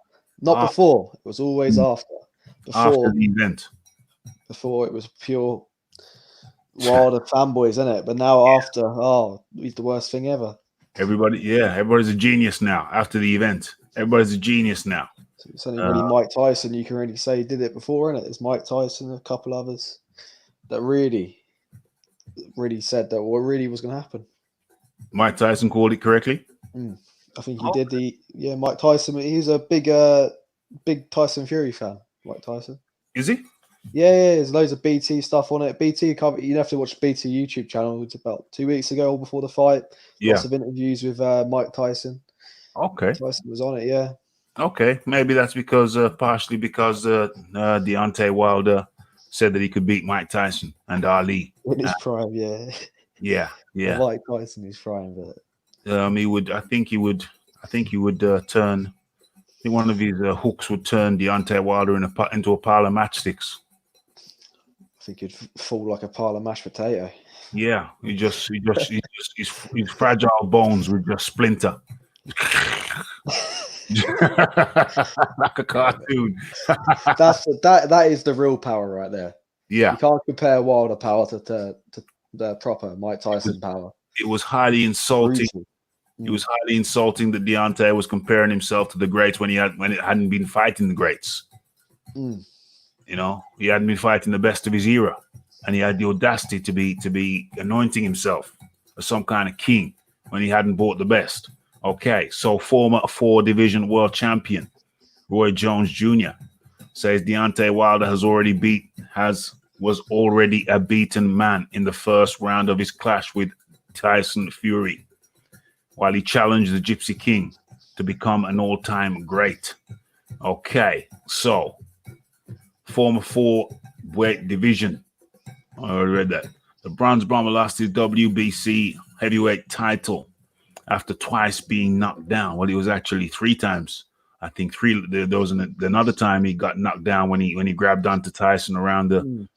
Not before. It was always after. After the event. Before it was pure Wilder fanboys, isn't it? But now after, he's the worst thing ever. Everybody's a genius now after the event. Everybody's a genius now. So it's only really Mike Tyson you can really say did it before, isn't it? It's Mike Tyson and a couple others that really said that what really was going to happen. Mike Tyson called it correctly? I think he did Mike Tyson. He's a big Tyson Fury fan, Mike Tyson. Is he? Yeah, there's loads of BT stuff on it. BT cover. You have to watch BT YouTube channel. It's about 2 weeks ago, or before the fight. Lots of interviews with Mike Tyson. Okay. Tyson was on it. Yeah. Okay, maybe that's partially because Deontay Wilder said that he could beat Mike Tyson and Ali. In his prime, yeah. Yeah, I like Tyson in his prime, but he would. I think he would turn. I think one of his hooks would turn Deontay Wilder into a pile of matchsticks. I think he'd fall like a pile of mashed potato. Yeah, his fragile bones would just splinter. Like a cartoon. That is the real power right there. Yeah, you can't compare Wilder power to the proper Mike Tyson power. It was highly insulting. It was highly insulting that Deontay was comparing himself to the greats when it hadn't been fighting the greats. You know, he hadn't been fighting the best of his era, and he had the audacity to be anointing himself as some kind of king when he hadn't bought the best. Okay, so former 4-division world champion Roy Jones Jr. says Deontay Wilder was already a beaten man in the first round of his clash with Tyson Fury, while he challenged the Gypsy King to become an all-time great. Okay, so former 4-weight division. I already read that. The Bronze Bomber lost his WBC heavyweight title after twice being knocked down. Well, it was actually 3 times. I think 3. There was another time he got knocked down when he grabbed onto Tyson around the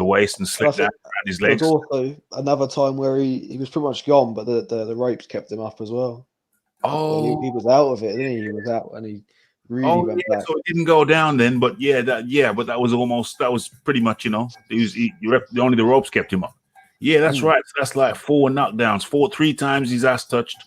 waist and slipped down around his legs. There was also another time where he was pretty much gone, but the ropes kept him up as well. Oh, he was out of it, didn't he? He was out, and he really went back. So it didn't go down then, but but that was pretty much, you know, only the ropes kept him up. Yeah, that's right. So that's like 4 knockdowns. 3 times his ass touched.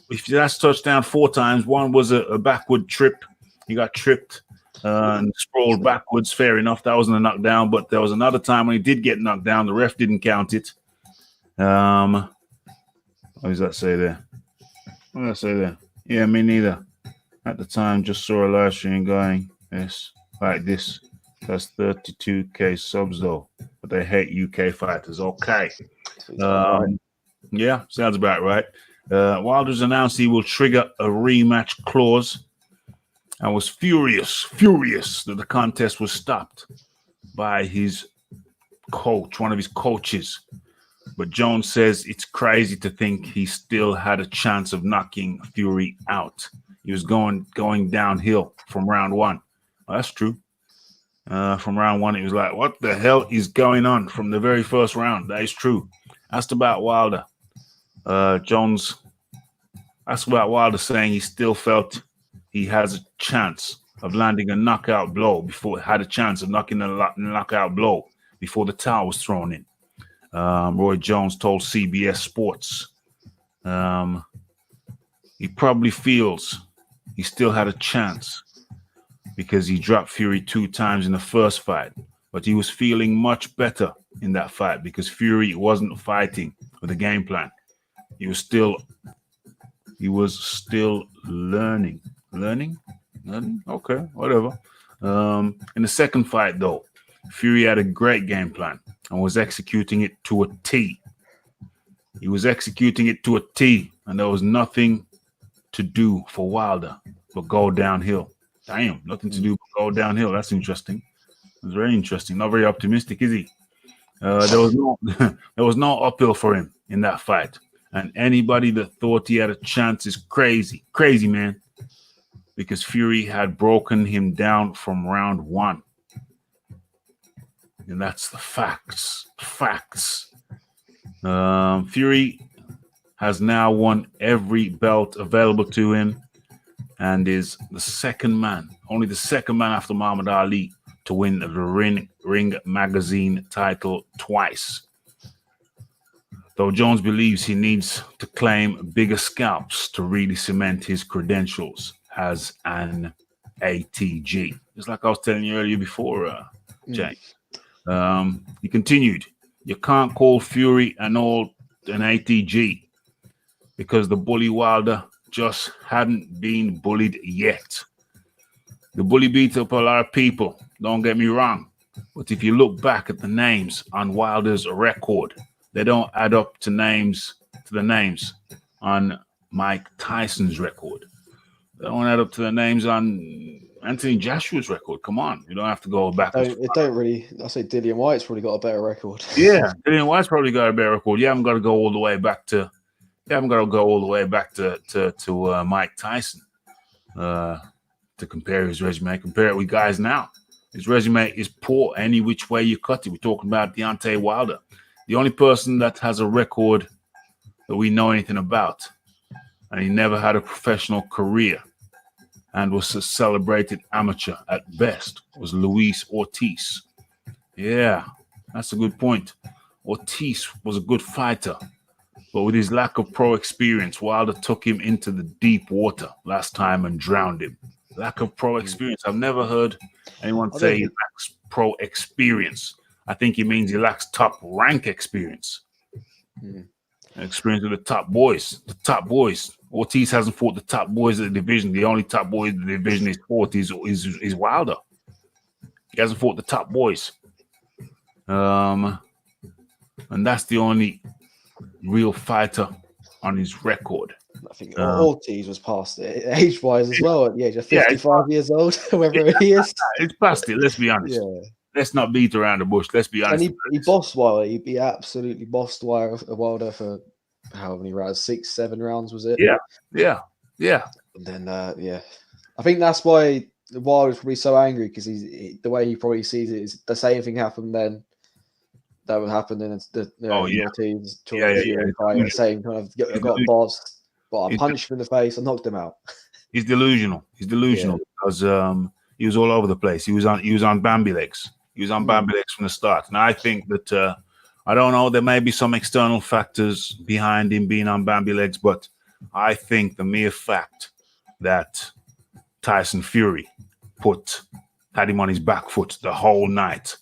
If his ass touched down 4 times, one was a backward trip. He got tripped and sprawled backwards. Fair enough. That wasn't a knockdown, but there was another time when he did get knocked down. The ref didn't count it. What does that say there? What does that say there? Yeah, me neither. At the time, just saw a live stream going, yes, like this. That's 32K subs though, but they hate UK fighters. Okay. Yeah, sounds about right. Wilder's announced he will trigger a rematch clause and was furious that the contest was stopped by his coach, one of his coaches. But Jones says it's crazy to think he still had a chance of knocking Fury out. He was going downhill from round 1. Well, that's true. From round 1, it was like, what the hell is going on from the very first round? That is true. Asked about Wilder. Jones asked about Wilder, saying he still felt he has a chance of landing a knockout blow before the towel was thrown in. Roy Jones told CBS Sports he probably feels he still had a chance because he dropped Fury 2 times in the first fight, but he was feeling much better in that fight because Fury wasn't fighting with a game plan. He was still learning. Okay, whatever. In the second fight, though, Fury had a great game plan and was executing it to a T. He was executing it to a T, and there was nothing to do for Wilder but go downhill. Damn, nothing to do but go downhill. That's interesting. It's very interesting. Not very optimistic, is he? There was no uphill for him in that fight. And anybody that thought he had a chance is crazy, man. Because Fury had broken him down from round 1. And that's the facts. Fury has now won every belt available to him and is only the second man after Muhammad Ali to win the Ring Magazine title twice. Though Jones believes he needs to claim bigger scalps to really cement his credentials as an ATG. Just like I was telling you earlier before, Jay. He continued, you can't call Fury an ATG because the bully Wilder just hadn't been bullied yet. The bully beat up a lot of people, don't get me wrong. But if you look back at the names on Wilder's record, they don't add up to the names on Mike Tyson's record. They don't add up to the names on Anthony Joshua's record. Come on, you don't have to go back. It don't really. I say Dillian White's probably got a better record. Yeah, Dillian White's probably got a better record. You haven't got to go all the way back to. You haven't got to go all the way back to Mike Tyson to compare his resume. Compare it with guys now. His resume is poor any which way you cut it. We're talking about Deontay Wilder, the only person that has a record that we know anything about, and he never had a professional career and was a celebrated amateur at best, was Luis Ortiz. Yeah, that's a good point. Ortiz was a good fighter, but with his lack of pro experience, Wilder took him into the deep water last time and drowned him. Lack of pro experience. I've never heard anyone say he lacks pro experience. I think he means he lacks top rank experience. Experience with the top boys. The top boys. Ortiz hasn't fought the top boys of the division. The only top boy in the division he's fought is Wilder. He hasn't fought the top boys. And that's the only real fighter on his record. I think Ortiz was past it age-wise as well at the age of 55 years old, whoever he is. It's past it, let's be honest. Yeah. Let's not beat around the bush. Let's be honest. And he bossed Wilder. He absolutely bossed Wilder for how many rounds? 6-7 rounds, was it? Yeah. And then, I think that's why Wilder's probably so angry, because the way he probably sees it is the same thing happened then that would happen in the Ortiz fight. The same kind of got bossed, but I punched him in the face. I knocked him out. He's delusional. Because he was all over the place. He was on Bambi legs. He was on Bambi legs from the start. And I think that I don't know. There may be some external factors behind him being on Bambi legs, but I think the mere fact that Tyson Fury had him on his back foot the whole night,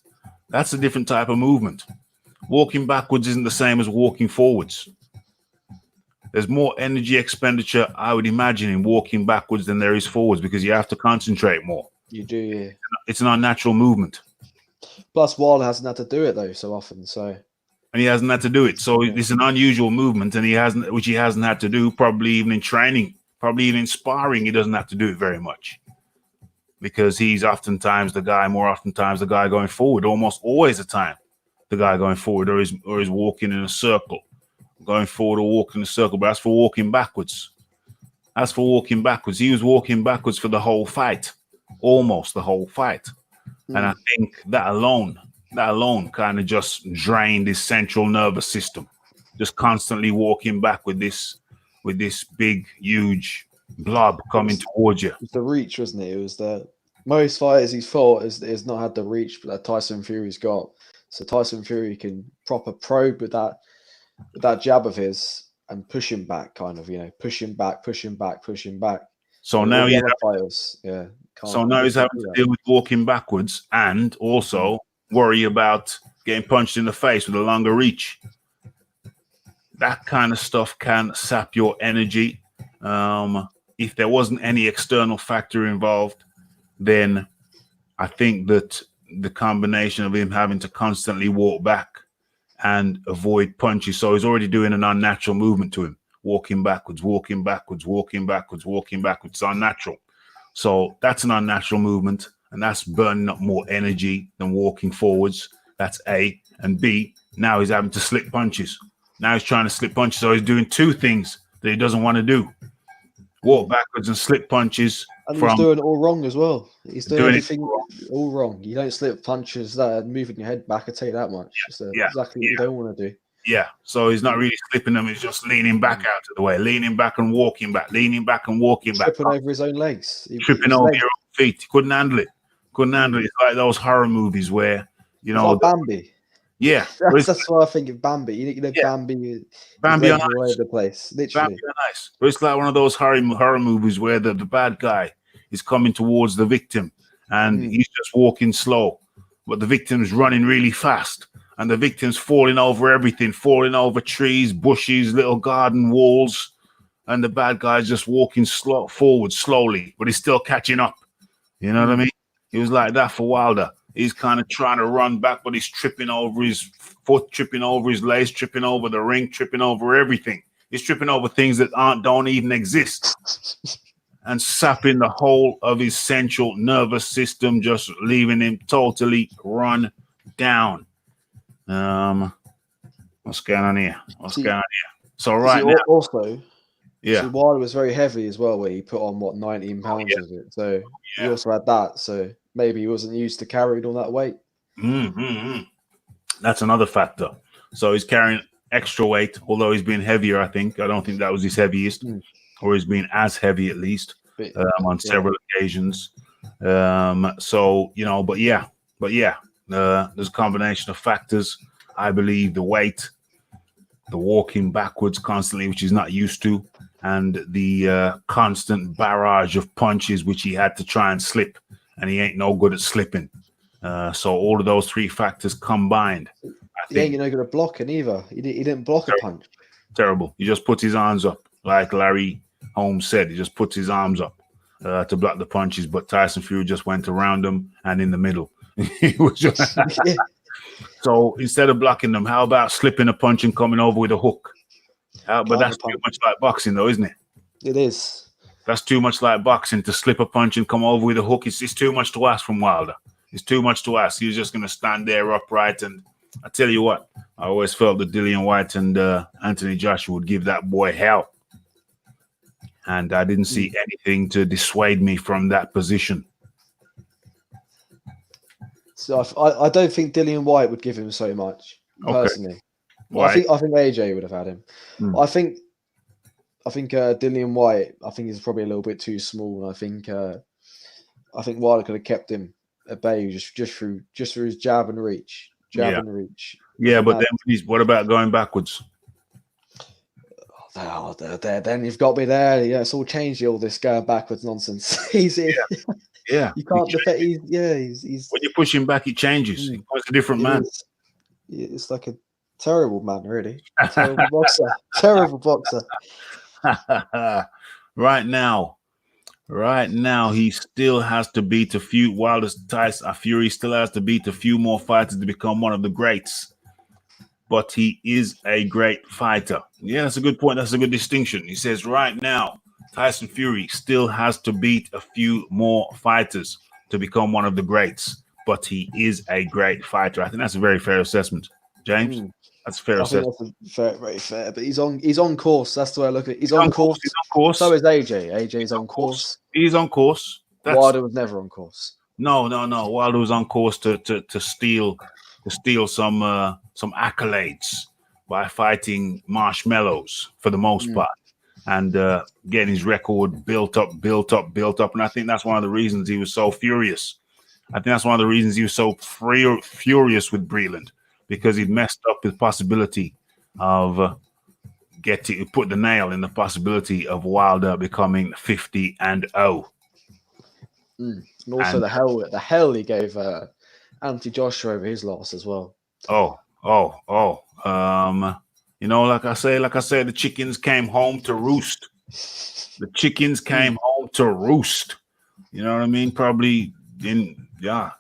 that's a different type of movement. Walking backwards isn't the same as walking forwards. There's more energy expenditure, I would imagine, in walking backwards than there is forwards, because you have to concentrate more. You do, yeah. It's an unnatural movement. Plus, Wilder hasn't had to do it though so often, and he hasn't had to do it. So it's an unusual movement, and he hasn't had to do, probably even in training, probably even in sparring. He doesn't have to do it very much, because he's more oftentimes the guy going forward, almost always the time the guy going forward, or is walking in a circle, going forward or walking in a circle. But as for walking backwards, he was walking backwards for the whole fight, almost the whole fight. And I think that alone kind of just drained his central nervous system, just constantly walking back with this big, huge blob coming towards you. It was the reach, wasn't it? It was the most fighters he's fought has not had the reach that Tyson Fury's got. So Tyson Fury can proper probe with that jab of his and push him back, push him back. So now he's having to deal with walking backwards and also worry about getting punched in the face with a longer reach. That kind of stuff can sap your energy. If there wasn't any external factor involved, then I think that the combination of him having to constantly walk back and avoid punches, so he's already doing an unnatural movement to him, walking backwards. It's unnatural. So that's an unnatural movement, and that's burning up more energy than walking forwards. That's A. And B, now he's having to slip punches. Now he's trying to slip punches, so he's doing two things that he doesn't want to do. Walk backwards and slip punches. And he's doing it all wrong as well. He's doing everything all wrong. You don't slip punches that are moving your head back, I tell you that much. Exactly what you don't want to do. Yeah, so he's not really slipping them. He's just leaning back out of the way, leaning back and walking back, Tripping over his own legs. Tripping over your own feet. He couldn't handle it. It's like those horror movies where, like Bambi. Yeah. That's why I think of Bambi. Bambi on all over the place, literally. Bambi on ice. But it's like one of those horror movies where the bad guy is coming towards the victim and he's just walking slow, but the victim's running really fast. And the victim's falling over everything, falling over trees, bushes, little garden walls. And the bad guy's just walking forward slowly, but he's still catching up. You know what I mean? He was like that for Wilder. He's kind of trying to run back, but he's tripping over his foot, tripping over his lace, tripping over the ring, tripping over everything. He's tripping over things that don't even exist. and sapping the whole of his central nervous system, just leaving him totally run down. What's going on here? What's going on here? So right now, also, yeah, see, Wilder was very heavy as well, where he put on what 19 pounds of it. So he also had that. So maybe he wasn't used to carrying all that weight. That's another factor. So he's carrying extra weight, although he's been heavier. I don't think that was his heaviest, or he's been as heavy at least on several occasions. So but yeah, there's a combination of factors. I believe the weight, the walking backwards constantly, which he's not used to, and the constant barrage of punches which he had to try and slip, and he ain't no good at slipping. So all of those three factors combined, He ain't good at blocking either. He didn't block a punch. Terrible. He just puts his arms up, like Larry Holmes said. He just puts his arms up to block the punches, but Tyson Fury just went around him and in the middle. He was just So instead of blocking them, how about slipping a punch and coming over with a hook? But that's too much like boxing, though, isn't it? It is. That's too much like boxing, to slip a punch and come over with a hook. It's too much to ask from Wilder. It's too much to ask. He was just going to stand there upright. And I tell you what, I always felt that Dillian Whyte and Anthony Joshua would give that boy hell. And I didn't see anything to dissuade me from that position. So I don't think Dillian Whyte would give him so much, personally. Well, I think AJ would have had him. I think Dillian Whyte, I think he's probably a little bit too small, and I think Wilder could have kept him at bay just through his jab and reach. Yeah, but then what about going backwards? Then you've got me there. Yeah, it's all changed. All this going backwards nonsense. He's Yeah, you can't defend. He's when you push him back, he changes. He's a different man. It's like a terrible man, really. Terrible boxer. Terrible boxer. Right now, he still has to beat a few. Fury still has to beat a few more fighters to become one of the greats. But he is a great fighter. Yeah, that's a good point. That's a good distinction. He says right now, Tyson Fury still has to beat a few more fighters to become one of the greats, but he is a great fighter. I think that's a very fair assessment, James. That's a fair assessment. That's very fair. But he's on course. That's the way I look at it. He's on course. He's on course. So is AJ. AJ's on course. He's on course. Wilder was never on course. No. Wilder was on course to steal some accolades by fighting marshmallows for the most part. And getting his record built up. And I think that's one of the reasons he was so furious. I think that's one of the reasons he was so furious with Breland, because he'd messed up his possibility of put the nail in the possibility of Wilder becoming 50-0. And also the hell he gave Anthony Joshua over his loss as well. Like I say, the chickens came home to roost. The chickens came home to roost. You know what I mean? Probably he got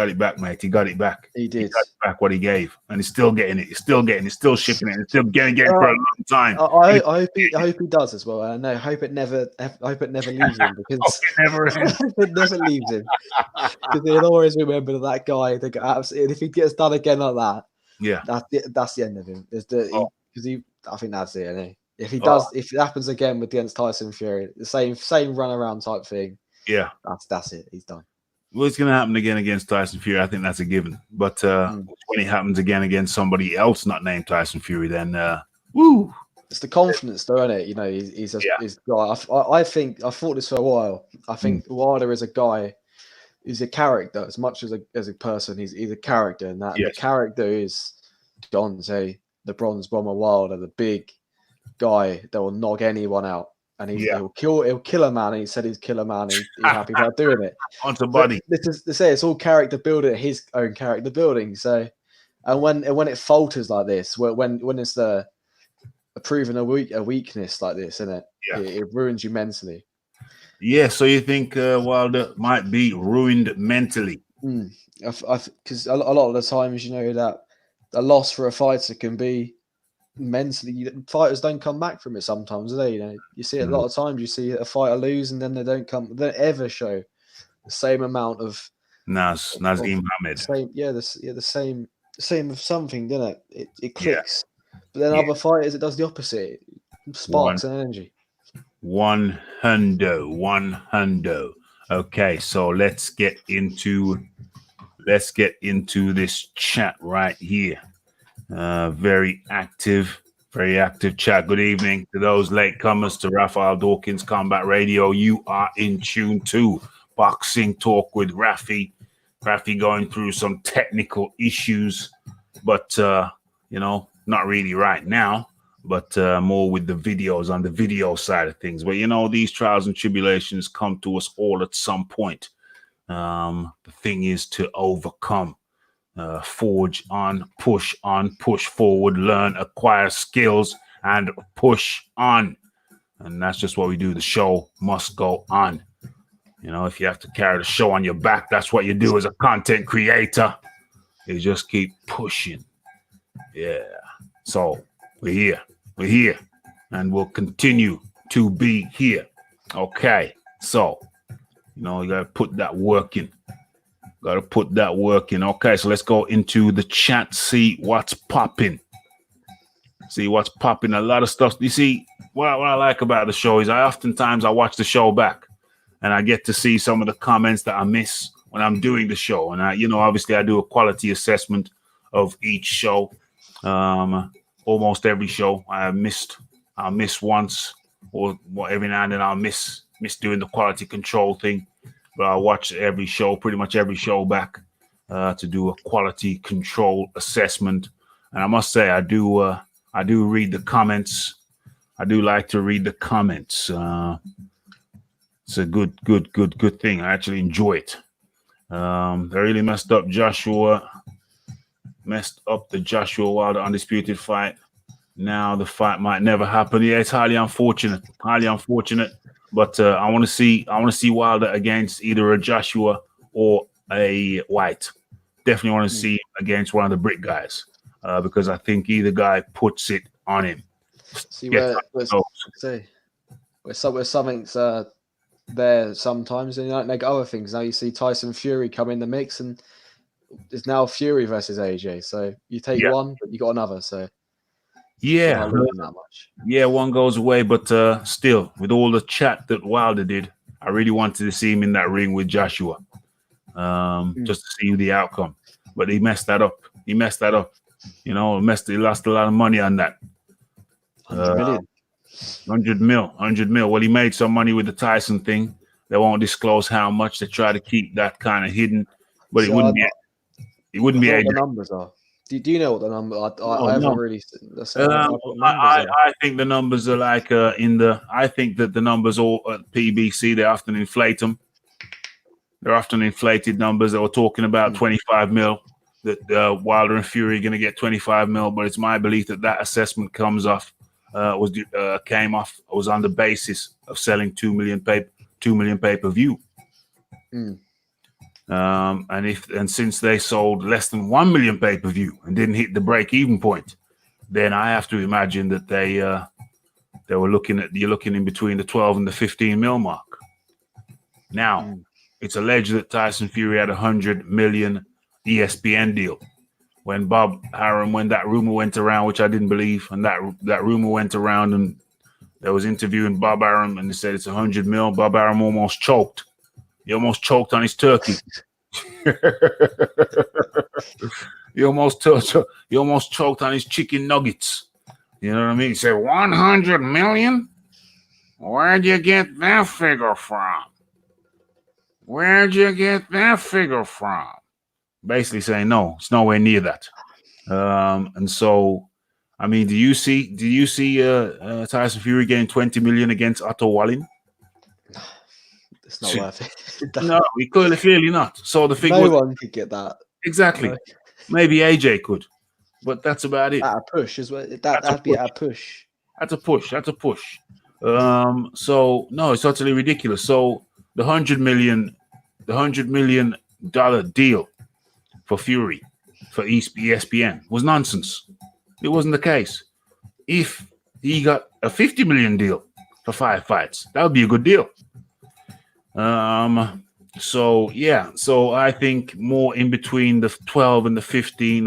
it back, mate. He got it back. He did. He got back what he gave, and he's still getting it. He's still shipping it. He's still getting it for a long time. I hope he does as well. I hope it never leaves him, because it never leaves him. Because he'll always remember that guy. If he gets done again like that, that's the end of him. I think that's it. Isn't it? If he does, if it happens again against Tyson Fury, the same runaround type thing. Yeah, that's it. He's done. Well, it's going to happen again against Tyson Fury. I think that's a given. But when it happens again against somebody else not named Tyson Fury, then woo! It's the confidence, though, isn't it? You know, he's a guy. I think I've thought this for a while. I think Wilder is a guy. He's a character as much as a person. He's a character, and that the character is Dante, the Bronze Bomber Wilder, the big guy that will knock anyone out. And he'll kill a man. And he said he's kill a man. And he's happy about doing it. On to body. It's all character building, his own character building. So, and when it falters like this, when it's proving a weakness like this, isn't it? Yeah. It ruins you mentally. Yeah. So you think Wilder might be ruined mentally? Because a lot of the times, that a loss for a fighter can be mentally, fighters don't come back from it sometimes, do they? You know, you see it a lot of times. You see a fighter lose, and then they don't ever show the same amount of Nazim Ahmed. The same of something, doesn't it? It clicks. But then other fighters, it does the opposite. It sparks and energy. 100. Okay, so let's get into this chat right here. Very active chat. Good evening to those latecomers to Raphael Dawkins Combat Radio. You are in tune to Boxing Talk with Rafi. Rafi going through some technical issues, but not really right now, but more with the videos on the video side of things. But these trials and tribulations come to us all at some point. The thing is to overcome, forge on, push forward, learn, acquire skills, and push on. And that's just what we do. The show must go on. If you have to carry the show on your back, that's what you do as a content creator. You just keep pushing. Yeah. So we're here, and we'll continue to be here. Okay. So, you gotta put that work in. Okay. So let's go into the chat, see what's popping. A lot of stuff. You see, what I like about the show is I watch the show back, and I get to see some of the comments that I miss when I'm doing the show. And obviously I do a quality assessment of each show. Almost every show I'll miss once, or every now and then I'll miss doing the quality control thing. But I watch pretty much every show back to do a quality control assessment. And I must say, I do read the comments. I do like to read the comments. It's a good thing. I actually enjoy it. They really messed up the Joshua Wilder undisputed fight. Now the fight might never happen. Yeah, it's highly unfortunate. But I want to see Wilder against either a Joshua or a White. Definitely want to see him against one of the Brit guys, because I think either guy puts it on him. See where something's there sometimes, and you don't make other things. Now you see Tyson Fury come in the mix, and it's now Fury versus AJ. So you take one, but you got another. So not losing that much. Yeah, one goes away, but still, with all the chat that Wilder did, I really wanted to see him in that ring with Joshua, just to see the outcome. But he messed that up. He lost a lot of money on that. 100 million. 100 mil. Well, he made some money with the Tyson thing. They won't disclose how much. They try to keep that kind of hidden, but it wouldn't be. It wouldn't be. What the numbers are? Do you know what the number? I haven't really. I think the numbers are like I think that the numbers all at PBC, they often inflate them. They're often inflated numbers. They were talking about 25 mil. That Wilder and Fury are going to get 25 mil, but it's my belief that assessment was on the basis of selling 2 million pay-per-view. And since they sold less than 1 million pay-per-view and didn't hit the break-even point, then I have to imagine that you're looking in between the 12 and the 15 mil mark. Now, it's alleged that Tyson Fury had $100 million ESPN deal. When that rumor went around, which I didn't believe, and that rumor went around, and there was interviewing Bob Arum, and they said it's 100 mil. Bob Arum almost choked. He almost choked on his turkey. He almost choked on his chicken nuggets. You know what I mean? He said, 100 million? Where'd you get that figure from? Basically saying, no, it's nowhere near that. And so, I mean, do you see Tyson Fury getting 20 million against Otto Wallin? It's not worth it. No, clearly not. So the thing no one could get that. Exactly. No. Maybe AJ could, but that's about it. At a push as well. That'd be at a push. That's a push. So no, it's totally ridiculous. So the $100 million deal for Fury for ESPN was nonsense. It wasn't the case. if he got a 50 million deal for 5 fights. That would be a good deal. So yeah, so I think more in between the 12 and the 15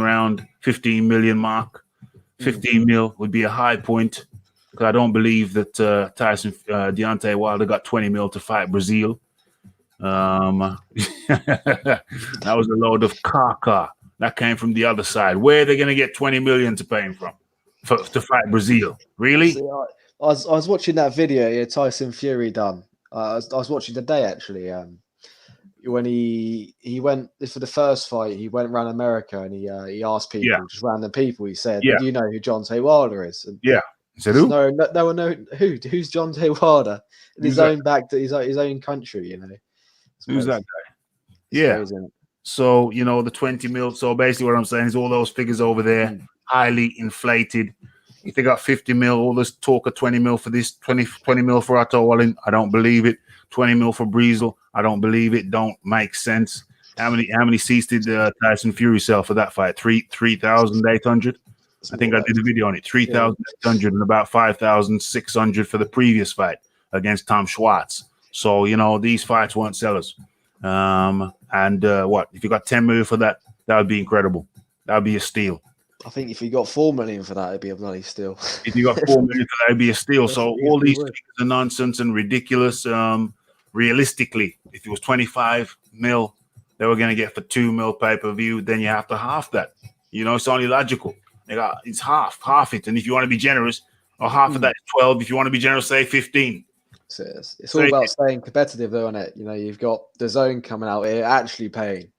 million mark. 15 mil would be a high point, because I don't believe that Deontay Wilder got 20 mil to fight Brazil. That was a load of caca that came from the other side. Where are they going to get 20 million to pay him from to fight Brazil? Really? See, I was watching that video Tyson Fury done. I was watching today actually. When he went for the first fight, he went around America and he asked people, just random people. He said, "Do you know who Deontay Wilder is?" And he said, "Who? No one know who's Deontay Wilder in his own his own country. You know, who's that guy?" It's crazy, isn't it? So the 20 mil. So basically, what I'm saying is all those figures over there highly inflated. If they got 50 mil, all this talk of 20 mil for this, 20 mil for Otto Wallin, I don't believe it. 20 mil for Breezel, I don't believe it. Don't make sense. How many seats did Tyson Fury sell for that fight? 3,800. I think I did a video on it. 3,800 and about 5,600 for the previous fight against Tom Schwartz. So these fights weren't sellers. What if you got 10 million for that? That would be incredible. That would be a steal. I think if you got 4 million for that, it'd be a bloody steal. If you got 4 million for that, it'd be a steal. So all these things are nonsense and ridiculous. Realistically, if it was 25 mil, they were going to get for 2 mil pay-per-view, then you have to half that. It's only logical. It's half it. And if you want to be generous, or half of that is 12. If you want to be generous, say 15. So it's all about staying competitive, though, isn't it? You've got the Zone coming out here actually paying.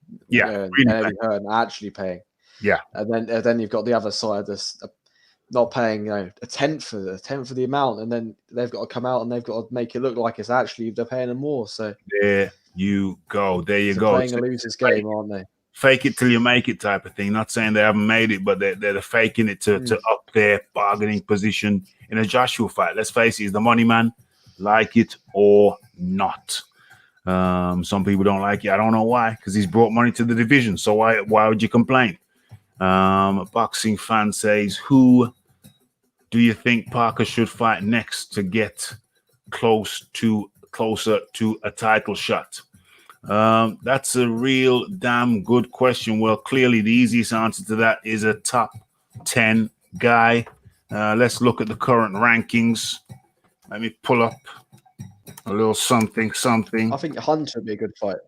Actually paying. Yeah, and then you've got the other side that's not paying, a tenth of the amount, and then they've got to come out and they've got to make it look like it's actually they're paying them more. So there you go. Playing a loser's game, aren't they? Fake it till you make it type of thing. Not saying they haven't made it, but they're faking it to up their bargaining position in a Joshua fight. Let's face it, he's the money man, like it or not. Some people don't like it. I don't know why, because he's brought money to the division. So why would you complain? A boxing fan says, who do you think Parker should fight next to get closer to a title shot? That's a real damn good question. Well, clearly the easiest answer to that is a top 10 guy. Let's look at the current rankings. Let me pull up a little something. I think Hunter would be a good fight.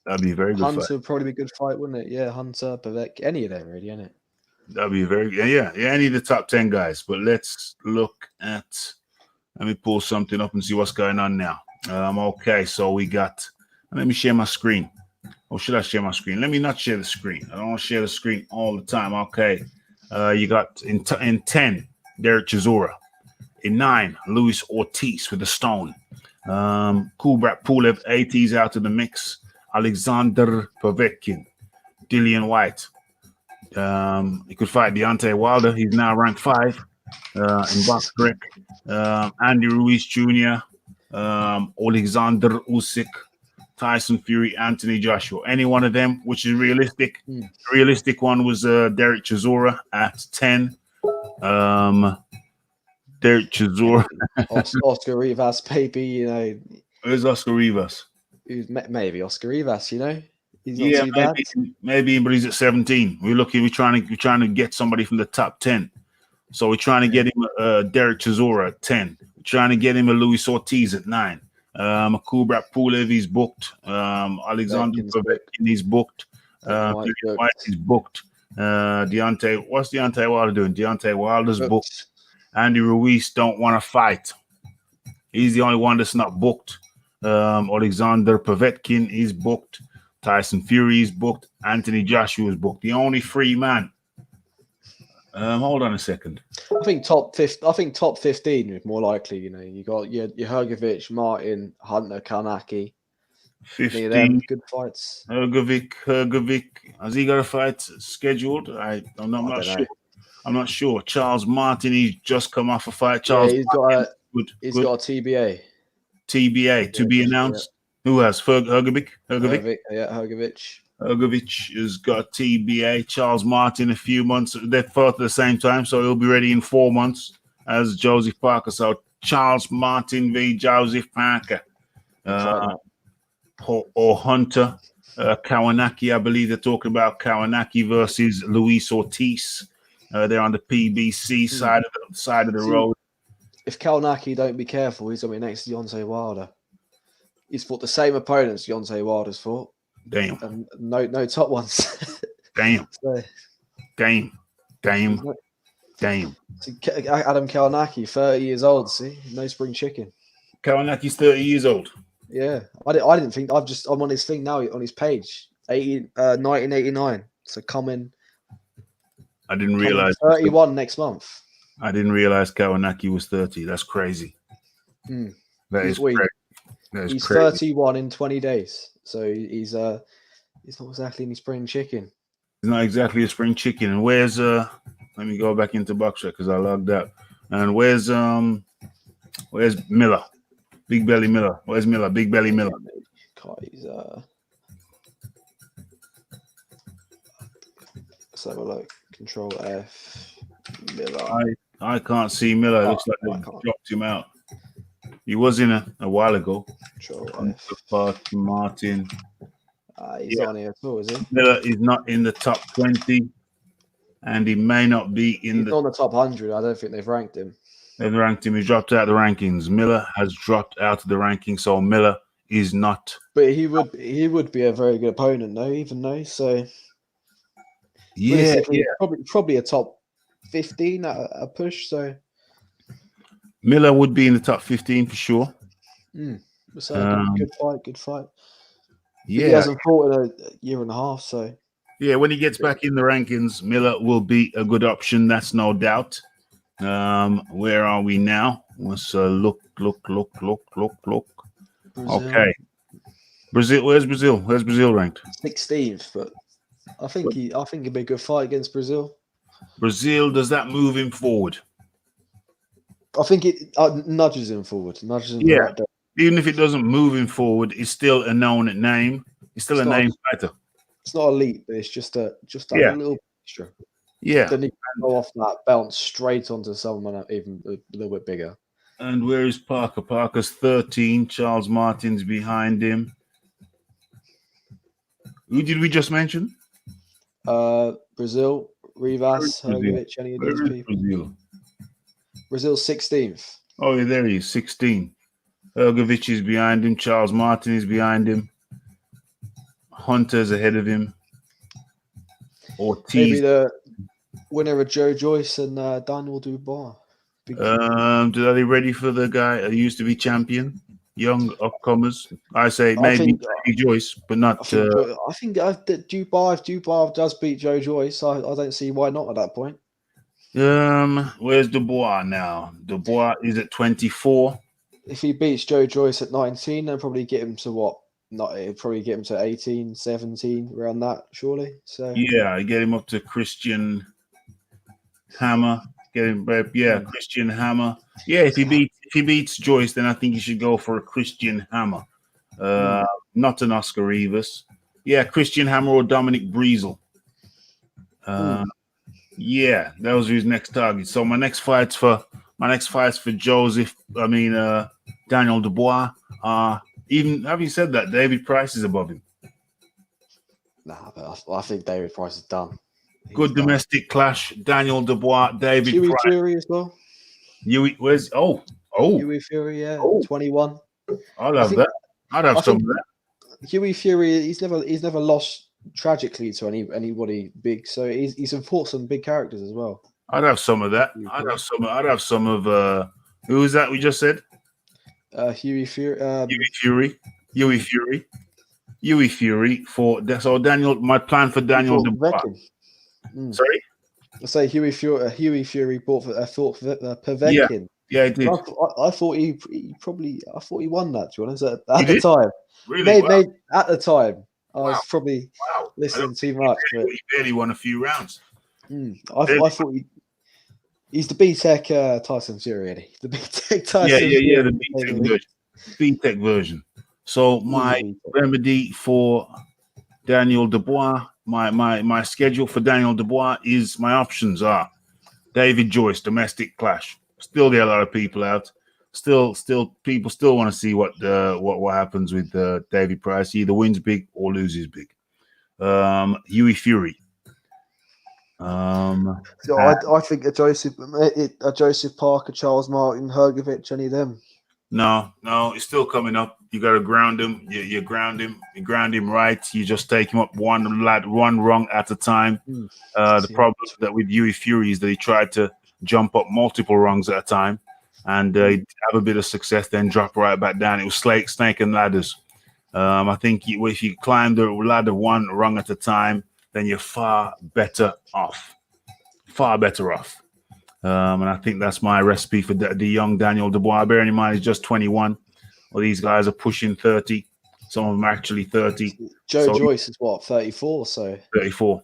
That'd be a very good Hunter fight. would probably be a good fight, wouldn't it? Yeah, Hunter, Pavek, any of them really, isn't it? That'd be any of the top 10 guys. But let's look at, let me pull something up and see what's going on now. Okay, so we got, let me share my screen. Or should I share my screen? Let me not share the screen. I don't want to share the screen all the time. Okay, you got in 10, Derek Chisora. In 9, Luis Ortiz with a stone. Kubrat Pulev, 80s out of the mix. Alexander Povetkin, Dillian White. He could fight Deontay Wilder. He's now ranked 5 in box rec. Andy Ruiz Jr., Alexander Usyk, Tyson Fury, Anthony Joshua. Any one of them, which is realistic. Realistic one was Derek Chisora at 10. Derek Chisora. Oscar Rivas, baby, Where's Oscar Rivas? Maybe Oscar Rivas, he's not too bad. Maybe, but he's at 17. We're trying to get somebody from the top 10. So we're trying to get him Derek Chisora at 10. We're trying to get him a Luis Ortiz at 9. Kubrat Pulev, he's booked. Alexander Povetkin, he's booked. White is booked. Deontay, what's Deontay Wilder doing? Deontay Wilder's booked. Andy Ruiz don't want to fight. He's the only one that's not booked. Alexander Povetkin is booked. Tyson Fury is booked. Anthony Joshua is booked. The only free man. Hold on a second. I think top 15 is more likely. You got your Hrgovic, Martin, Hunter, Karnacki. 15. Them good fights. Hrgovic. Has he got a fight scheduled? I'm not sure. I'm not sure. Charles Martin, he's just come off a fight. He's got a TBA. TBA to be announced. Yeah. Who has Hrgovic? Yeah, Hrgovic. Ergovic has got TBA. Charles Martin a few months. They fought at the same time, so he'll be ready in 4 months as Joseph Parker. So Charles Martin v. Joseph Parker. Or Hunter Kawanaki. I believe they're talking about Kawanaki versus Luis Ortiz. They're on the PBC side of the road. If Kawanaki don't be careful, he's going to be next to Deontay Wilder. He's fought the same opponents Deontay Wilder's fought. Damn. And no top ones. Damn. So, Damn. Damn. See, Adam Kawanaki, 30 years old. See, no spring chicken. Kawanaki's 30 years old. Yeah, I didn't think. I'm on his thing now on his page. 1989. So coming. I didn't realize 31 next month. I didn't realize Kawanaki was 30. That's crazy. That is crazy. He's 31 in 20 days. So he's not exactly any spring chicken. He's not exactly a spring chicken. And where's let me go back into boxer because I logged out. And where's Miller? Big Belly Miller. Where's Miller? Big Belly Miller. He's let's have a look. Control F. Miller. I can't see Miller. It looks like they dropped him out. He was in a while ago. Control F. Martin. He's on here as well, is he? Miller is not in the top 20, and he may not be He's on the top 100. I don't think they've ranked him. They've ranked him. He's dropped out of the rankings. Miller has dropped out of the rankings, so Miller is not. But he would be a very good opponent, though. Even though, so yeah. probably a top 15 at a push. So Miller would be in the top 15 for sure. So good fight. Yeah, he hasn't fought in a year and a half, so yeah. When he gets back in the rankings, Miller will be a good option. That's no doubt. Where are we now? Let's look. Brazil. Okay, Brazil. Where's Brazil? Where's Brazil ranked? 16th, but I think it'd be a good fight against Brazil. Brazil, does that move him forward? I think it nudges him forward. Nudges him. Yeah. Even if it doesn't move him forward, it's still a known name. It's still a name fighter. It's not elite, but it's just a little extra. Yeah. Then he can go off that, bounce straight onto someone even a little bit bigger. And where is Parker? Parker's 13. Charles Martin's behind him. Who did we just mention? Brazil, Rivas, Hergovic, any of these people. Brazil's 16th. Oh, yeah, there he is, 16. Hergovic is behind him. Charles Martin is behind him. Hunter's ahead of him. Ortiz. Maybe the winner of Joe Joyce and Daniel Dubois. Are they ready for the guy who used to be champion? Young upcomers. I say maybe Joyce, but not. I think Dubois. If Dubois does beat Joe Joyce, I don't see why not at that point. Where's Dubois now? Dubois is at 24. If he beats Joe Joyce at 19, they'll probably get him to what? It'll probably get him to 18, 17, around that, surely. So yeah, I get him up to Christian Hammer. Get him, Christian Hammer. Yeah, if he beats Joyce, then I think you should go for a Christian Hammer, not an Oscar Rivas. Yeah, Christian Hammer or Dominic Breezel. Yeah, those are his next targets. So my next fights for Joseph. Daniel Dubois. Even having said that, David Price is above him. Nah, but I think David Price is done. Good domestic clash. Daniel Dubois, David Huey Price. Fury as well. Huey, where's Huey Fury, yeah, 21. I'd have that. I'd have some of that. Huey Fury, he's never lost tragically to anybody big, so he's fought some big characters as well. I'd have some of that. I'd have some of who was that we just said? Huey Fury. Huey Fury for so Daniel. My plan for Daniel Dubois. Sorry, I say Huey Fury fought for Povetkin. Yeah, he did. I thought he won that. To be honest, at the time, really, maybe at the time, I was probably listening too much. But he barely won a few rounds. I thought he's the BTEC Tyson Fury, isn't he? The BTEC Tyson. Yeah, the BTEC version. So my remedy for Daniel Dubois. My schedule for Daniel Dubois is my options are David Joyce, domestic clash. Still get a lot of people out. Still people still want to see what happens with David Price. He either wins big or loses big. Huey Fury. So I think a Joseph Parker, Charles Martin, Hergovich, any of them. No, it's still coming up. You got to ground him. You ground him right. You just take him up one rung at a time. The problem that with Huey Fury is that he tried to jump up multiple rungs at a time, and he'd have a bit of success, then drop right back down. It was snake and ladders. I think if you climb the ladder one rung at a time, then you're far better off. And I think that's my recipe for the young Daniel Dubois. Bearing in mind, he's just 21. Well, these guys are pushing 30. Some of them are actually 30. Joe Joyce is what, 34? So 34.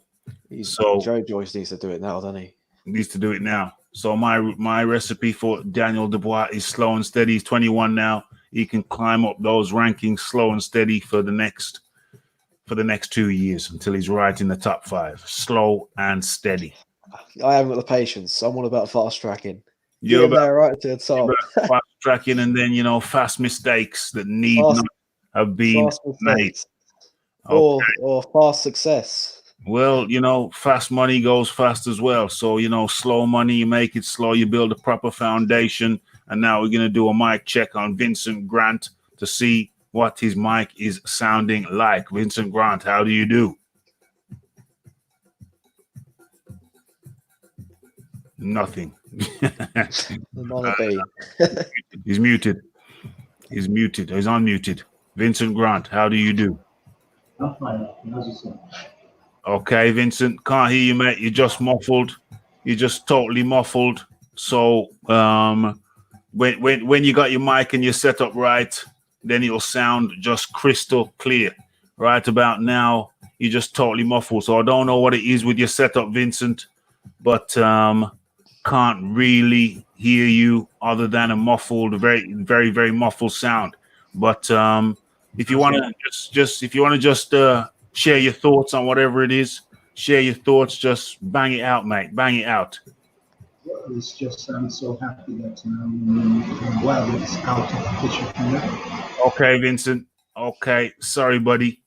Joe Joyce needs to do it now, doesn't he? Needs to do it now. So my recipe for Daniel Dubois is slow and steady. He's 21 now. He can climb up those rankings slow and steady for the next 2 years until he's right in the top 5. Slow and steady. I haven't got the patience. I'm all about fast tracking. You're about there right to the top. Fast tracking, and then fast mistakes that need not have been made. Okay. Or fast success. Well, fast money goes fast as well. So, slow money, you make it slow, you build a proper foundation. And now we're going to do a mic check on Vincent Grant to see what his mic is sounding like. Vincent Grant, how do you do? Nothing. He's muted. He's unmuted. Vincent Grant, how do you do? I'm fine. Okay, Vincent, can't hear you, mate. You're just muffled. You're just totally muffled. So when you got your mic and your setup right, then it'll sound just crystal clear. Right about now, you're just totally muffled. So I don't know what it is with your setup, Vincent, but can't really hear you other than a muffled, very, very, very muffled sound. But if you want to just share your thoughts on whatever it is, just bang it out, mate. Bang it out. It's just I'm so happy that it's out of the picture for now. Okay, Vincent. Okay, sorry, buddy.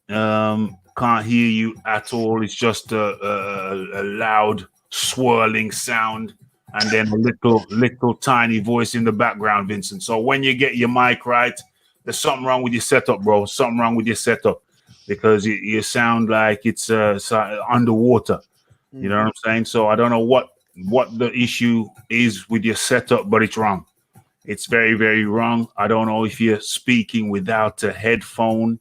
Can't hear you at all. It's just a loud swirling sound, and then a little tiny voice in the background, Vincent. So when you get your mic right, there's something wrong with your setup, bro. Something wrong with your setup, because you sound like it's underwater. You know what I'm saying? So I don't know what the issue is with your setup, but it's wrong. It's very, very wrong. I don't know if you're speaking without a headphone.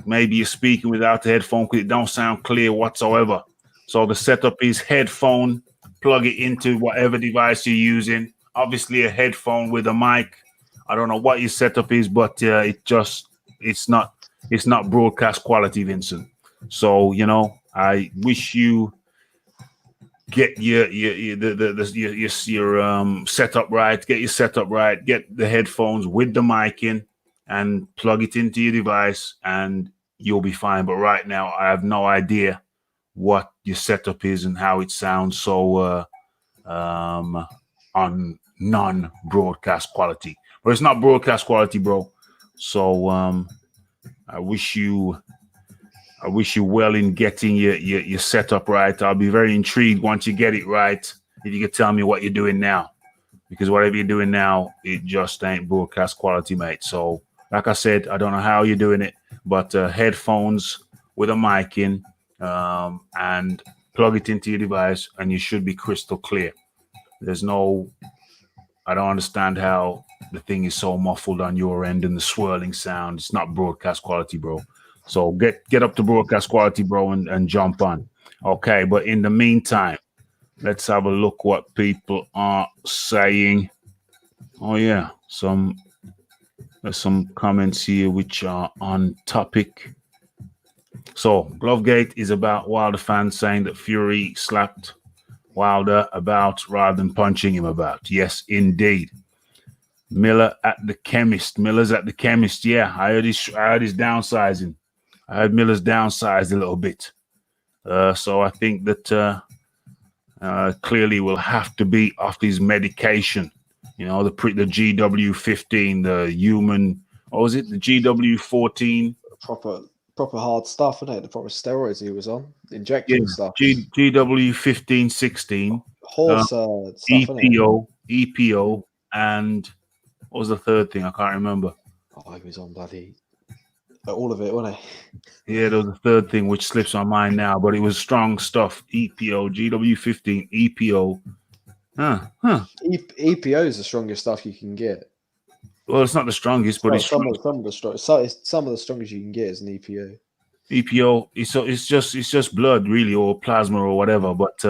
Maybe you're speaking without a headphone because it don't sound clear whatsoever. So the setup is headphone. Plug it into whatever device you're using. Obviously a headphone with a mic. I don't know what your setup is, but it's not broadcast quality, Vincent. So I wish you get your setup right. Get your setup right. Get the headphones with the mic in and plug it into your device, and you'll be fine. But right now, I have no idea what your setup is and how it sounds. So on non-broadcast quality, but it's not broadcast quality, bro. So I wish you well in getting your setup right. I'll be very intrigued once you get it right, if you could tell me what you're doing now, because whatever you're doing now, it just ain't broadcast quality, mate. So like I said, I don't know how you're doing it, but headphones with a mic in, and plug it into your device, and you should be crystal clear. I don't understand how the thing is so muffled on your end and the swirling sound. It's not broadcast quality, bro. So get up to broadcast quality, bro, and jump on. Okay, but in the meantime, let's have a look what people are saying. Oh yeah, there's some comments here which are on topic. So Glovegate is about Wilder fans saying that Fury slapped Wilder about rather than punching him about. Yes, indeed. Miller at the chemist. Miller's at the chemist. Yeah, I heard he's downsizing. I heard Miller's downsized a little bit. So I think that clearly will have to be off his medication. You know, the GW15, the human, what was it? The GW14. Proper hard stuff, isn't it? The proper steroids he was on, injection stuff. GW15, 16. Horse stuff, EPO, and what was the third thing? I can't remember. Oh, he was on bloody all of it, wasn't he? Yeah, there was a third thing which slips my mind now, but it was strong stuff. EPO, GW15, EPO. EPO is the strongest stuff you can get. Well, it's not the strongest, but it's some of the strongest you can get is an EPO. EPO, it's just blood, really, or plasma or whatever. But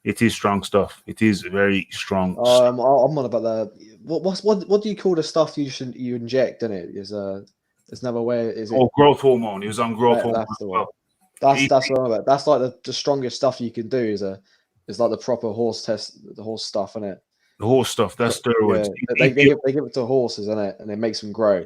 it is strong stuff. It is very strong. I'm on about the what do you call the stuff you inject in it? There's another way. Is it? Oh, growth hormone. He was on growth hormone. That's the one. That's what I'm about. That's like the strongest stuff you can do is like the proper horse stuff, isn't it? The horse stuff. That's steroids. Yeah, they give it to horses, isn't it? And it makes them grow.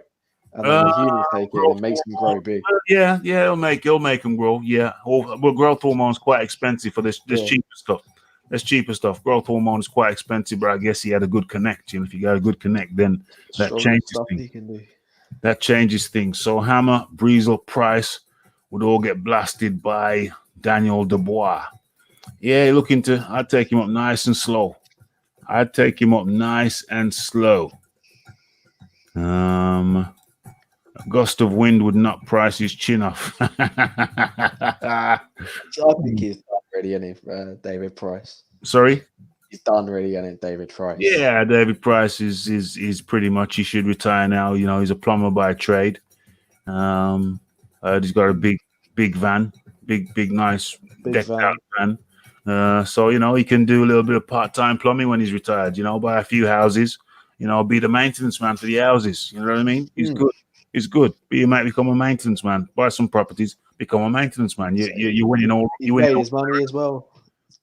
And then the humans take it and it makes them grow big. Yeah, it'll make them grow. Yeah. Well, growth hormone is quite expensive for this cheaper stuff. That's cheaper stuff. Growth hormone is quite expensive, but I guess he had a good connect. You know, if you got a good connect, then that changes things. That changes things. So Hammer, Breezel, Price would all get blasted by Daniel Dubois. Yeah, I'd take him up nice and slow. A gust of wind would knock Price's chin off. I think he's done already, isn't David Price? Sorry? He's done already, isn't David Price? Yeah, David Price is pretty much, he should retire now. You know, he's a plumber by trade. He's got a big van, big nice decked out van. So, you know, he can do a little bit of part-time plumbing when he's retired, you know, buy a few houses, you know, be the maintenance man for the houses. You know what I mean? He's good. He's good. But you might become a maintenance man, buy some properties, become a maintenance man. You're winning all. He's made his money as well.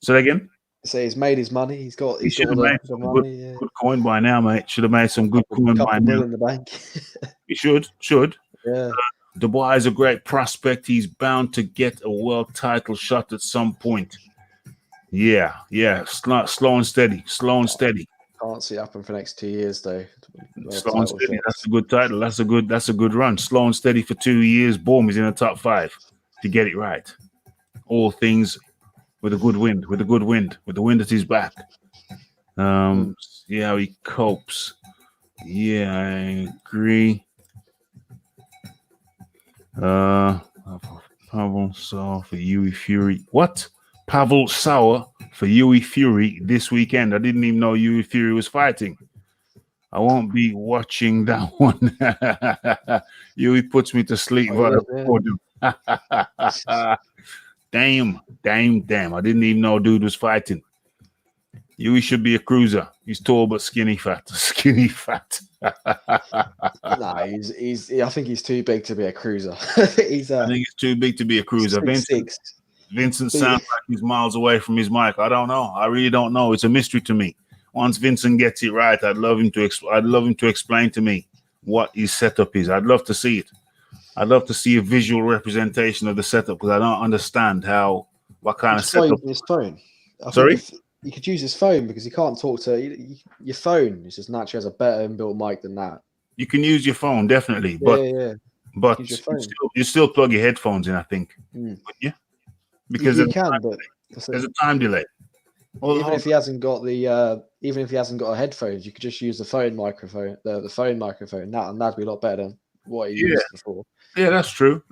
Say that again? So he's made his money. He's got the money. Good coin by now, mate. Should have made some good coin by now. In the bank. He should. Yeah. Dubois is a great prospect. He's bound to get a world title shot at some point. Yeah. Slow and steady. Can't see it happen for the next 2 years, though. Slow and steady. That's a good title. That's a good run. Slow and steady for 2 years. Boom, he's in the top 5 to get it right. All things with a good wind, with the wind at his back. See how he copes. Yeah, I agree. Pavel Sauer for Yui Fury. What? Pavel Sauer for Yui Fury this weekend. I didn't even know Yui Fury was fighting. I won't be watching that one. Yui puts me to sleep. Damn. I didn't even know dude was fighting. Yui should be a cruiser. He's tall but skinny fat. Nah, I think he's too big to be a cruiser. I think he's too big to be a cruiser. Vincent sounds like he's miles away from his mic. I don't know. I really don't know. It's a mystery to me. Once Vincent gets it right, I'd love him to explain to me what his setup is. I'd love to see it. I'd love to see a visual representation of the setup because I don't understand what kind of setup. His phone. Sorry? You could use his phone because you can't talk to your phone. It's just naturally has a better inbuilt mic than that. You can use your phone definitely, but you still plug your headphones in. I think, wouldn't you? Because there's a time delay. Well, even if he hasn't got a headphones, you could just use the phone microphone, the phone microphone. That'd be a lot better than what he used before. Yeah, that's true.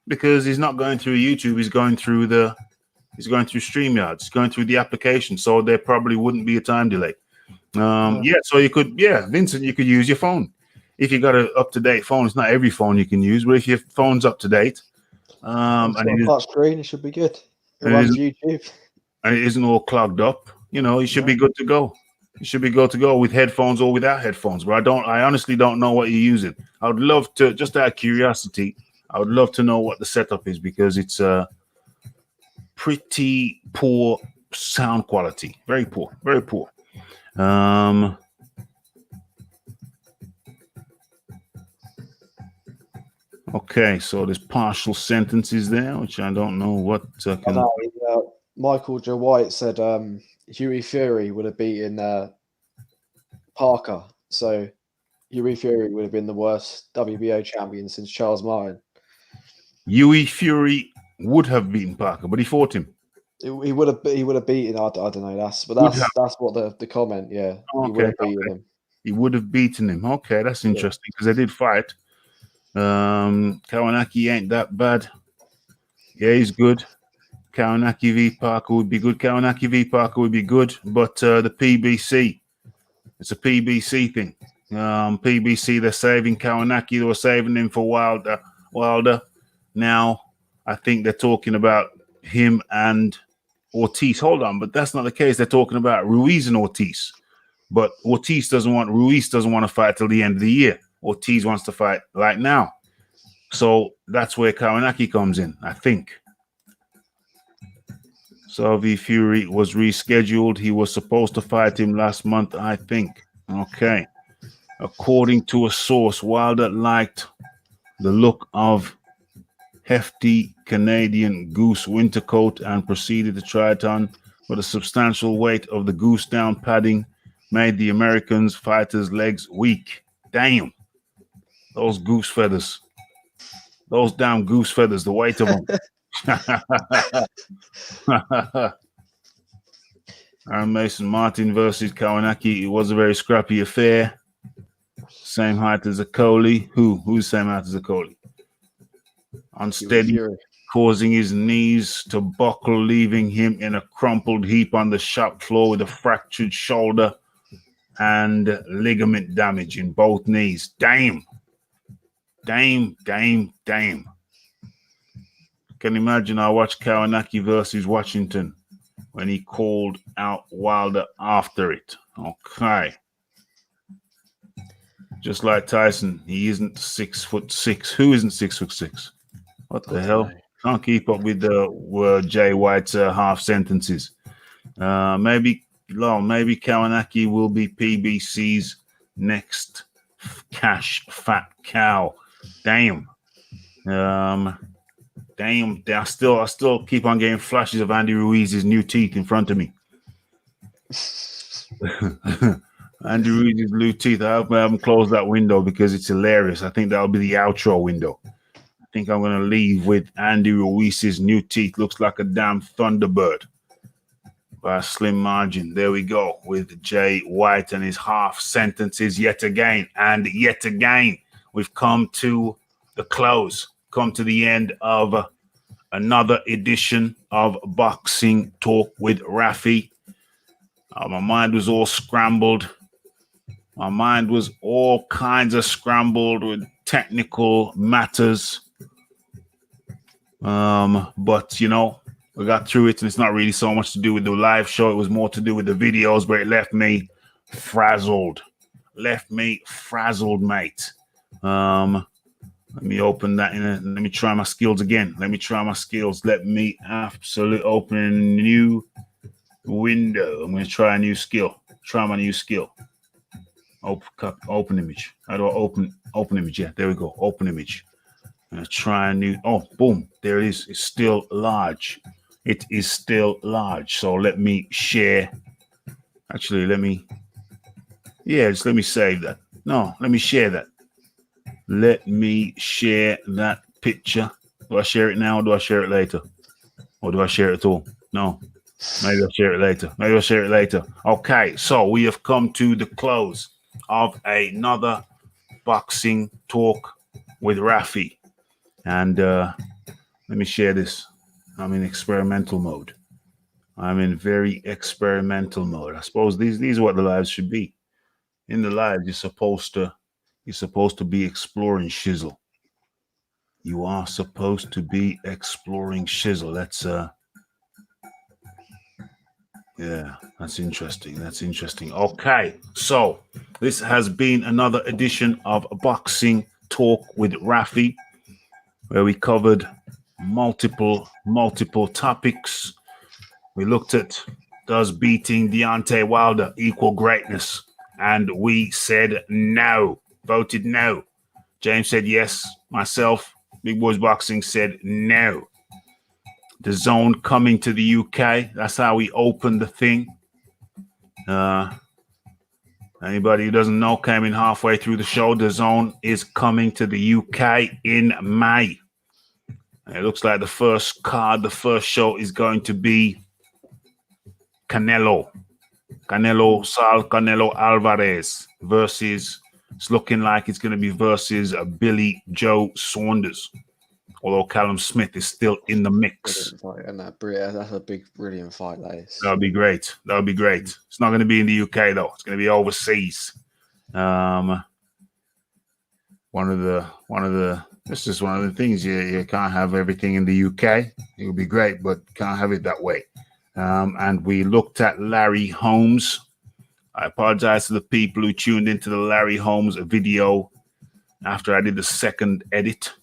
Because he's not going through YouTube. He's going through StreamYard. He's going through the application, so there probably wouldn't be a time delay. So you could, Vincent, you could use your phone if you got an up-to-date phone. It's not every phone you can use, but if your phone's up to date, and it touch screen, it should be good. It runs YouTube, and it isn't all clogged up. You know, you should be good to go. You should be good to go with headphones or without headphones. But I honestly don't know what you're using. I would love to, just out of curiosity, I would love to know what the setup is because it's pretty poor sound quality. Very poor. Okay, so there's partial sentences there, which I don't know what I can. know, Michael J. White said Hughie Fury would have beaten Parker. So Hughie Fury would have been the worst WBO champion since Charles Martin. Hughie Fury would have beaten Parker, but he fought him. He would have beaten. I don't know. That's what the comment. Yeah, he would have beaten him. He would have beaten him. Okay, that's interesting because they did fight. Kawanaki ain't that bad. Yeah, he's good. Kawanaki v Parker would be good. Kawanaki v Parker would be good, but the PBC, it's a PBC thing. PBC, they're saving Kawanaki. They were saving him for Wilder. Now, I think they're talking about him and Ortiz. Hold on, but that's not the case. They're talking about Ruiz and Ortiz. But Ruiz doesn't want to fight till the end of the year. Ortiz wants to fight like now. So that's where Kawanaki comes in, I think. So V Fury was rescheduled. He was supposed to fight him last month, I think. Okay. According to a source, Wilder liked the look of hefty Canadian goose winter coat and proceeded to try it on, but the substantial weight of the goose down padding made the Americans fighters' legs weak. Damn. Those goose feathers. Those damn goose feathers, the weight of them. Aaron Mason Martin versus Kawanaki. It was a very scrappy affair. Same height as Okoli. Who's same height as Okoli? Unsteady, causing his knees to buckle, leaving him in a crumpled heap on the shop floor with a fractured shoulder and ligament damage in both knees. Damn. Can imagine I watched Kawanaki versus Washington when he called out Wilder after it. Okay. Just like Tyson, he isn't 6'6". Who isn't 6'6"? What the hell? Can't keep up with the Jay White's half sentences. Maybe Kawanaki will be PBC's next cash fat cow. Damn. I still keep on getting flashes of Andy Ruiz's new teeth in front of me. Andy Ruiz's new teeth. I hope I haven't closed that window because it's hilarious. I think that'll be the outro window. I think I'm going to leave with Andy Ruiz's new teeth. Looks like a damn Thunderbird by a slim margin. There we go with Jay White and his half sentences yet again. And yet again, we've come to the close, come to the end of another edition of Boxing Talk with Rafi. My mind was all scrambled. My mind was all kinds of scrambled with technical matters. But, you know, we got through it, and it's not really so much to do with the live show. It was more to do with the videos, but it left me frazzled. Mate. Let me open that let me try my skills again. Let me absolutely open a new window. I'm going to try a new skill. Try my new skill. Open image. How do I open image? Yeah, there we go. Open image. I'm going to try a new. Oh, boom. There it is. It's still large. It is still large. So let me share. Actually, let me save that. No, let me share that. Let me share that picture. Do I share it now or do I share it later? Or do I share it at all? No. Maybe I'll share it later. Okay, so we have come to the close of another Boxing Talk with Rafi. And let me share this. I'm in experimental mode. I'm in very experimental mode. I suppose these are what the lives should be. In the lives, you're supposed to be exploring shizzle. You are supposed to be exploring shizzle. That's interesting. Okay, so this has been another edition of Boxing Talk with Rafi, where we covered multiple topics. We looked at, does beating Deontay Wilder equal greatness? And we said no, voted no. James said yes, myself Big Boys Boxing said no. Dazn coming to the UK. That's how we opened the thing. Anybody who doesn't know, came in halfway through the show. Dazn is coming to the UK in May. It looks like the first card, the first show is going to be Canelo Alvarez versus, it's looking like it's going to be versus Billy Joe Saunders. Although Callum Smith is still in the mix. Fight, and that's a big, brilliant fight. That is. That'll be great. That'll be great. It's not going to be in the UK though. It's going to be overseas. One of the. This is one of the things you can't have everything in the UK. It would be great, but can't have it that way. And we looked at Larry Holmes. I apologize to the people who tuned into the Larry Holmes video after I did the second edit.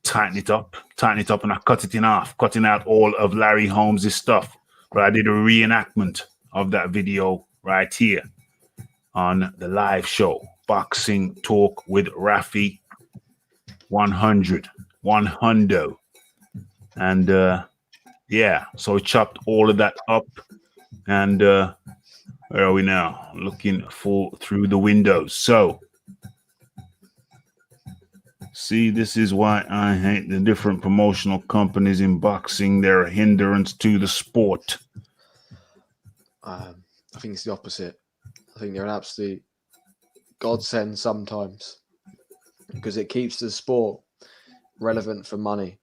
Tighten it up, and I cut it in half, cutting out all of Larry Holmes' stuff. But I did a reenactment of that video right here on the live show, Boxing Talk with Rafi 100. And yeah, so we chopped all of that up. And where are we now? Looking through the windows. So see, this is why I hate the different promotional companies in boxing. They're a hindrance to the sport. I think it's the opposite. I think they're an absolute godsend sometimes because it keeps the sport relevant for money.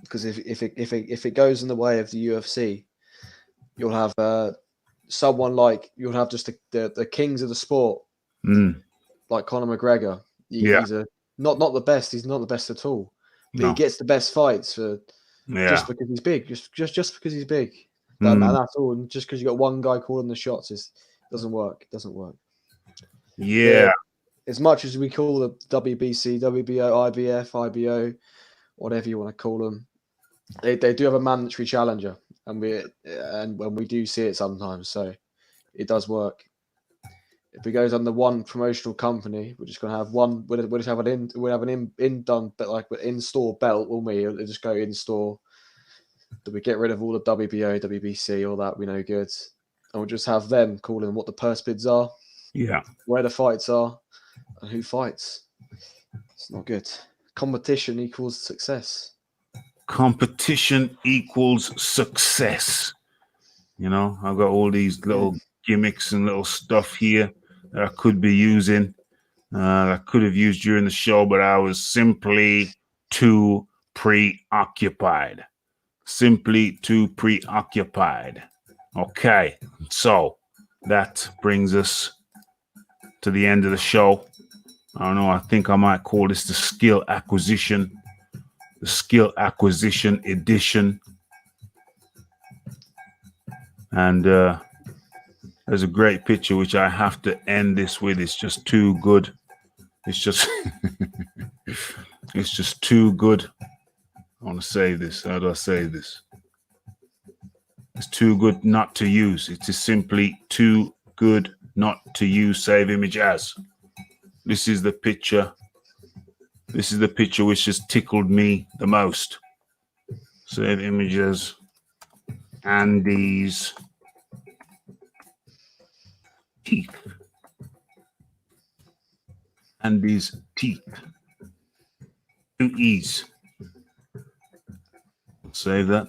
Because if it goes in the way of the UFC, you'll have someone like, you'll have just the kings of the sport, like Conor McGregor. He's not the best. He's not the best at all. But he gets the best fights just because he's big. Just because he's big. And that's all. And just because you got one guy calling the shots, doesn't work. It doesn't work. Yeah. As much as we call the WBC, WBO, IBF, IBO, whatever you want to call them, they do have a mandatory challenger, and when we do see it sometimes, so it does work. If it goes under one promotional company, we're just gonna have one. We'll just have an in-store belt, won't we? It'll just go in store. Do we get rid of all the WBO, WBC, all that? We know good, and we'll just have them calling what the purse bids are, where the fights are, and who fights. It's not good. Competition equals success. Competition equals success. You know, I've got all these little gimmicks and little stuff here that I could be using. I could have used during the show, but I was simply too preoccupied. Okay, so that brings us to the end of the show. I don't know. I think I might call this the skill acquisition edition. And there's a great picture which I have to end this with. It's just too good. It's just it's just too good. I want to save this. How do I save this? It's too good not to use. It is simply too good not to use. Save image as. This is the picture. This is the picture which has tickled me the most. Save images. Andy's teeth. Andy's teeth. 2 E's. Save that.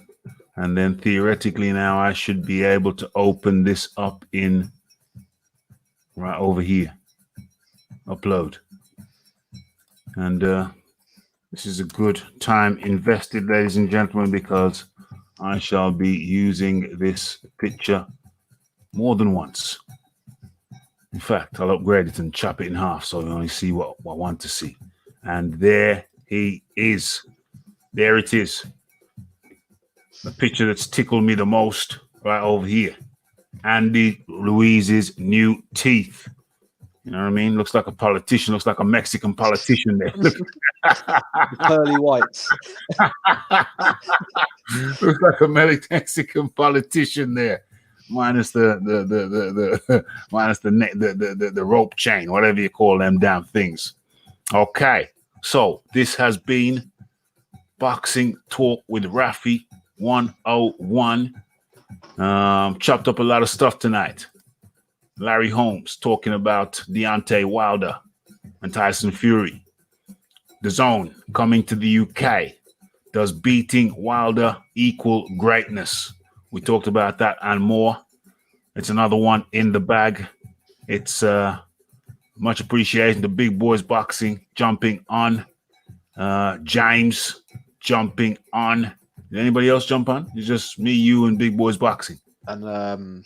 And then theoretically now I should be able to open this up in right over here. Upload. And this is a good time invested, ladies and gentlemen, because I shall be using this picture more than once. In fact, I'll upgrade it and chop it in half so you only see what I want to see. And there he is. There it is. The picture that's tickled me the most right over here. Andy Ruiz's new teeth. You know what I mean? Looks like a politician. Looks like a Mexican politician there. The pearly whites. Looks like a Mexican politician there, minus the rope chain, whatever you call them damn things. Okay, so this has been Boxing Talk with Rafi 101. Chopped up a lot of stuff tonight. Larry Holmes talking about Deontay Wilder and Tyson Fury. Dazn coming to the UK. Does beating Wilder equal greatness? We talked about that and more. It's another one in the bag. It's much appreciation to Big Boys Boxing jumping on. James jumping on. Did anybody else jump on? It's just me, you, and Big Boys Boxing. And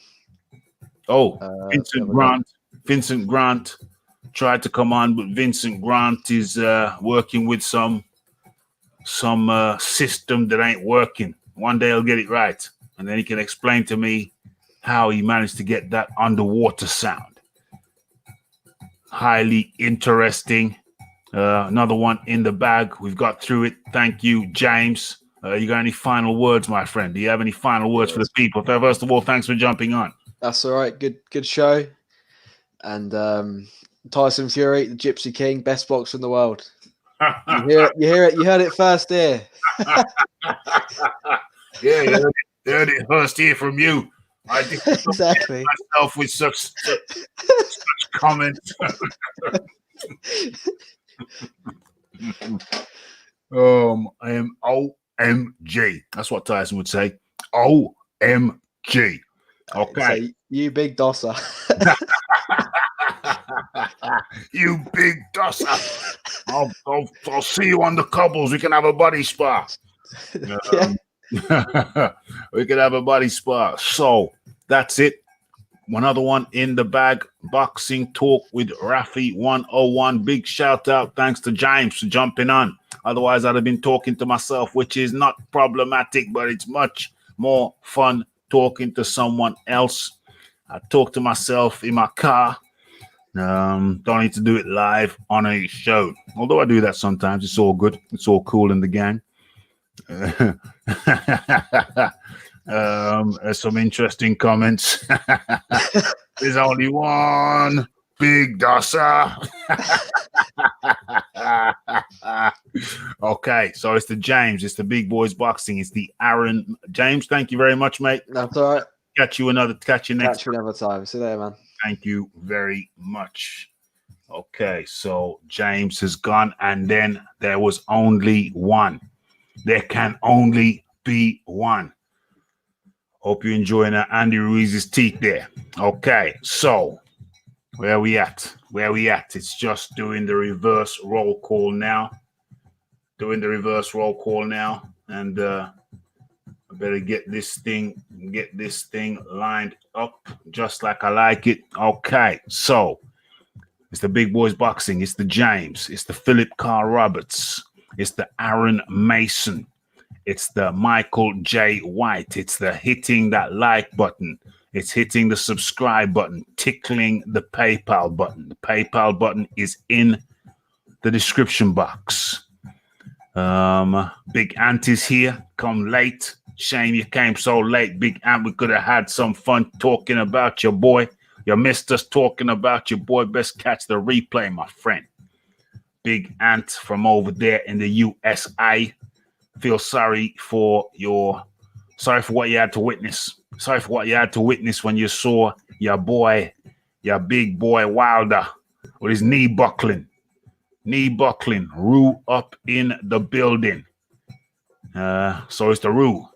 Vincent Grant. Vincent Grant tried to come on, but Vincent Grant is working with some system that ain't working. One day he'll get it right, and then he can explain to me how he managed to get that underwater sound. Highly interesting. Another one in the bag. We've got through it. Thank you, James. You got any final words, my friend? Do you have any final words for the people? First of all, thanks for jumping on. That's all right. Good show. And Tyson Fury, the Gypsy King, best boxer in the world. You hear it. You heard it first here. Yeah, you heard it first here from you. I did exactly myself with such comments. I am OMG. That's what Tyson would say. OMG. Okay. So you big dosser. You big dosser. I'll see you on the cobbles. We can have a buddy spar. We can have a buddy spar. So that's it. One other one in the bag. Boxing Talk with Rafi 101. Big shout out. Thanks to James for jumping on. Otherwise, I'd have been talking to myself, which is not problematic, but it's much more fun talking to someone else. I talk to myself in my car. Don't need to do it live on a show. Although I do that sometimes. It's all good. It's all cool in the gang. There's some interesting comments. There's only one big dosser. Okay, so it's the James, it's the Big Boys Boxing, it's the Aaron. James, thank you very much, mate. That's all right. Catch you another time. See you there, man. Thank you very much. Okay, so James has gone, and then there was only one. There can only be one. Hope you're enjoying Andy Ruiz's teeth there. Okay, so where we at? It's just doing the reverse roll call now. And I better get this thing lined up just like I like it. Okay, so it's the Big Boys Boxing. It's the James. It's the Philip Carr Roberts. It's the Aaron Mason. It's the Michael J. White. It's the hitting that like button. It's hitting the subscribe button, tickling the PayPal button. The PayPal button is in the description box. Big Ant is here. Come late. Shame you came so late, Big Ant. We could have had some fun talking about your boy. You missed us talking about your boy. Best catch the replay, my friend. Big Ant from over there in the USA. Feel sorry for what you had to witness. Sorry for what you had to witness when you saw your big boy Wilder with his knee buckling. Rue up in the building. So it's the Rue.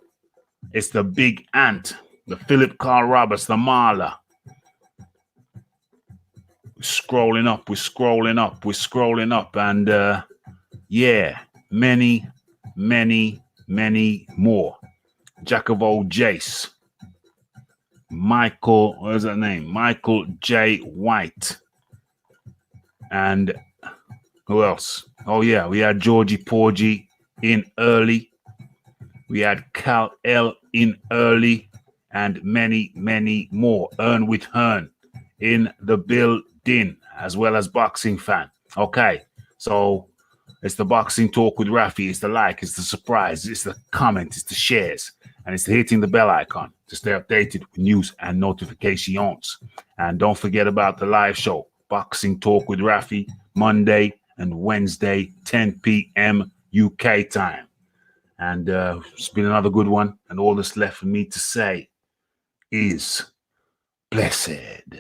It's the Big Ant, the Philip Carr Roberts, the Marla. We're scrolling up. And yeah, many more. Jack of all Jace. Michael, what is that name? Michael J. White. And who else? Oh, yeah, we had Georgie Porgy in early. We had Cal L in early. And many more. Earn with Hearn in the building, as well as Boxing Fan. Okay, so it's the Boxing Talk with Rafi. It's the like, it's the surprise, it's the comment, it's the shares, and it's the hitting the bell icon to stay updated with news and notifications. And don't forget about the live show, Boxing Talk with Rafi, Monday and Wednesday, 10 p.m. UK time. And it's been another good one. And all that's left for me to say is blessed.